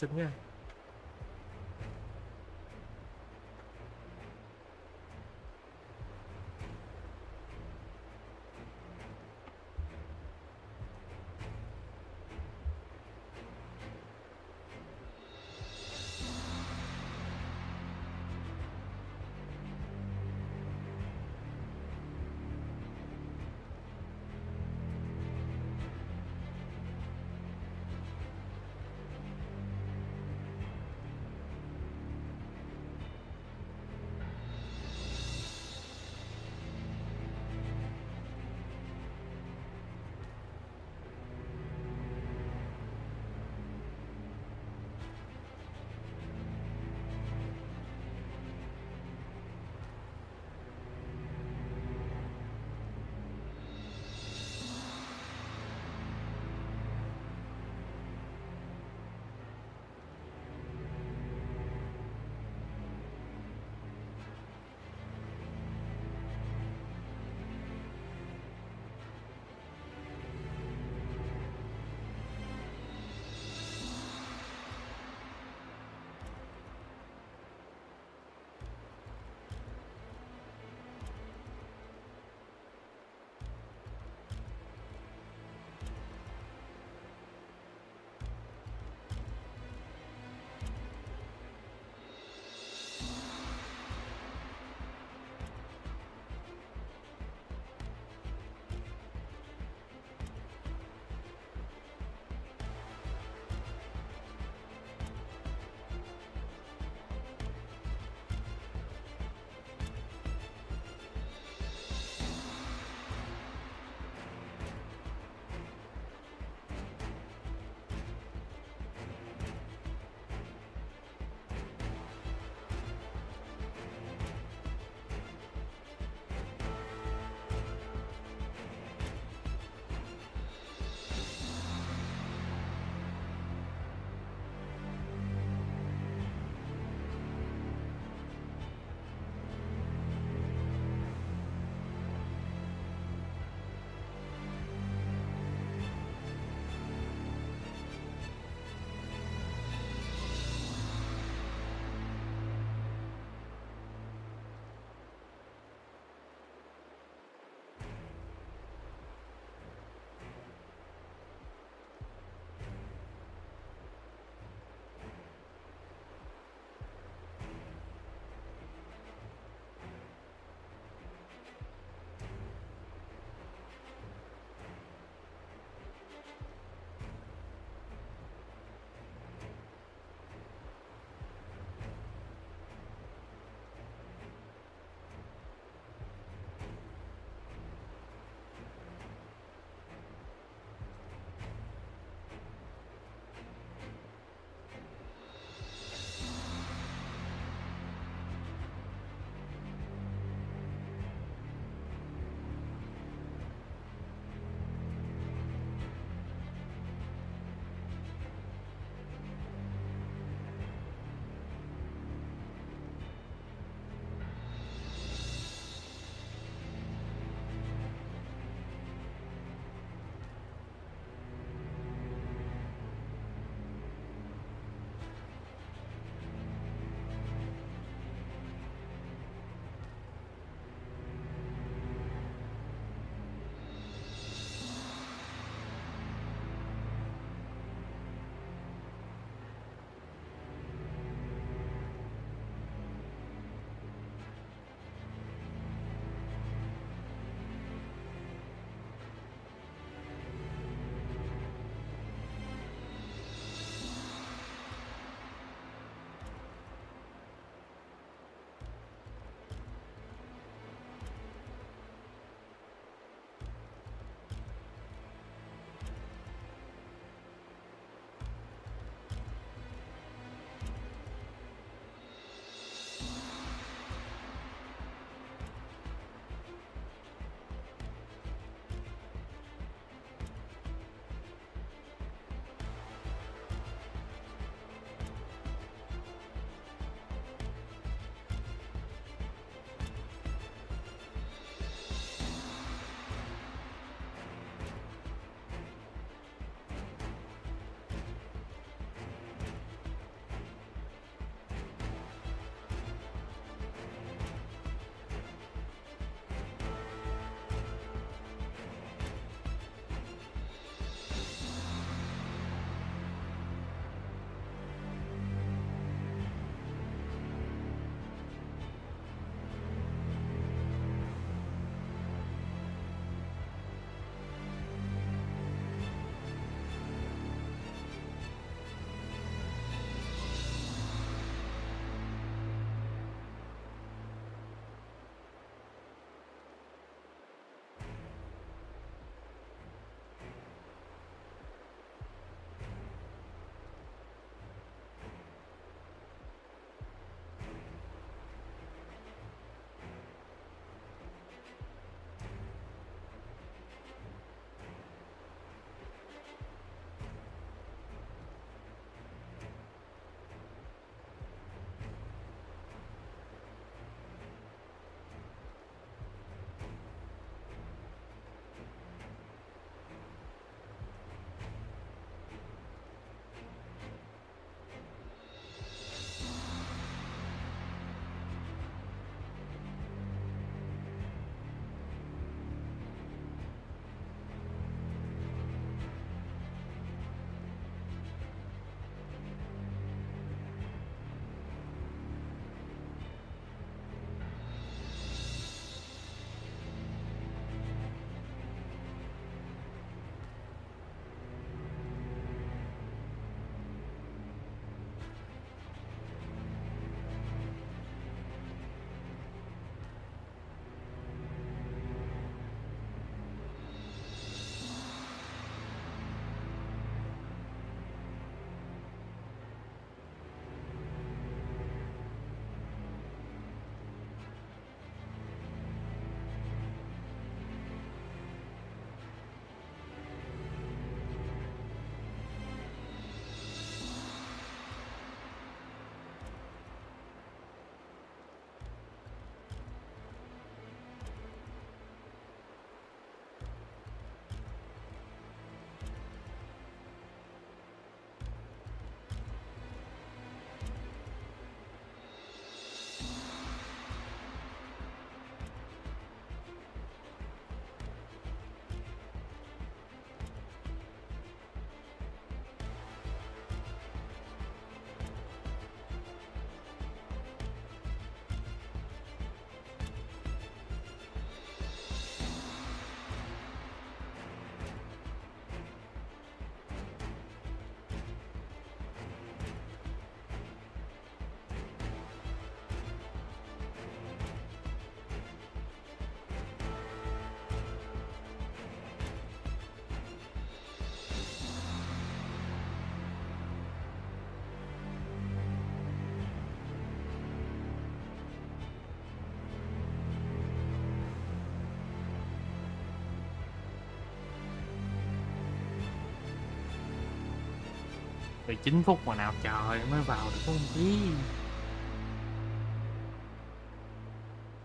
19 phút mà nào trời mới vào được có một tí.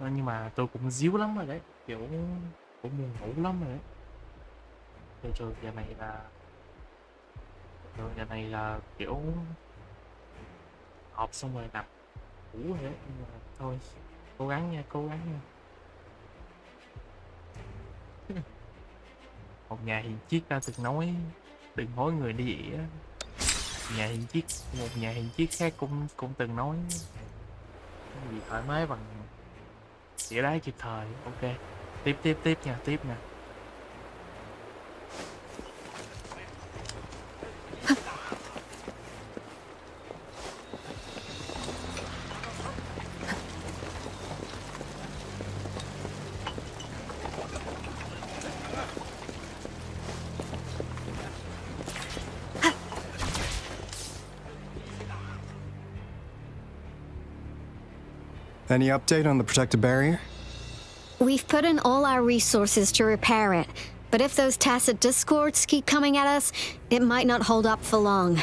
Nhưng mà tôi cũng díu lắm rồi đấy, kiểu cũng buồn ngủ lắm rồi đấy. Thường giờ này là kiểu họp xong rồi nằm ngủ rồi đấy, nhưng mà thôi cố gắng nha. Một nhà hiền triết đã từng nói đừng hối người đi ỉa. Một nhà hiền triết khác cũng từng nói cái gì thoải mái bằng tỉa đái kịp thời. Ok, tiếp nha. Any update on the protective barrier? We've put in all our resources to repair it, but if those tacit discords keep coming at us, it might not hold up for long.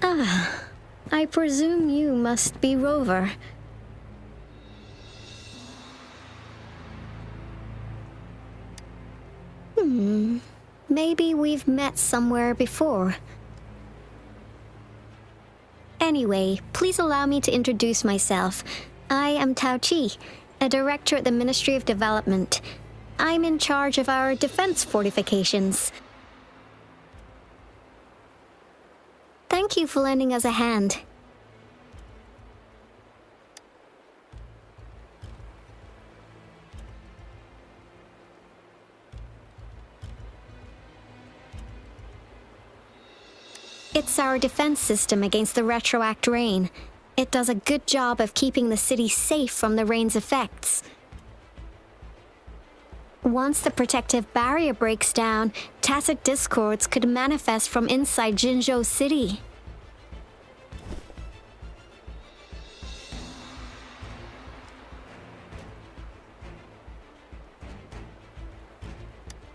I presume you must be Rover. Maybe we've met somewhere before. Anyway, please allow me to introduce myself. I am Tao Chi, a director at the Ministry of Development. I'm in charge of our defense fortifications. Thank you for lending us a hand. It's our defense system against the retroact rain. It does a good job of keeping the city safe from the rain's effects. Once the protective barrier breaks down, tacit discords could manifest from inside Jinzhou City.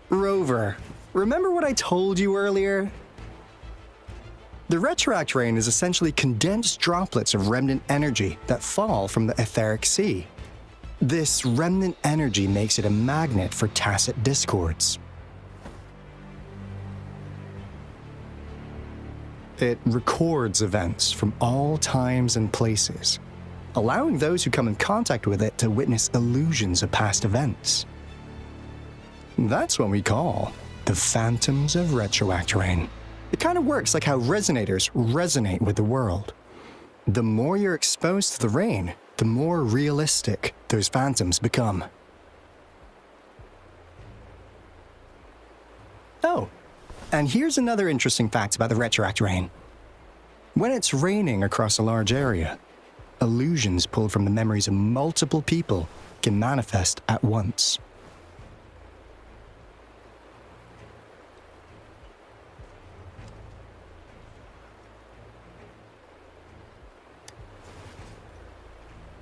Rover, remember what I told you earlier? The retroact rain is essentially condensed droplets of remnant energy that fall from the etheric sea. This remnant energy makes it a magnet for tacit discords. It records events from all times and places, allowing those who come in contact with it to witness illusions of past events. That's what we call the phantoms of retroact rain. It kind of works like how resonators resonate with the world. The more you're exposed to the rain, the more realistic those phantoms become. Oh, and here's another interesting fact about the retroact rain. When it's raining across a large area, illusions pulled from the memories of multiple people can manifest at once.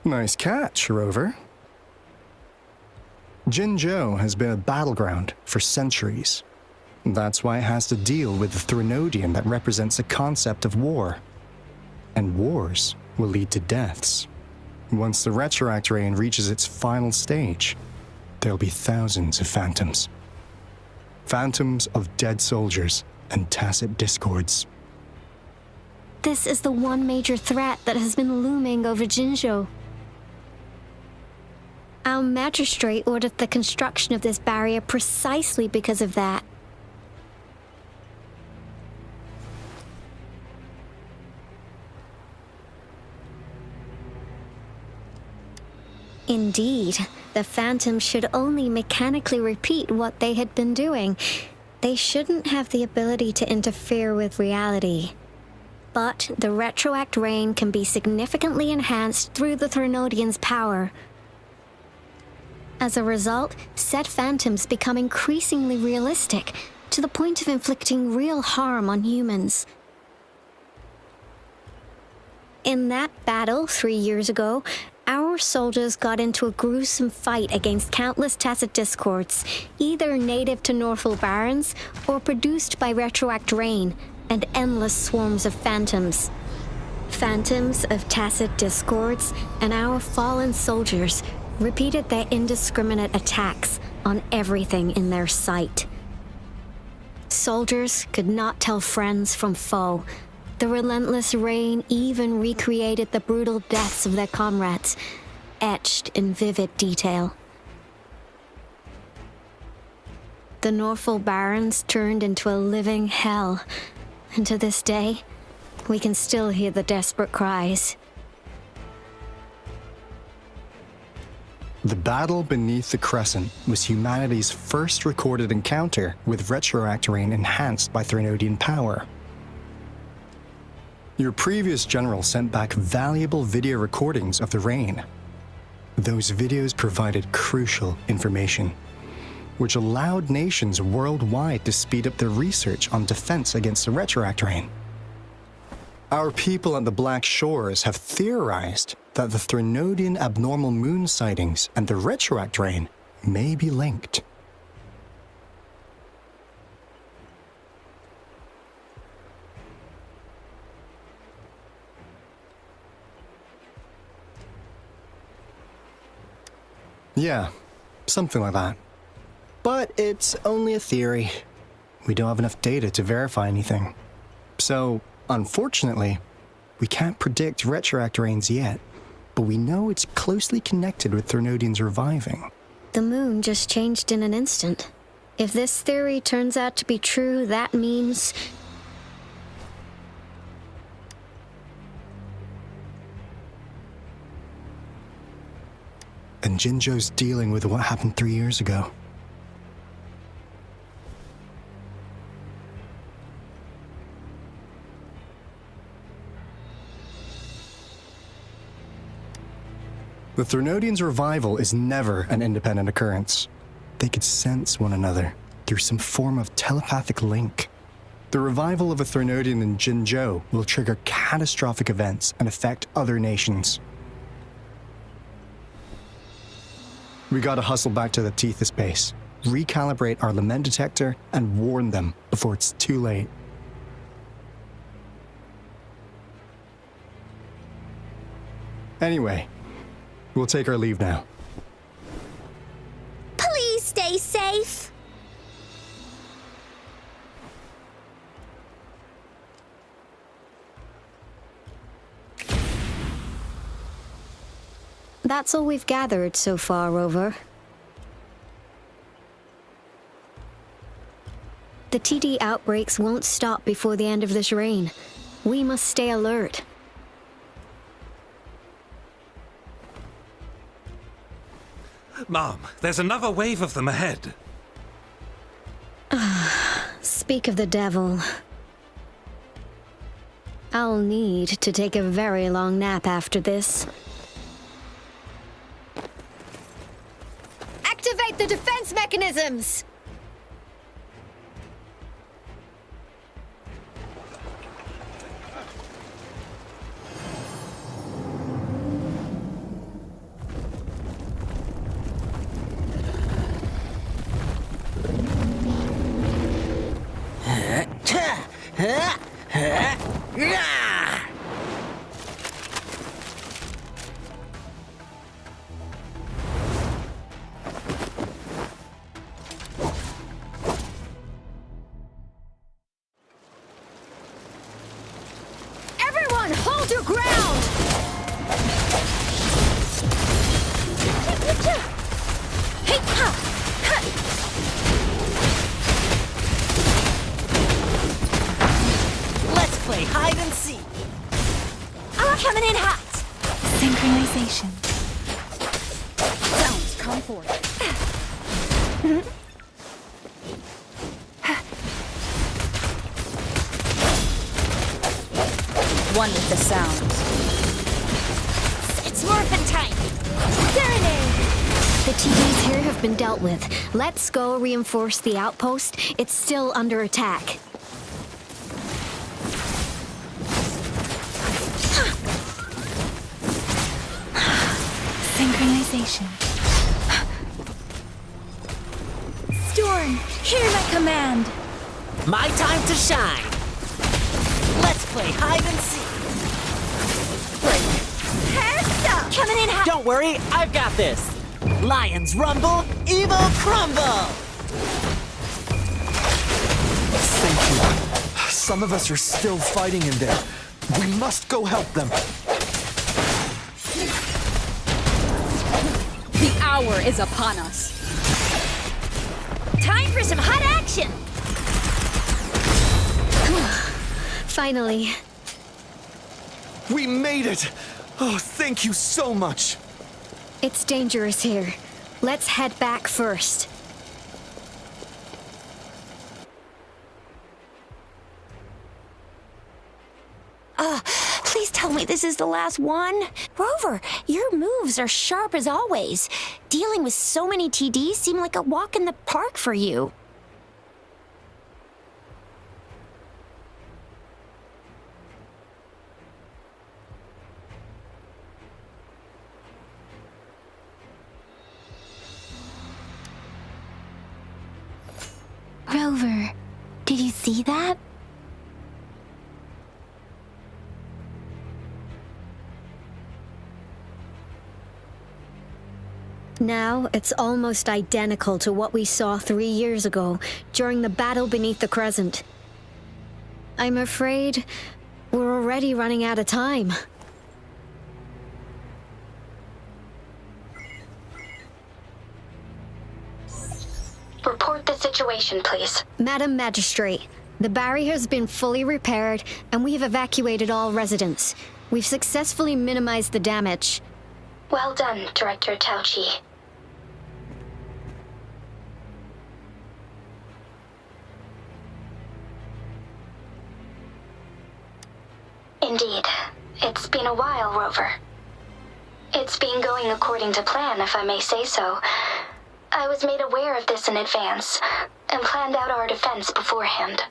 Nice catch, Rover. Jinzhou has been a battleground for centuries. That's why it has to deal with the Threnodian that represents a concept of war. And wars will lead to deaths. Once the retroact rain reaches its final stage, there'll be thousands of phantoms. Phantoms of dead soldiers and tacit discords. This is the one major threat that has been looming over Jinzhou. Our magistrate ordered the construction of this barrier precisely because of that. Indeed, the phantoms should only mechanically repeat what they had been doing. They shouldn't have the ability to interfere with reality. But the retroact rain can be significantly enhanced through the Threnodian's power. As a result, said phantoms become increasingly realistic, to the point of inflicting real harm on humans. In that battle 3 years ago, our soldiers got into a gruesome fight against countless tacit discords, either native to Northal Barrens or produced by retroact rain and endless swarms of phantoms. Phantoms of tacit discords and our fallen soldiers repeated their indiscriminate attacks on everything in their sight. Soldiers could not tell friends from foe. The relentless rain even recreated the brutal deaths of their comrades, etched in vivid detail. The Northal Barrens turned into a living hell, and to this day, we can still hear the desperate cries. The battle beneath the Crescent was humanity's first recorded encounter with retroact rain enhanced by Threnodian power. Your previous general sent back valuable video recordings of the rain. Those videos provided crucial information, which allowed nations worldwide to speed up their research on defense against the retroact rain. Our people at the Black Shores have theorized that the Threnodian abnormal moon sightings and the retroact rain may be linked. Yeah, something like that. But it's only a theory. We don't have enough data to verify anything. So, unfortunately, we can't predict retroact rains yet, but we know it's closely connected with Threnodians reviving. The moon just changed in an instant. If this theory turns out to be true, that means... And Jinzhou's dealing with what happened 3 years ago. The Threnodians' revival is never an independent occurrence. They could sense one another through some form of telepathic link. The revival of a Threnodian in Jinzhou will trigger catastrophic events and affect other nations. We gotta hustle back to the Tethys base, recalibrate our lament detector, and warn them before it's too late. Anyway, we'll take our leave now. Please stay safe. That's all we've gathered so far, Rover. The TD outbreaks won't stop before the end of this reign. We must stay alert. Mom, there's another wave of them ahead. Speak of the devil. I'll need to take a very long nap after this. Activate the defense mechanisms! Everyone, hold your ground! Hey, ha! Let's play hide and seek! I'm coming in hot! Synchronization. Sounds come forth. One with the sound. It's morphin' time! Serenade! The TDs here have been dealt with. Let's go reinforce the outpost. It's still under attack. Synchronization. Storm, hear my command. My time to shine. Let's play hide and seek. Heads up! Coming in hot. Don't worry, I've got this. Lions rumble, evil crumble. Thank you. Some of us are still fighting in there. We must go help them. The hour is upon us. Time for some hot action! Finally. We made it! Oh, thank you so much! It's dangerous here. Let's head back first. Please tell me this is the last one. Rover, your moves are sharp as always. Dealing with so many TDs seem like a walk in the park for you. Rover, did you see that? Now, it's almost identical to what we saw 3 years ago, during the battle beneath the Crescent. I'm afraid we're already running out of time. Report the situation, please. Madam Magistrate, the barrier has been fully repaired, and we have evacuated all residents. We've successfully minimized the damage. Well done, Director Tauchi. Indeed. It's been a while, Rover. It's been going according to plan, if I may say so. I was made aware of this in advance, and planned out our defense beforehand.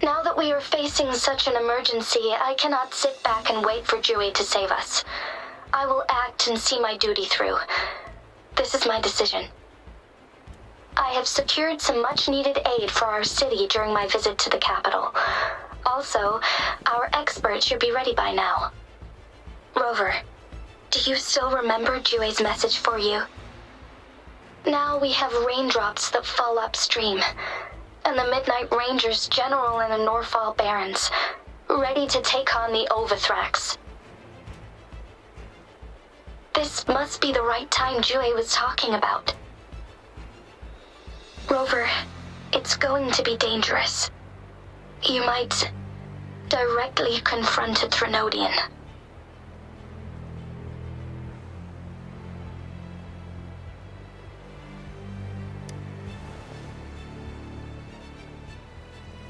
Now that we are facing such an emergency, I cannot sit back and wait for Jue to save us. I will act and see my duty through. This is my decision. I have secured some much-needed aid for our city during my visit to the capital. Also, our expert should be ready by now. Rover, do you still remember Jue's message for you? Now we have raindrops that fall upstream, and the Midnight Rangers General in the Norfall Barrens, ready to take on the Overthrax. This must be the right time Jue was talking about. Rover, it's going to be dangerous. You might directly confront a Trinodian.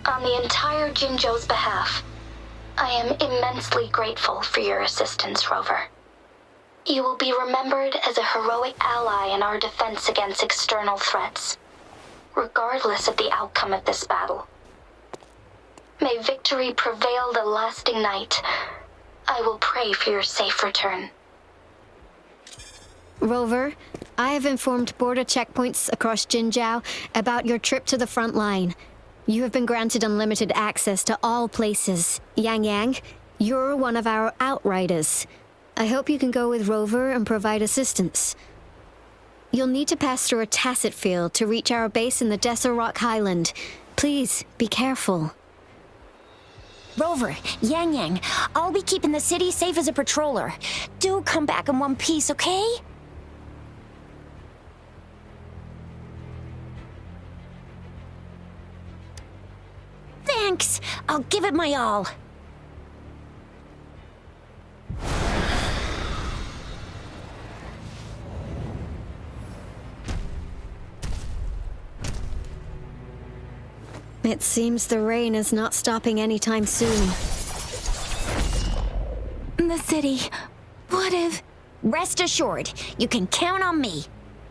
On the entire Jinzhou's behalf, I am immensely grateful for your assistance, Rover. You will be remembered as a heroic ally in our defense against external threats, regardless of the outcome of this battle. May victory prevail the lasting night. I will pray for your safe return. Rover, I have informed border checkpoints across Jinzhou about your trip to the front line. You have been granted unlimited access to all places. Yang, you're one of our outriders. I hope you can go with Rover and provide assistance. You'll need to pass through a tacit field to reach our base in the Desert Rock Highland. Please, be careful. Rover, Yang, I'll be keeping the city safe as a patroller. Do come back in one piece, okay? Thanks. I'll give it my all. It seems the rain is not stopping anytime soon. The city. What if... Rest assured, you can count on me.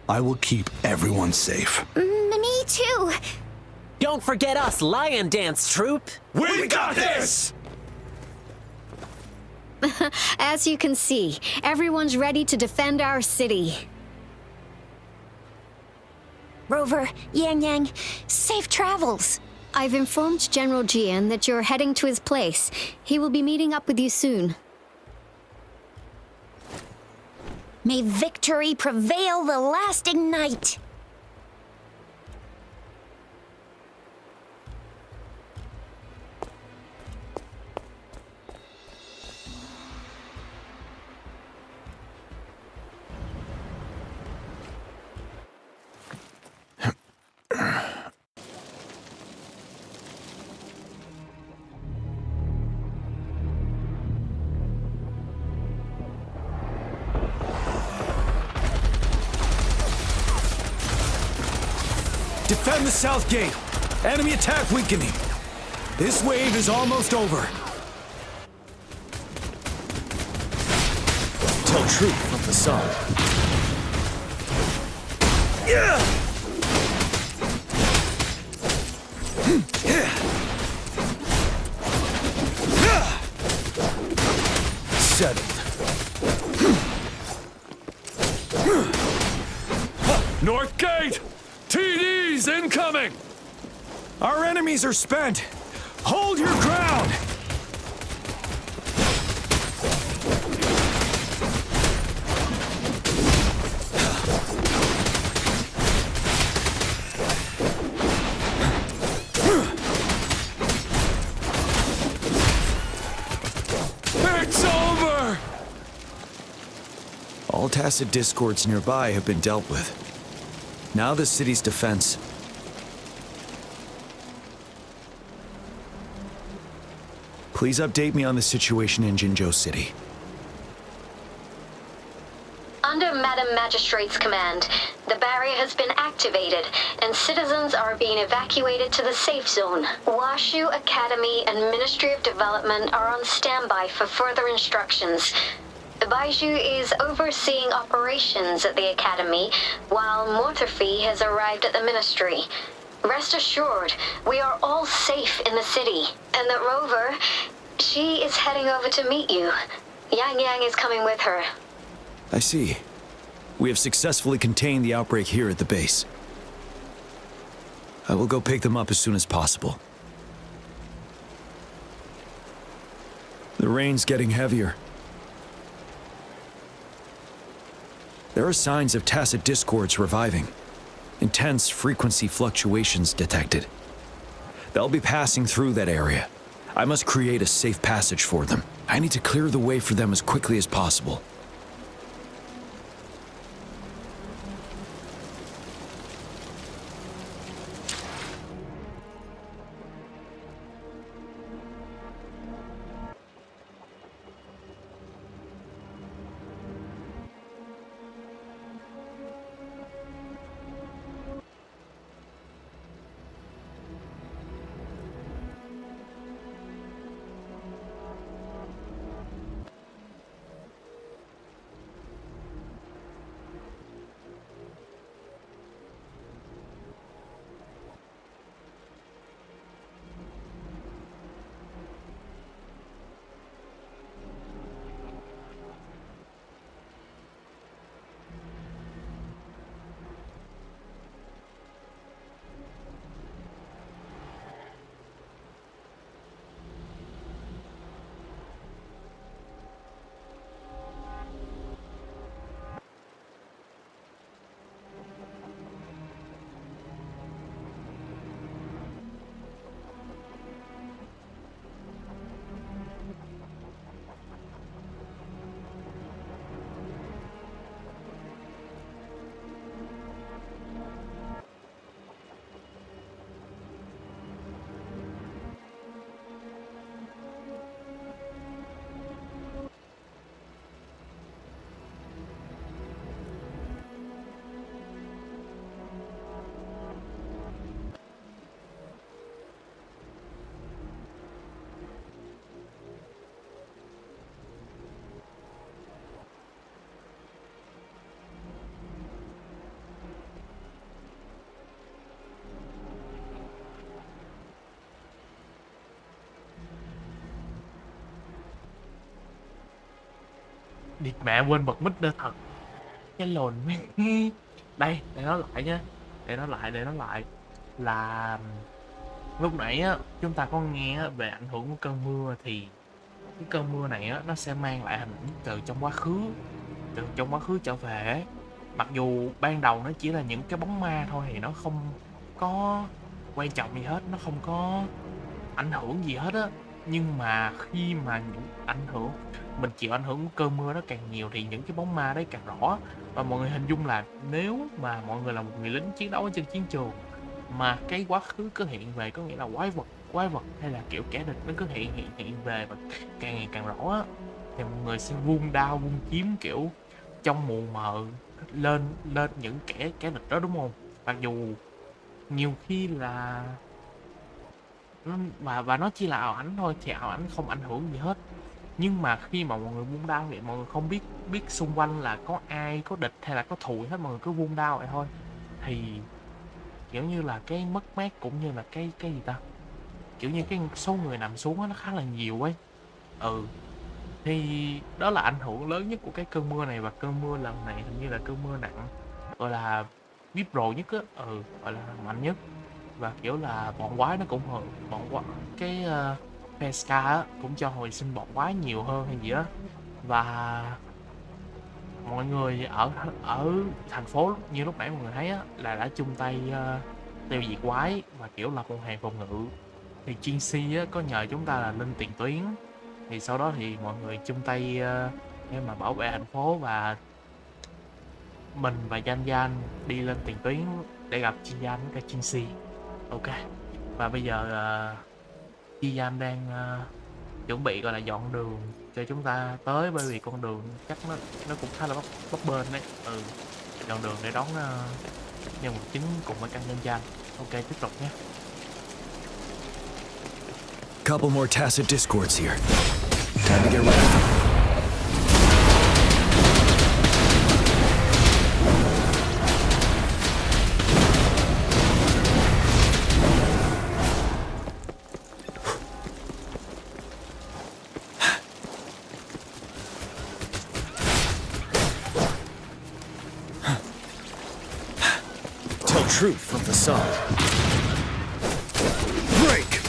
I will keep everyone safe. Me too. Don't forget us, Lion Dance Troupe! We got this! As you can see, everyone's ready to defend our city. Rover, Yang, safe travels. I've informed General Jian that you're heading to his place. He will be meeting up with you soon. May victory prevail the lasting night. Defend the south gate. Enemy attack weakening. This wave is almost over. Tell truth from the sun. Settled. North Gate! TDs incoming! Our enemies are spent. Hold your ground! It's over! All tacit discords nearby have been dealt with. Now the city's defense. Please update me on the situation in Jinzhou City. Under Madam Magistrate's command, the barrier has been activated, and citizens are being evacuated to the safe zone. Washu Academy and Ministry of Development are on standby for further instructions. Baiju is overseeing operations at the Academy, while Mortherfee has arrived at the Ministry. Rest assured, we are all safe in the city, and that Rover, she is heading over to meet you. Yang is coming with her. I see. We have successfully contained the outbreak here at the base. I will go pick them up as soon as possible. The rain's getting heavier. There are signs of tacit discords reviving. Intense frequency fluctuations detected. They'll be passing through that area. I must create a safe passage for them. I need to clear the way for them as quickly as possible. địt mẹ quên bật mic nữa thật. Cái lồn đây, để nói lại nhé. Để nói lại là lúc nãy á, chúng ta có nghe á, về ảnh hưởng của cơn mưa, thì cái cơn mưa này á, nó sẽ mang lại hình ảnh từ trong quá khứ trở về. Mặc dù ban đầu nó chỉ là những cái bóng ma thôi thì nó không có quan trọng gì hết, nó không có ảnh hưởng gì hết á, nhưng mà khi mà những mình chịu ảnh hưởng của cơn mưa đó càng nhiều thì những cái bóng ma đấy càng rõ. Và mọi người hình dung là nếu mà mọi người là một người lính chiến đấu ở trên chiến trường mà cái quá khứ cứ hiện về, có nghĩa là quái vật hay là kiểu kẻ địch nó cứ hiện về và càng ngày càng rõ á, thì mọi người sẽ vung đao vung kiếm kiểu trong mù mờ lên những kẻ địch đó, đúng không? Mặc dù nhiều khi là và nó chỉ là ảo ảnh thôi, thì ảo ảnh không ảnh hưởng gì hết. Nhưng mà khi mà mọi người vung đao vậy, mọi người không biết xung quanh là có ai, có địch hay là có thù hết, mọi người cứ vung đao vậy thôi, thì kiểu như là cái mất mát cũng như là cái gì ta, kiểu như cái số người nằm xuống đó, nó khá là nhiều ấy. Thì đó là ảnh hưởng lớn nhất của cái cơn mưa này, và cơn mưa lần này hình như là cơn mưa nặng, gọi là vip pro nhất á, gọi là mạnh nhất. Và kiểu là bọn quái nó cũng cái Pesca á cũng cho hồi sinh bọn quái nhiều hơn hay gì á. Và mọi người ở thành phố như lúc nãy mọi người thấy á, là đã chung tay tiêu diệt quái và kiểu lập một hàng phòng ngự. Thì GC á có nhờ chúng ta là lên tiền tuyến, thì sau đó thì mọi người chung tay để mà bảo vệ thành phố, và mình và Yan đi lên tiền tuyến để gặp Chi Yan với cả GC. Ok, và bây giờ Chi Yan đang chuẩn bị gọi là dọn đường cho chúng ta tới, bởi vì con đường chắc nó cũng khá là bấp bênh đấy. Dọn đường để đón nhân vật chính cùng với căn nhân danh. Ok, tiếp tục nhé. Couple more tacit discords here. Time to get rid of them. Truth from facade. Break!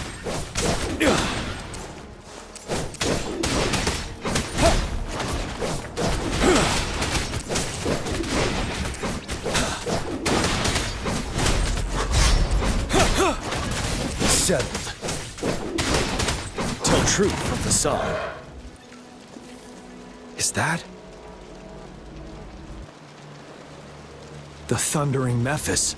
Settled. Tell truth from facade. Is that the thundering Mephis?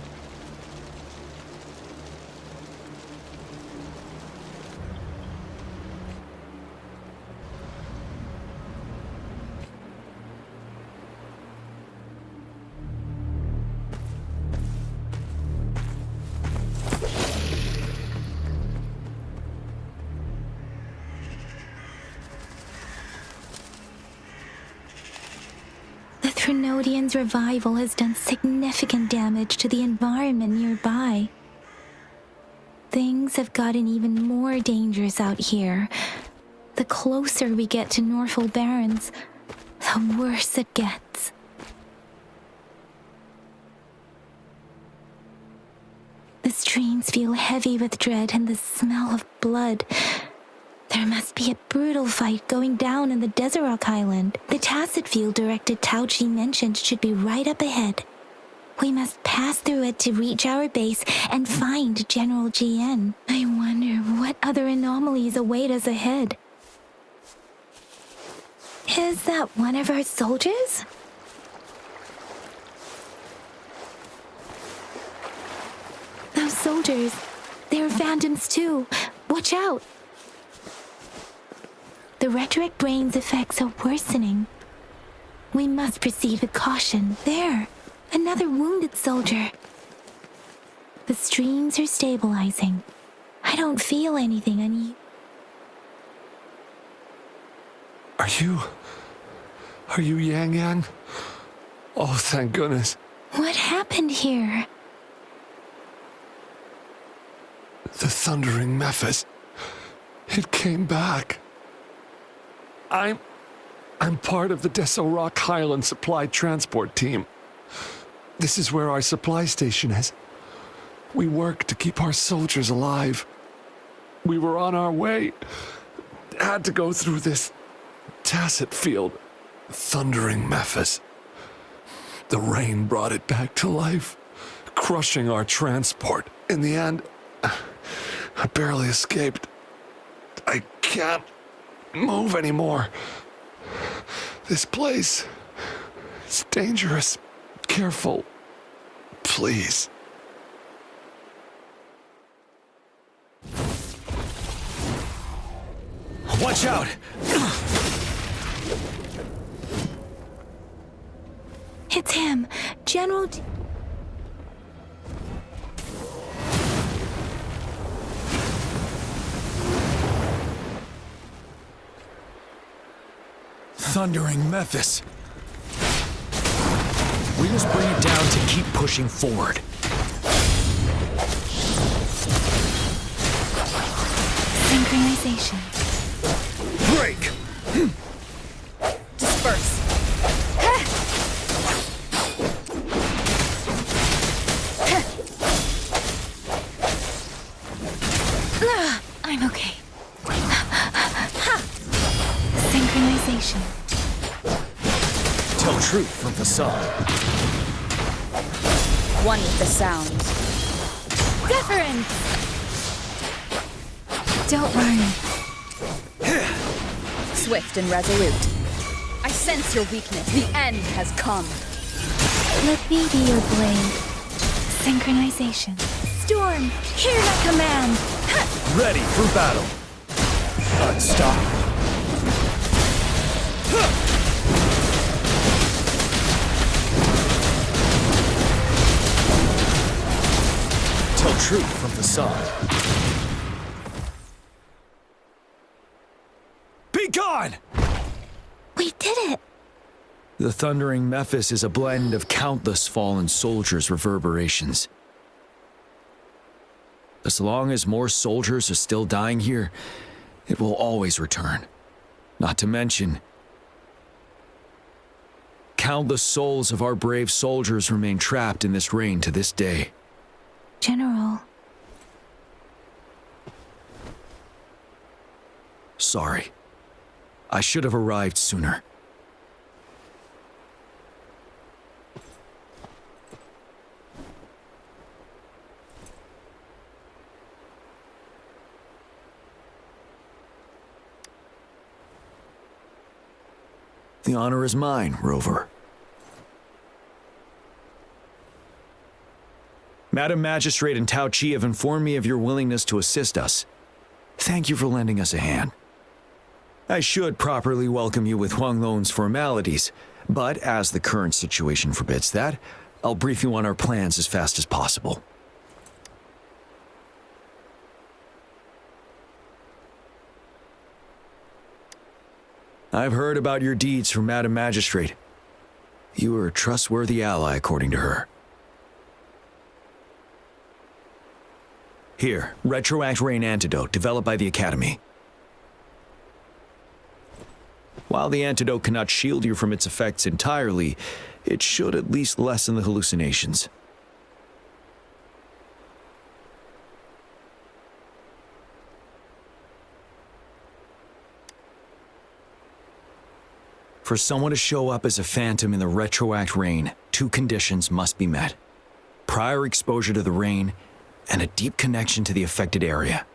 Trinodian's revival has done significant damage to the environment nearby. Things have gotten even more dangerous out here. The closer we get to Norfolk Barrens, the worse it gets. The streams feel heavy with dread and the smell of blood. There must be a brutal fight going down in the Desert Island. The tacit field directed Tauchi mentioned should be right up ahead. We must pass through it to reach our base and find General GN. I wonder what other anomalies await us ahead. Is that one of our soldiers? Those soldiers, they're phantoms too. Watch out! The retroact rain's effects are worsening. We must proceed with caution. There, another wounded soldier. The streams are stabilizing. I don't feel anything on you. Are you Yang Yang? Oh, thank goodness. What happened here? The thundering Mephis. It came back. I'm part of the Deso Rock Highland Supply Transport Team. This is where our supply station is. We work to keep our soldiers alive. We were on our way. Had to go through this tacit field. Thundering Memphis. The rain brought it back to life, crushing our transport. In the end, I barely escaped. I can't move anymore. This place is dangerous. Careful. Please. Watch out! It's him, General. Thundering Memphis. We must bring it down to keep pushing forward. Synchronization. Break! Disperse. I'm okay. Synchronization. Tell truth from facade. One with the sound. Deference! Don't worry. Swift and resolute. I sense your weakness. The end has come. Let me be your blade. Synchronization. Storm, hear my command. Ready for battle. Unstoppable. Tell truth from facade. Be gone! We did it! The thundering Memphis is a blend of countless fallen soldiers' reverberations. As long as more soldiers are still dying here, it will always return. Not to mention, countless souls of our brave soldiers remain trapped in this rain to this day. General. Sorry. I should have arrived sooner. The honor is mine, Rover. Madam Magistrate and Tao Chi have informed me of your willingness to assist us. Thank you for lending us a hand. I should properly welcome you with Huang Long's formalities, but as the current situation forbids that, I'll brief you on our plans as fast as possible. I've heard about your deeds from Madam Magistrate. You are a trustworthy ally, according to her. Here, Retroact Rain Antidote, developed by the Academy. While the antidote cannot shield you from its effects entirely, it should at least lessen the hallucinations. For someone to show up as a phantom in the Retroact Rain, 2 conditions must be met. Prior exposure to the rain, and a deep connection to the affected area.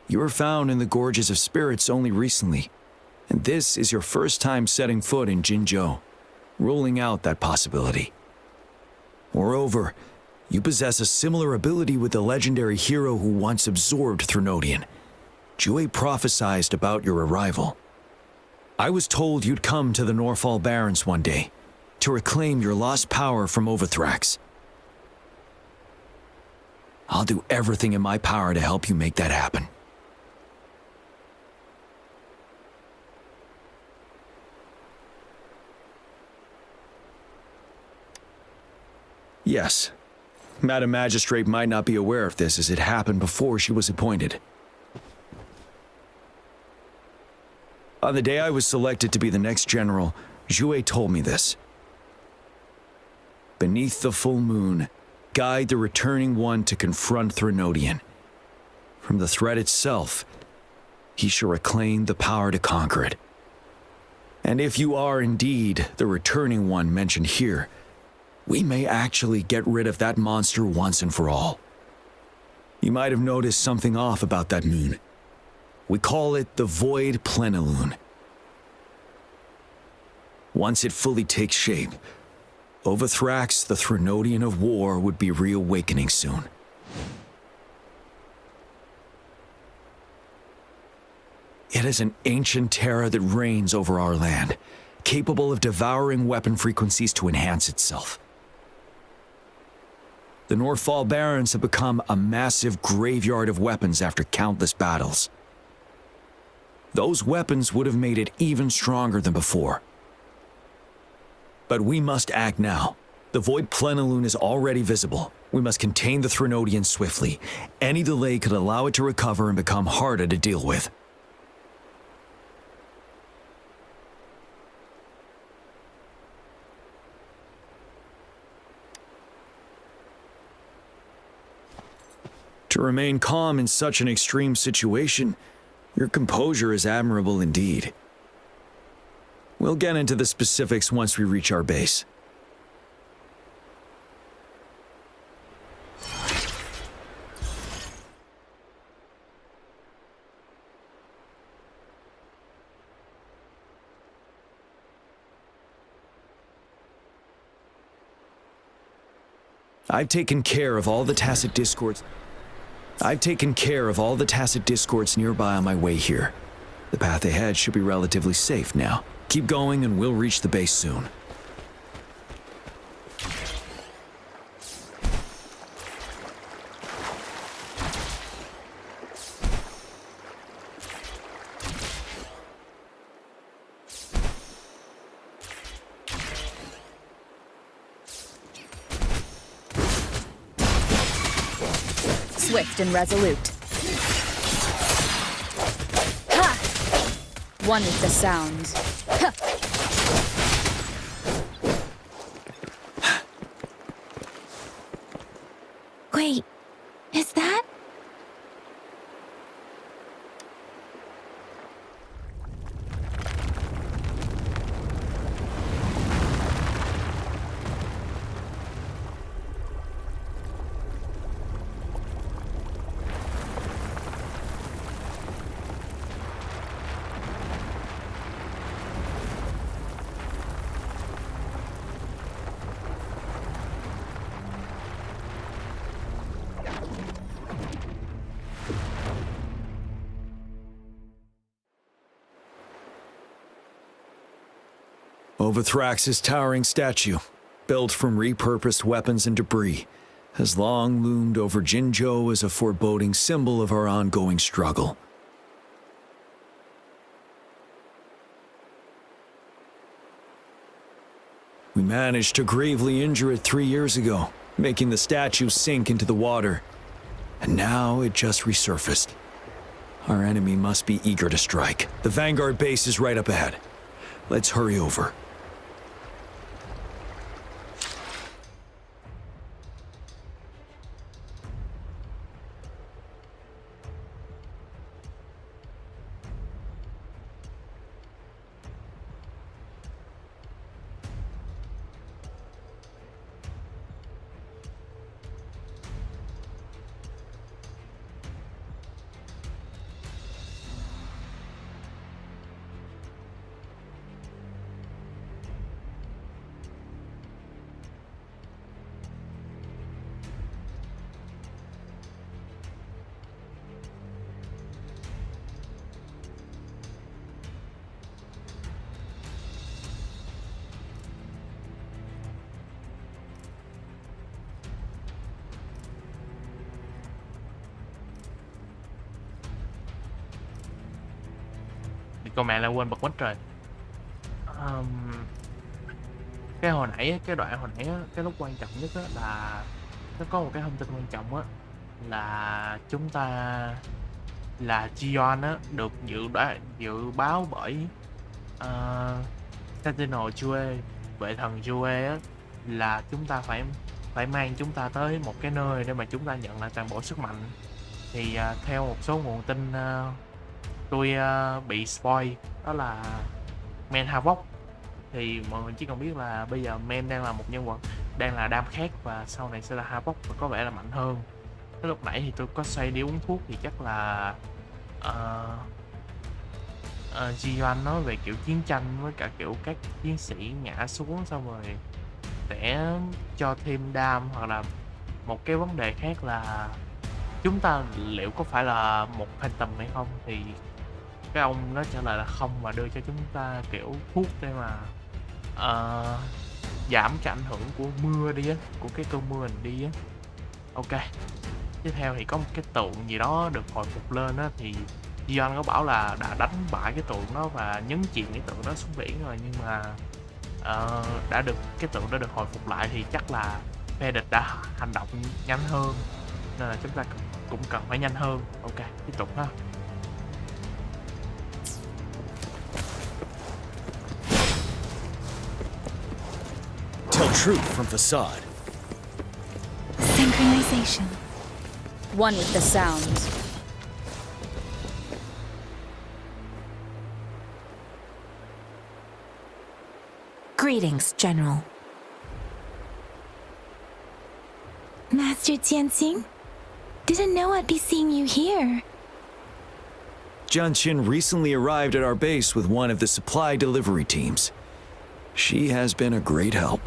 You were found in the Gorges of Spirits only recently, and this is your first time setting foot in Jinzhou, ruling out that possibility. Moreover, you possess a similar ability with the legendary hero who once absorbed Threnodian. Jue prophesied about your arrival. I was told you'd come to the Norfall Barrens one day, to reclaim your lost power from Overthrax. I'll do everything in my power to help you make that happen. Yes, Madam Magistrate might not be aware of this as it happened before she was appointed. On the day I was selected to be the next general, Jue told me this. Beneath the full moon, guide the returning one to confront Threnodian. From the threat itself, he shall reclaim the power to conquer it. And if you are indeed the returning one mentioned here, we may actually get rid of that monster once and for all. You might have noticed something off about that moon. We call it the Void Plenilune. Once it fully takes shape, Overthrax, the Threnodian of War, would be reawakening soon. It is an ancient terror that reigns over our land, capable of devouring weapon frequencies to enhance itself. The Northfall Barrens have become a massive graveyard of weapons after countless battles. Those weapons would have made it even stronger than before. But we must act now. The Void Plenilune is already visible. We must contain the Threnodian swiftly. Any delay could allow it to recover and become harder to deal with. To remain calm in such an extreme situation, your composure is admirable indeed. We'll get into the specifics once we reach our base. I've taken care of all the tacit discords nearby on my way here. The path ahead should be relatively safe now. Keep going and we'll reach the base soon. Swift and resolute. Ha! One with the sound. Ha! Wait, is that? Overthrax's towering statue, built from repurposed weapons and debris, has long loomed over Jinzhou as a foreboding symbol of our ongoing struggle. We managed to gravely injure it 3 years ago, making the statue sink into the water. And now it just resurfaced. Our enemy must be eager to strike. The Vanguard base is right up ahead. Let's hurry over. Con mẹ lại quên bật quá trời. Cái hồi nãy, cái đoạn hồi nãy, cái lúc quan trọng nhất là nó có một cái thông tin quan trọng á, là chúng ta là Gion á được dự báo bởi Sentinel Jue, vệ thần Jue á, là chúng ta phải mang chúng ta tới một cái nơi để mà chúng ta nhận lại toàn bộ sức mạnh. Thì theo một số nguồn tin tôi bị spoil, đó là Men Havoc. Thì mọi người chỉ cần biết là bây giờ Men đang là một nhân vật đang là đam khác, và sau này sẽ là Havoc và có vẻ là mạnh hơn. Cái lúc nãy thì tôi có xoay đi uống thuốc, thì chắc là Ji-yuan nói về kiểu chiến tranh với cả kiểu các chiến sĩ ngã xuống xong rồi sẽ cho thêm đam, hoặc là một cái vấn đề khác là chúng ta liệu có phải là một phantom hay không. Thì cái ông nó trả lời là không, và đưa cho chúng ta kiểu thuốc để mà giảm cái ảnh hưởng của mưa đi á, của cái cơn mưa này đi á. Ok, tiếp theo thì có một cái tượng gì đó được hồi phục lên á, thì Dion có bảo là đã đánh bại cái tượng đó và nhấn chìm cái tượng đó xuống biển rồi, nhưng mà cái tượng đã được hồi phục lại, thì chắc là phe địch đã hành động nhanh hơn, nên là chúng ta cũng cần phải nhanh hơn. Ok, tiếp tục ha. Tell truth from facade. Synchronization. One with the sounds. Greetings, General. Master Jianxing? Didn't know I'd be seeing you here. Genshin recently arrived at our base with one of the supply delivery teams. She has been a great help.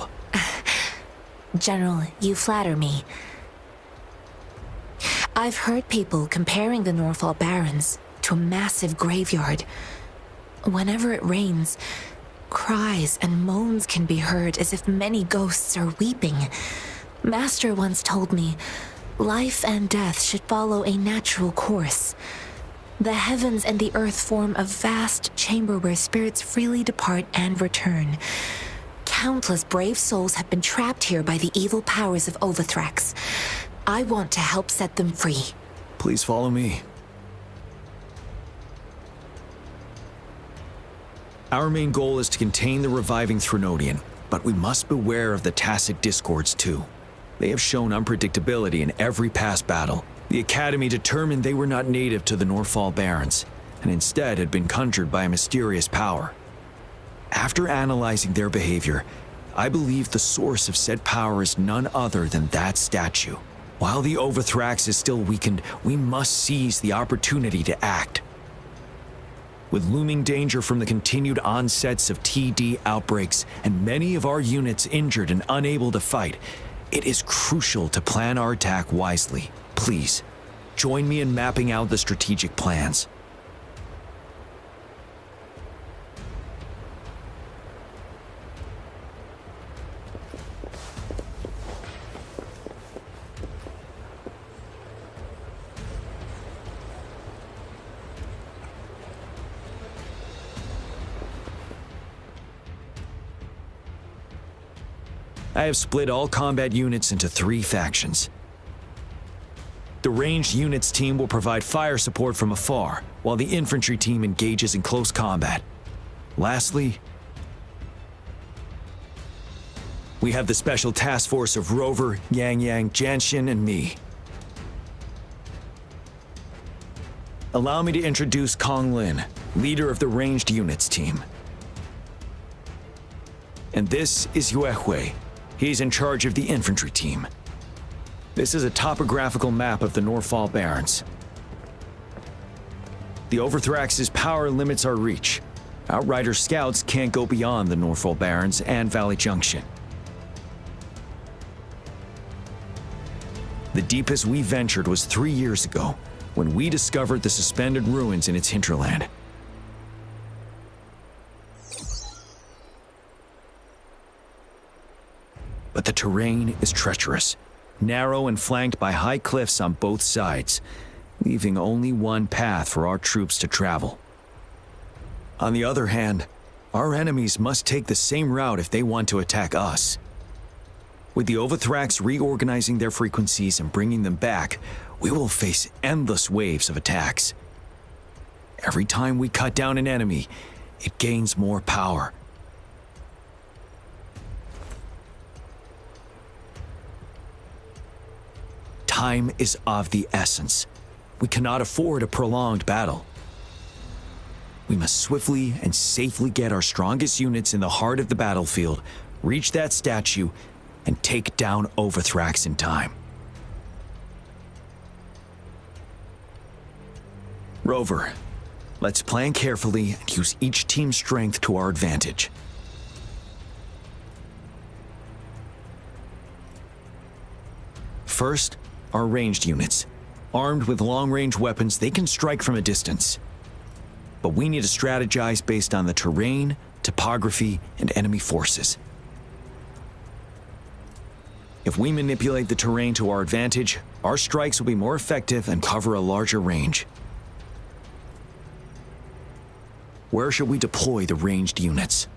General, you flatter me. I've heard people comparing the Norfall Barrens to a massive graveyard. Whenever it rains, cries and moans can be heard as if many ghosts are weeping. Master once told me, life and death should follow a natural course. The heavens and the earth form a vast chamber where spirits freely depart and return. Countless brave souls have been trapped here by the evil powers of Overthrax. I want to help set them free. Please follow me. Our main goal is to contain the reviving Threnodian, but we must beware of the tacit discords too. They have shown unpredictability in every past battle. The Academy determined they were not native to the Norfall Barrens, and instead had been conjured by a mysterious power. After analyzing their behavior, I believe the source of said power is none other than that statue. While the Overthrax is still weakened, we must seize the opportunity to act. With looming danger from the continued onsets of TD outbreaks and many of our units injured and unable to fight, it is crucial to plan our attack wisely. Please, join me in mapping out the strategic plans. I have split all combat units into 3 factions. The ranged units team will provide fire support from afar, while the infantry team engages in close combat. Lastly, we have the special task force of Rover, Yang, Genshin, and me. Allow me to introduce Kong Lin, leader of the ranged units team. And this is YuuNguyen. He's in charge of the infantry team. This is a topographical map of the Norfall Barrens. The Overthrax's power limits our reach. Outrider scouts can't go beyond the Norfall Barrens and Valley Junction. The deepest we ventured was 3 years ago, when we discovered the suspended ruins in its hinterland. But the terrain is treacherous, narrow and flanked by high cliffs on both sides, leaving only one path for our troops to travel. On the other hand, our enemies must take the same route if they want to attack us. With the Overthrax reorganizing their frequencies and bringing them back, we will face endless waves of attacks. Every time we cut down an enemy, it gains more power. Time is of the essence. We cannot afford a prolonged battle. We must swiftly and safely get our strongest units in the heart of the battlefield, reach that statue, and take down Overthrax in time. Rover, let's plan carefully and use each team's strength to our advantage. First, our ranged units. Armed with long-range weapons, they can strike from a distance. But we need to strategize based on the terrain, topography, and enemy forces. If we manipulate the terrain to our advantage, our strikes will be more effective and cover a larger range. Where should we deploy the ranged units?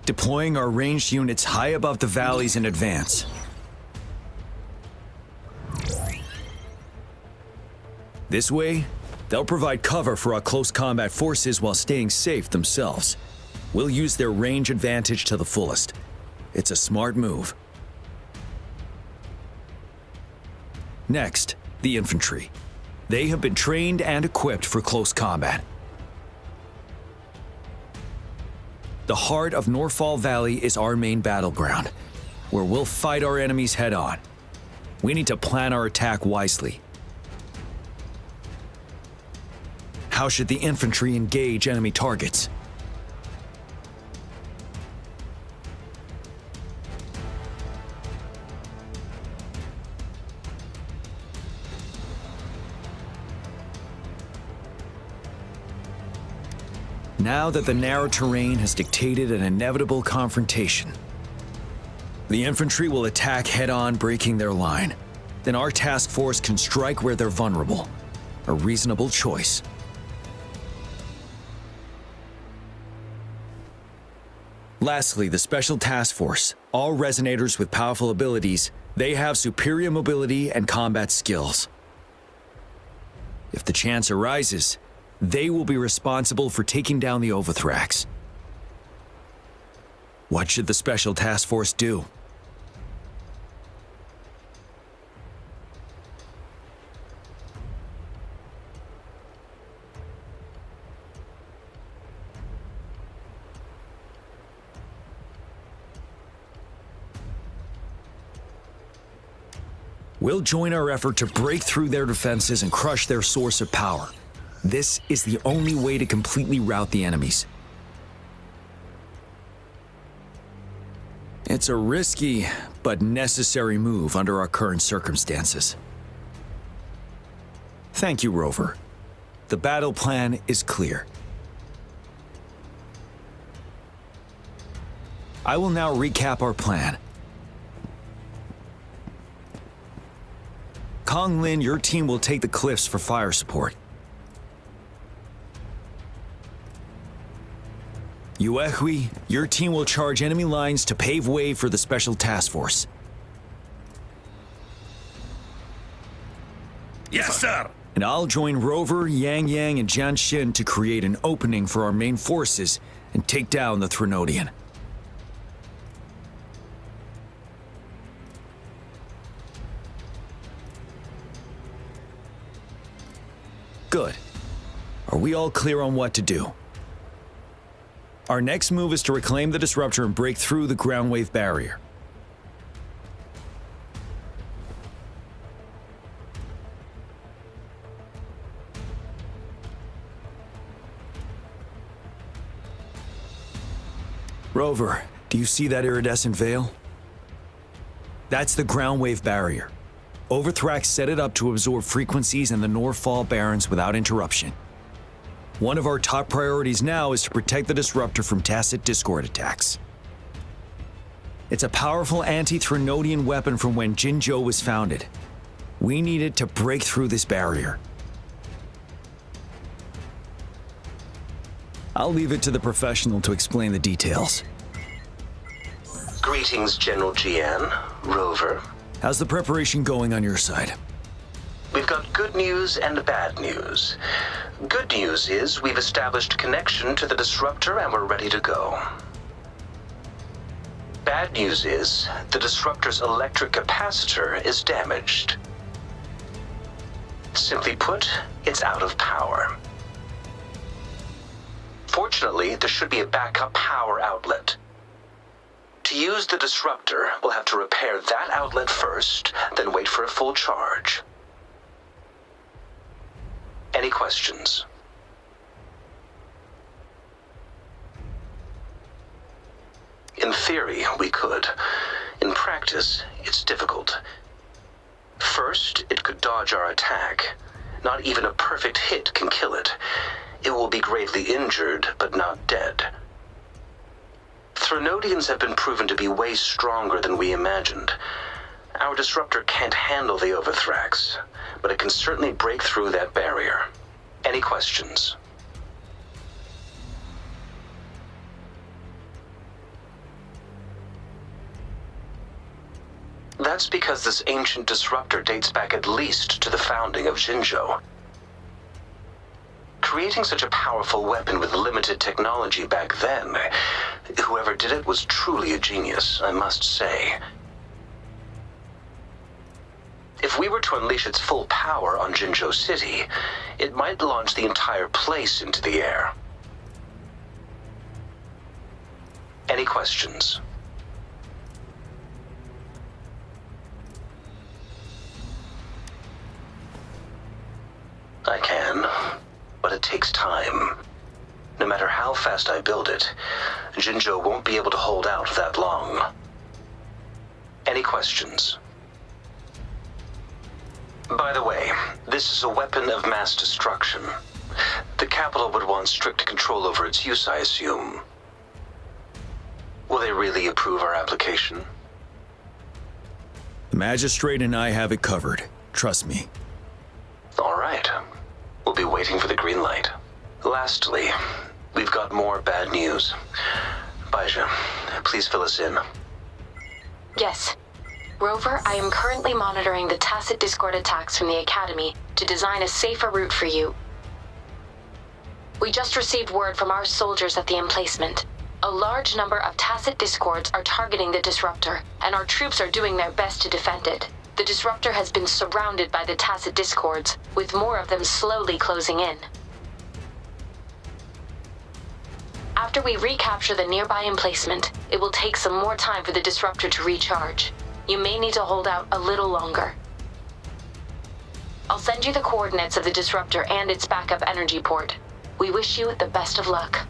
Deploying our ranged units high above the valleys in advance. This way, they'll provide cover for our close combat forces while staying safe themselves. We'll use their range advantage to the fullest. It's a smart move. Next, the infantry. They have been trained and equipped for close combat. The heart of Norfall Valley is our main battleground, where we'll fight our enemies head-on. We need to plan our attack wisely. How should the infantry engage enemy targets? Now that the narrow terrain has dictated an inevitable confrontation, the infantry will attack head-on, breaking their line. Then our task force can strike where they're vulnerable. A reasonable choice. Lastly, the Special Task Force. All resonators with powerful abilities, they have superior mobility and combat skills. If the chance arises, they will be responsible for taking down the Overthrax. What should the Special Task Force do? We'll join our effort to break through their defenses and crush their source of power. This is the only way to completely rout the enemies. It's a risky but necessary move under our current circumstances. Thank you, Rover. The battle plan is clear. I will now recap our plan. Kong Lin, your team will take the cliffs for fire support. Yuehui, your team will charge enemy lines to pave way for the Special Task Force. Yes, sir! And I'll join Rover, Yang Yang, and Jian Xin to create an opening for our main forces and take down the Threnodian. Good. Are we all clear on what to do? Our next move is to reclaim the disruptor and break through the ground wave barrier. Rover, do you see that iridescent veil? That's the ground wave barrier. Overthrax set it up to absorb frequencies in the Norfall Barrens without interruption. One of our top priorities now is to protect the disruptor from tacit Discord attacks. It's a powerful anti-Threnodian weapon from when Jinzhou was founded. We need it to break through this barrier. I'll leave it to the professional to explain the details. Greetings, General Jian, Rover. How's the preparation going on your side? We've got good news and bad news. Good news is we've established connection to the disruptor and we're ready to go. Bad news is the disruptor's electric capacitor is damaged. Simply put, it's out of power. Fortunately, there should be a backup power outlet. To use the disruptor, we'll have to repair that outlet first, then wait for a full charge. Any questions? In theory, we could. In practice, it's difficult. First, it could dodge our attack. Not even a perfect hit can kill it. It will be gravely injured, but not dead. Threnodians have been proven to be way stronger than we imagined. Our disruptor can't handle the Overthrax, but it can certainly break through that barrier. Any questions? That's because this ancient disruptor dates back at least to the founding of Jinzhou. Creating such a powerful weapon with limited technology back then, whoever did it was truly a genius, I must say. If we were to unleash its full power on Jinzhou City, it might launch the entire place into the air. Any questions? I can, but it takes time. No matter how fast I build it, Jinzhou won't be able to hold out that long. Any questions? By the way, this is a weapon of mass destruction. The capital would want strict control over its use, I assume. Will they really approve our application? The magistrate and I have it covered. Trust me. All right. We'll be waiting for the green light. Lastly, we've got more bad news. Baija, please fill us in. Yes. Rover, I am currently monitoring the tacit discord attacks from the Academy to design a safer route for you. We just received word from our soldiers at the emplacement. A large number of tacit discords are targeting the disruptor, and our troops are doing their best to defend it. The disruptor has been surrounded by the tacit discords, with more of them slowly closing in. After we recapture the nearby emplacement, it will take some more time for the disruptor to recharge. You may need to hold out a little longer. I'll send you the coordinates of the disruptor and its backup energy port. We wish you the best of luck.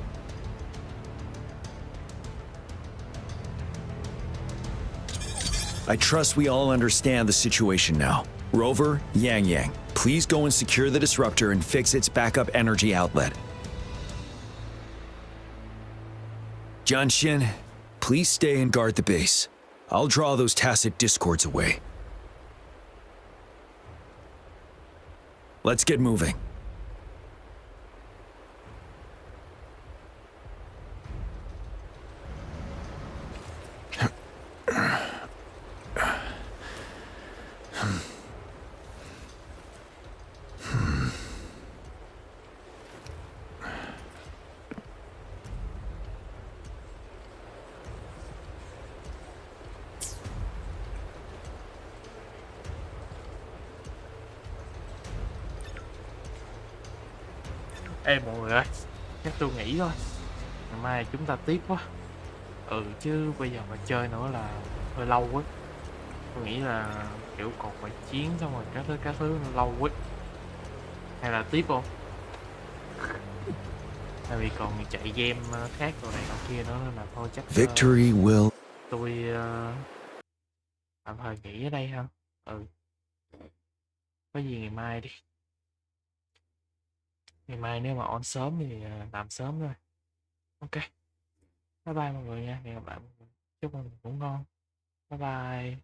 I trust we all understand the situation now. Rover, Yang, please go and secure the disruptor and fix its backup energy outlet. Genshin, please stay and guard the base. I'll draw those tacit discords away. Let's get moving. Ê mọi người ơi, chắc tôi nghĩ thôi. Ngày mai chúng ta tiếp quá. Chứ bây giờ mà chơi nữa là hơi lâu quá. Tôi nghĩ là kiểu còn phải chiến xong rồi các thứ nó lâu quá. Hay là tiếp không? Tại vì còn chạy game khác rồi này kia nữa nên là thôi chắc Victory will. tôi tạm thời nghỉ ở đây ha. Có gì ngày mai đi. Ngày mai nếu mà on sớm thì làm sớm thôi. Ok. Bye bye mọi người nha. Hẹn gặp lại mọi người. chúc mọi người ngủ ngon. Bye bye.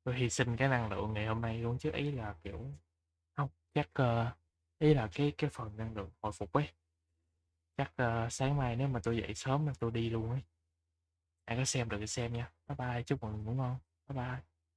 Tôi hy sinh cái năng lượng ngày hôm nay luôn, chứ ý là kiểu không chắc ý là cái phần năng lượng hồi phục ấy, chắc sáng mai nếu mà tôi dậy sớm là tôi đi luôn ấy. Ai có xem được thì xem nha. Bye bye, chúc mọi người ngủ ngon. Bye bye.